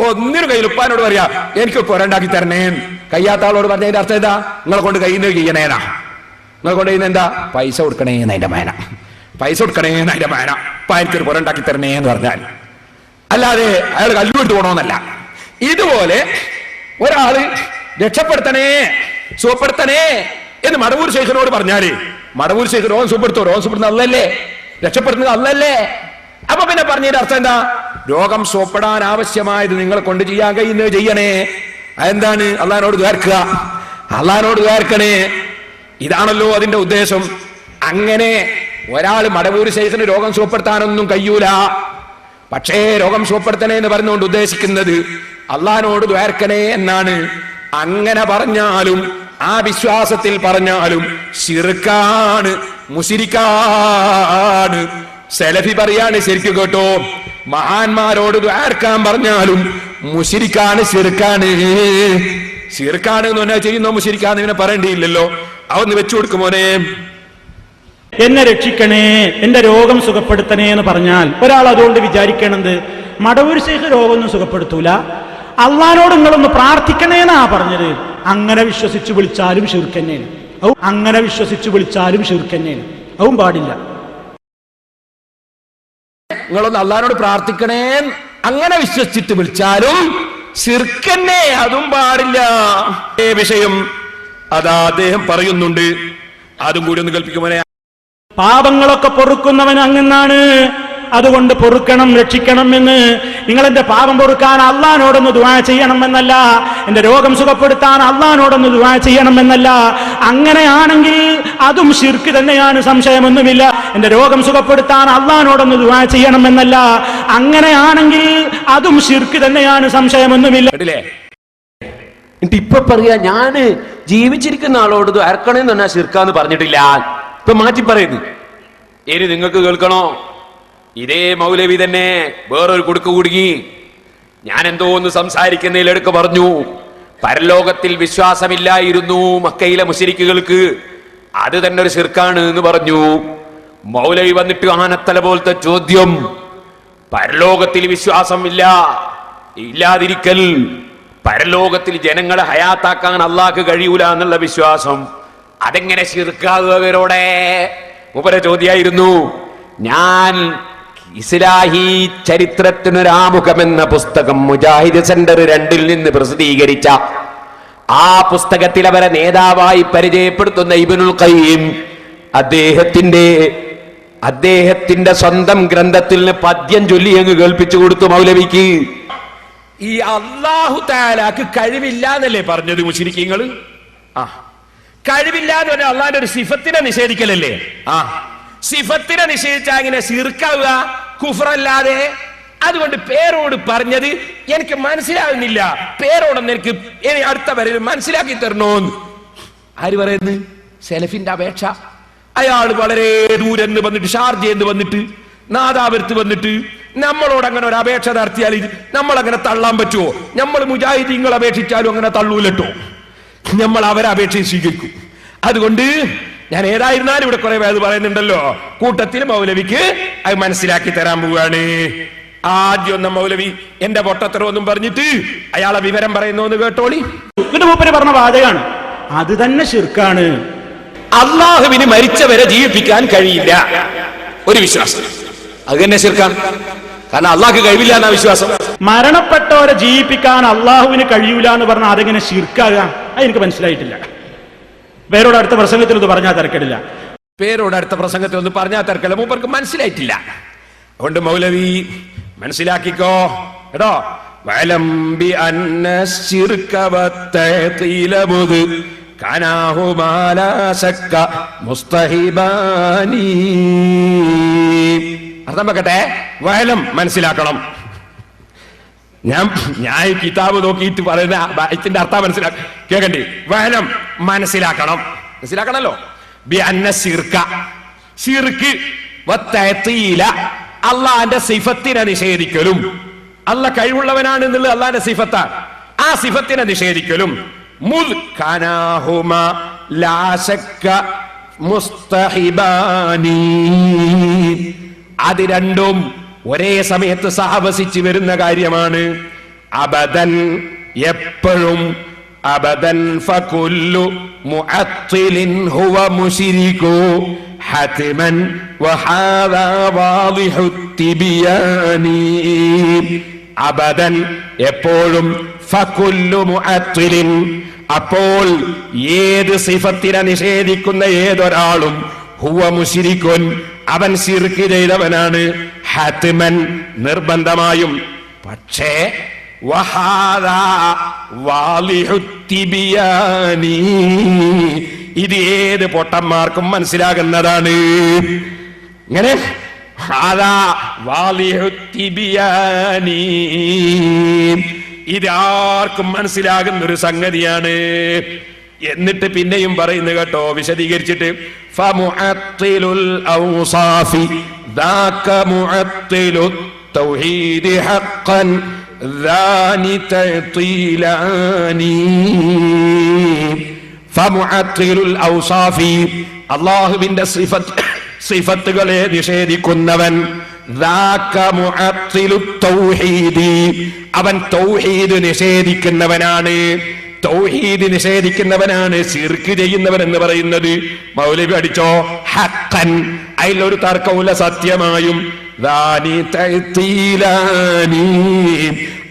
ഒന്നിനും കയ്യിൽ. ഉപ്പാനോട് പറയാ എനിക്ക് പുര ഉണ്ടാക്കി തരണേ. കഴിയാത്ത ആളോട് പറഞ്ഞതിന്റെ അർത്ഥം എന്താ? നിങ്ങളെ കൊണ്ട് കഴിയുന്നത് ചെയ്യണേനാ. നിങ്ങളെ കൊണ്ട് ചെയ്യുന്ന എന്താ? പൈസ കൊടുക്കണേന്ന് അതിന്റെ മേന, ഉപ്പ എനിക്കൊരു പുര ഉണ്ടാക്കി തരണേ എന്ന് പറഞ്ഞാൽ, അല്ലാതെ അയാൾ കല്ലുകൊടുത്ത് പോകണമെന്നല്ല. ഇതുപോലെ ഒരാള് രക്ഷപ്പെടുത്തണേ, സുഖപ്പെടുത്തണേ എന്ന് മടവൂർ ശൈഖിനോട് പറഞ്ഞാല് മടവൂർ ശൈഖ് രോഗം സുഖപ്പെടുത്തുന്നത് അല്ലല്ലേ? രക്ഷപ്പെടുത്തുന്നത് അല്ലല്ലേ? അപ്പൊ പിന്നെ പറഞ്ഞതിന്റെ അർത്ഥം എന്താ? രോഗം സുഖപ്പെടാൻ ആവശ്യമായത് നിങ്ങളെ കൊണ്ട് ചെയ്യാൻ കഴിയുന്നത് ചെയ്യണേ. അതെന്താണ്? അള്ളഹാനോട് ദ്വാരക്കണേ. ഇതാണല്ലോ അതിന്റെ ഉദ്ദേശം. അങ്ങനെ ഒരാൾ മടവൂർ ശൈഖിന് രോഗം സുഖപ്പെടുത്താനൊന്നും കഴിയൂല, പക്ഷേ രോഗം സുഖപ്പെടുത്തണേ എന്ന് പറഞ്ഞുകൊണ്ട് ഉദ്ദേശിക്കുന്നത് അള്ളഹാനോട് ദ്വാരക്കണേ എന്നാണ്. അങ്ങനെ പറഞ്ഞാലും ആ വിശ്വാസത്തിൽ പറഞ്ഞാലും ശിർക്കാണ്, മുശ്രിക്കാണ്. സലഫി പറയാണ്, ശരിക്കും കേട്ടോ, മഹാന്മാരോട് ദ്വാരക്കാൻ പറഞ്ഞാലും മുശ്രിക്കാണ്, ശിർക്കാണ് എന്ന് പറഞ്ഞാൽ ചെയ്യുന്നോ മുശ്രിക്കാന്ന് ഇവനെ പറയേണ്ടിയില്ലല്ലോ. അതൊന്ന് വെച്ചു കൊടുക്കുമോനെ. എന്നെ രക്ഷിക്കണേ, എന്റെ രോഗം സുഖപ്പെടുത്തണേ എന്ന് പറഞ്ഞാൽ ഒരാൾ അതുകൊണ്ട് വിചാരിക്കണത് മടവൂർ ശൈഖ് രോഗമൊന്നും സുഖപ്പെടുത്തൂല, അള്ളഹാനോട് നിങ്ങളൊന്ന് പ്രാർത്ഥിക്കണേന്നാ പറഞ്ഞത്. അങ്ങനെ വിശ്വസിച്ച് വിളിച്ചാലും ശിർക്കന്നെയാണ്. അതും പാടില്ല. നിങ്ങളൊന്ന് അള്ളഹാനോട് പ്രാർത്ഥിക്കണേ, അങ്ങനെ വിശ്വസിച്ചിട്ട് വിളിച്ചാലും ശിർക്കന്നെ, അതും പാടില്ല. വിഷയം അതാ അദ്ദേഹം പറയുന്നുണ്ട്. അതും കൂടി ഒന്ന് കൽപ്പിക്കുമോനെ. പാപങ്ങളൊക്കെ പൊറുക്കുന്നവൻ അങ്ങനാണ്, അതുകൊണ്ട് പൊറുക്കണം, രക്ഷിക്കണം എന്ന്. നിങ്ങൾ എന്റെ പാപം പൊറുക്കാൻ അള്ളഹാനോടൊന്ന് ദുആ ചെയ്യണമെന്നല്ല, എന്റെ രോഗം സുഖപ്പെടുത്താൻ അള്ളഹാനോടൊന്ന് ദുആ ചെയ്യണമെന്നല്ല. അങ്ങനെയാണെങ്കിൽ അതും ശിർക്ക് തന്നെയാണ്, സംശയമൊന്നുമില്ല. എന്റെ രോഗം സുഖപ്പെടുത്താൻ അള്ളഹാനോടൊന്ന് ദുആ ചെയ്യണമെന്നല്ല, അങ്ങനെയാണെങ്കിൽ അതും ശിർക്ക് തന്നെയാണ്, സംശയമൊന്നുമില്ല. എന്നിട്ട് ഇപ്പൊ പറയാ ഞാന് ജീവിച്ചിരിക്കുന്ന ആളോട് അരക്കണേന്ന് പറഞ്ഞാൽ ശിർക്കാന്ന് പറഞ്ഞിട്ടില്ല. ഇപ്പൊ മാറ്റി പറയുന്നു. ഇനി നിങ്ങൾക്ക് കേൾക്കണോ? ഇതേ മൗലവി തന്നെ വേറൊരു കുടുക്ക് കുടുങ്ങി. ഞാൻ എന്തോ ഒന്ന് സംസാരിക്കുന്നതിലെടുക്ക് പറഞ്ഞു, പരലോകത്തിൽ വിശ്വാസമില്ലായിരുന്നു മക്കയിലെ മുശ്രിക്കുകൾക്ക്, അത് തന്നെ ഒരു ശിർക്കാണ് എന്ന് പറഞ്ഞു. മൗലവി വന്നിട്ട് ആനത്തല പോലത്തെ ചോദ്യം, പരലോകത്തിൽ വിശ്വാസം ഇല്ലാതിരിക്കൽ, പരലോകത്തിൽ ജനങ്ങളെ ഹയാത്താക്കാൻ അള്ളാഹ്ക്ക് കഴിയൂല എന്നുള്ള വിശ്വാസം, അതെങ്ങനെ ശിർക്കാകുകവരോടെ? മൂപ്പരെ ചോദ്യമായിരുന്നു. ഞാൻ ഇസ്ലാഹി ചരിത്രത്തിനൊരാമുഖം എന്ന പുസ്തകം മുജാഹിദ് സെന്റർ 2 നിന്ന് പ്രസിദ്ധീകരിച്ച ആ പുസ്തകത്തിൽ അവരെ നേതാവായി പരിചയപ്പെടുത്തുന്ന ഇബ്നുൽ ഖയ്യിം അദ്ദേഹത്തിന്റെ സ്വന്തം ഗ്രന്ഥത്തിൽ നിന്ന് പദ്യം ചൊല്ലി അങ്ങ് കേൾപ്പിച്ചു കൊടുത്തു മൗലവിക്ക്. ഈ അല്ലാഹു തആലാക്ക് കഴിവില്ല എന്നല്ലേ പറഞ്ഞത് മുശ്രിക്കീങ്ങൾ? ആ, കഴിവില്ല എന്ന് പറഞ്ഞാൽ അള്ളാന്റെ ഒരു സിഫത്തിനെ നിഷേധിക്കലല്ലേ? ആ, സിഫത്തിനെ നിഷേധിച്ചാൽ എങ്ങനെ ശിർക്കാവുക? കുഫ്റല്ലാതെ. അതുകൊണ്ട് പേരോട് പറഞ്ഞത് എനിക്ക് മനസ്സിലാകുന്നില്ല, പേരോടൊന്ന് എനിക്ക് അടുത്ത വരെ മനസ്സിലാക്കി തരണോന്ന് ആര് പറയുന്നത്? സെലഫിന്റെ അപേക്ഷ. അയാൾ വളരെ ദൂരെ നിന്ന് വന്നിട്ട്, ഷാർജയെന്ന് വന്നിട്ട്, നാദാപുരത്ത് വന്നിട്ട് നമ്മളോട് അങ്ങനെ ഒരു അപേക്ഷ നടത്തിയാൽ നമ്മളങ്ങനെ തള്ളാൻ പറ്റുമോ? നമ്മൾ മുജാഹിദീങ്ങൾ അപേക്ഷിച്ചാലും അങ്ങനെ തള്ളൂലട്ടോ, നമ്മൾ അവരെ അപേക്ഷ സ്വീകരിക്കും. അതുകൊണ്ട് ഞാൻ ഏതായിരുന്നാലും ഇവിടെ കുറെ പേര് പറയുന്നുണ്ടല്ലോ, കൂട്ടത്തിൽ മൗലവിക്ക് അത് മനസ്സിലാക്കി തരാൻ പോവുകയാണ്. ആദ്യം ഒന്നും മൗലവി എന്റെ പൊട്ടത്തരമൊന്നും പറഞ്ഞിട്ട് അയാളെ വിവരം പറയുന്നു കേട്ടോളി. മൂപ്പര് പറഞ്ഞ വാചകാണ്, അത് തന്നെ ശിർക്കാണ്. അള്ളാഹുവിന് മരിച്ചവരെ ജീവിപ്പിക്കാൻ കഴിയില്ല ഒരു വിശ്വാസം, അത് തന്നെ ശിർക്കാണ്. കാരണം അള്ളാഹ്ക്ക് കഴിവില്ല എന്നാ വിശ്വാസം. മരണപ്പെട്ടവരെ ജീവിപ്പിക്കാൻ അള്ളാഹുവിന് കഴിയൂല എന്ന് പറഞ്ഞാൽ അതെങ്ങനെ ശിർക്കാകാം? അത് എനിക്ക് മനസ്സിലായിട്ടില്ല. പേരോട് അടുത്ത പ്രസംഗത്തിൽ ഒന്ന് പറഞ്ഞാൽ തിരക്കിടില്ല. പേരോട് അടുത്ത പ്രസംഗത്തിൽ ഒന്ന് പറഞ്ഞാൽ തിരക്കില്ല, മൂപ്പർക്ക് മനസ്സിലായിട്ടില്ല. അതുകൊണ്ട് മൗലവി മനസ്സിലാക്കിക്കോ കേട്ടോ. വലം ബി അന്ന ശിർക വത്തഖീല മുദ് കനാഹു മാലാ ശക്ക മുസ്തഹിബാനി. അർത്ഥം വെക്കട്ടെ, വലം മനസ്സിലാക്കണം. ഞാൻ ഈ കിതാബ് നോക്കിയിട്ട് പറയുന്ന ഇതിന്റെ അർത്ഥം മനസ്സിലാക്കി കേൾക്കണ്ടേ? വലം മനസ്സിലാക്കണല്ലോ. ബി അന്ന ശിർക, ശിർക്ക് വത്തഖീല, അള്ളാന്റെ സിഫത്തിനെ നിഷേധിക്കലും, അല്ല കഴിവുള്ളവനാണ് എന്നുള്ളത് അള്ളാന്റെ സിഫത്താണ്, ആ സിഫത്തിനെ നിഷേധിക്കലും. മുദ് കനാഹുമ ലാ ശക്ക മുസ്തഹിബാനി, അത് രണ്ടും ഒരേ സമയത്ത് സഹവസിച്ച് വരുന്ന കാര്യമാണ്. അബദൻ, എപ്പോഴും. അബദൻ ഫകുല്ലു മുഅത്തിലിൻ ഹുവ മുശ്രികു ഹത്മൻ വഹാദാ വാദിഹു തിബിയാനി. അബദൻ, എപ്പോഴും. ഫകുല്ലു മുഅത്തിലിൻ, അപ്പോൾ ഏത് സിഫത്തിനെ നിഷേധിക്കുന്ന ഏതൊരാളും ഹുവ മുശ്രികുൻ, അവൻ ശിർക്ക് ചെയ്തവനാണ്. ഹത്മൻ, നിർബന്ധമായും. പക്ഷേ വഹാദാ വാളിഹു തിബിയാനി, ഇത് ഏത് പൊട്ടന്മാർക്കും മനസ്സിലാകുന്നതാണ്. ഇങ്ങനെ ഹാദാ വാളിഹു തിബിയാനി, ഇത് ആർക്കും മനസ്സിലാകുന്ന ഒരു സംഗതിയാണ്. എന്നിട്ട് പിന്നെയും പറയുന്നു കേട്ടോ, വിശദീകരിച്ചിട്ട്, ഫമുഅത്തിലുൽ ഔസാഫി ദാക മുഅത്തിലുത് തൗഹീദി ഹഖ്ഖൻ ദാനി തഅ്തീലാനി. ഫമുഅത്തിലുൽ ഔസാഫി, അല്ലാഹുവിന്റെ സിഫത്തുകളെ നിഷേധിക്കുന്നവൻ. ദാക മുഅത്തിലുത് തൗഹീദി, അവൻ തൗഹീദ് നിഷേധിക്കുന്നവനാണ്. തൗഹീദ് നിഷേധിക്കുന്നവനാണ് ശിർക്ക് ചെയ്യുന്നവൻ എന്ന് പറയുന്നത്. മൗലവി അടിച്ചോ, ഹഖ്ഖൻ, അതിലൊരു തർക്കവുമില്ല, സത്യമായും. ദാനി തഅ്തീലാനി,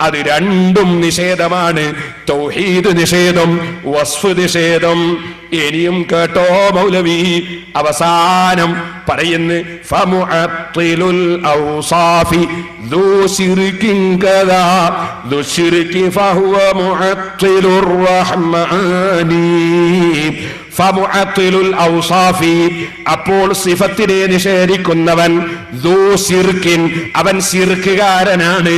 അത് രണ്ടും നിഷേധമാണ്. തൗഹീദ് നിഷേധം, വസ്ഫ് നിഷേധം. ഇനിയും കേട്ടോ മൗലവി, അവസാനം പറയുന്നു, ഫമുഅത്തിലുൽ ഔസാഫി ദു ശിർകിൻ കദാ ദു ശിർകി ഫഹുവ മുഅത്തിലുർ റഹ്മാനി. ഫമുഅത്തിലുൽ ഔസാഫി, അപ്പോൾ സിഫത്തിനെ നിഷേധിക്കുന്നവൻ. ദു ശിർകിൻ, അവൻ ശിർക്കുകാരനാണ്.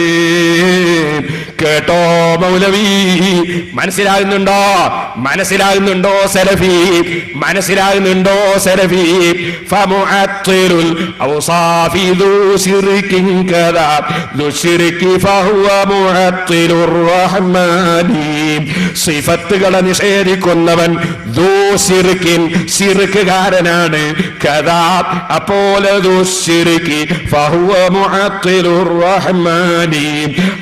കേട്ടോ മൗലവി, മനസ്സിലാകുന്നുണ്ടോ സലഫി? മനസ്സിലാകുന്നുണ്ടോ സലഫി? ഫമുഅത്തിലുൽ ഔസാഫി ദു ശിർകിൻ കദാ ദു ശിർകി ഫഹുവ മുഅത്തിലുർ റഹ്മാനി. സിഫത്തുകളെ നിഷേധിക്കുന്നവൻ ദു ശിർകിൻ, ശിർക്കുകാരനാണ്. കദാ, അപ്പോൾ ദു ശിർകി ഫഹുവ മുഅത്തിലുർ റഹ്മാനി,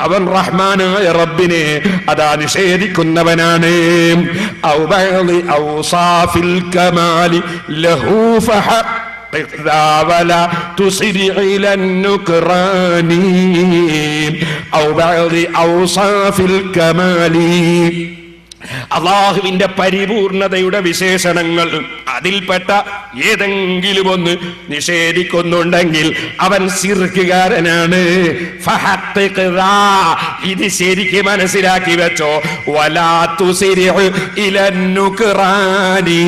അവൻ റഹ്മാനായ റബ്ബിനെ അതാ നിഷേധിക്കുന്നവനാണ്. ഔ ബഅദി ഔസാഫിൽ കമാലി ലഹു ഫഹഖ്ഖിഖ് ദാ വലാ തുസിരി ഇലാ നുക്റാനി. ഔ ബഅദി ഔസാഫിൽ കമാലി, അള്ളാഹുവിന്റെ പരിപൂർണതയുടെ വിശേഷണങ്ങൾ അതിൽപ്പെട്ട ഏതെങ്കിലും ഒന്ന് നിഷേധിക്കുന്നുണ്ടെങ്കിൽ അവൻ ശിർക്കുകാരനാണ്. ഇത് ശരിക്ക് മനസ്സിലാക്കി വെച്ചോ. വലാ തുസിരിഉ ഇലന്നുക്റാനി,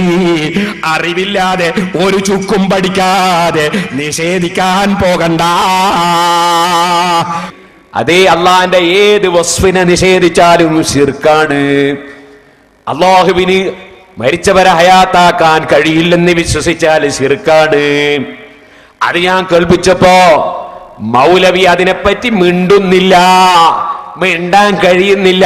അറിവില്ലാതെ ഒരു ചുക്കും പഠിക്കാതെ നിഷേധിക്കാൻ പോകണ്ട. അതേ അള്ളാന്റെ ഏത് വസ്ഫിനെ നിഷേധിച്ചാലും ശിർക്കാണ്. അള്ളാഹുവിന് മരിച്ചവരെ ഹയാത്താക്കാൻ കഴിയില്ലെന്ന് വിശ്വസിച്ചാൽ ശിർക്കാണ്. അത് ഞാൻ കേൾപ്പിച്ചപ്പോ മൗലവി അതിനെപ്പറ്റി മിണ്ടുന്നില്ല, മിണ്ടാൻ കഴിയുന്നില്ല.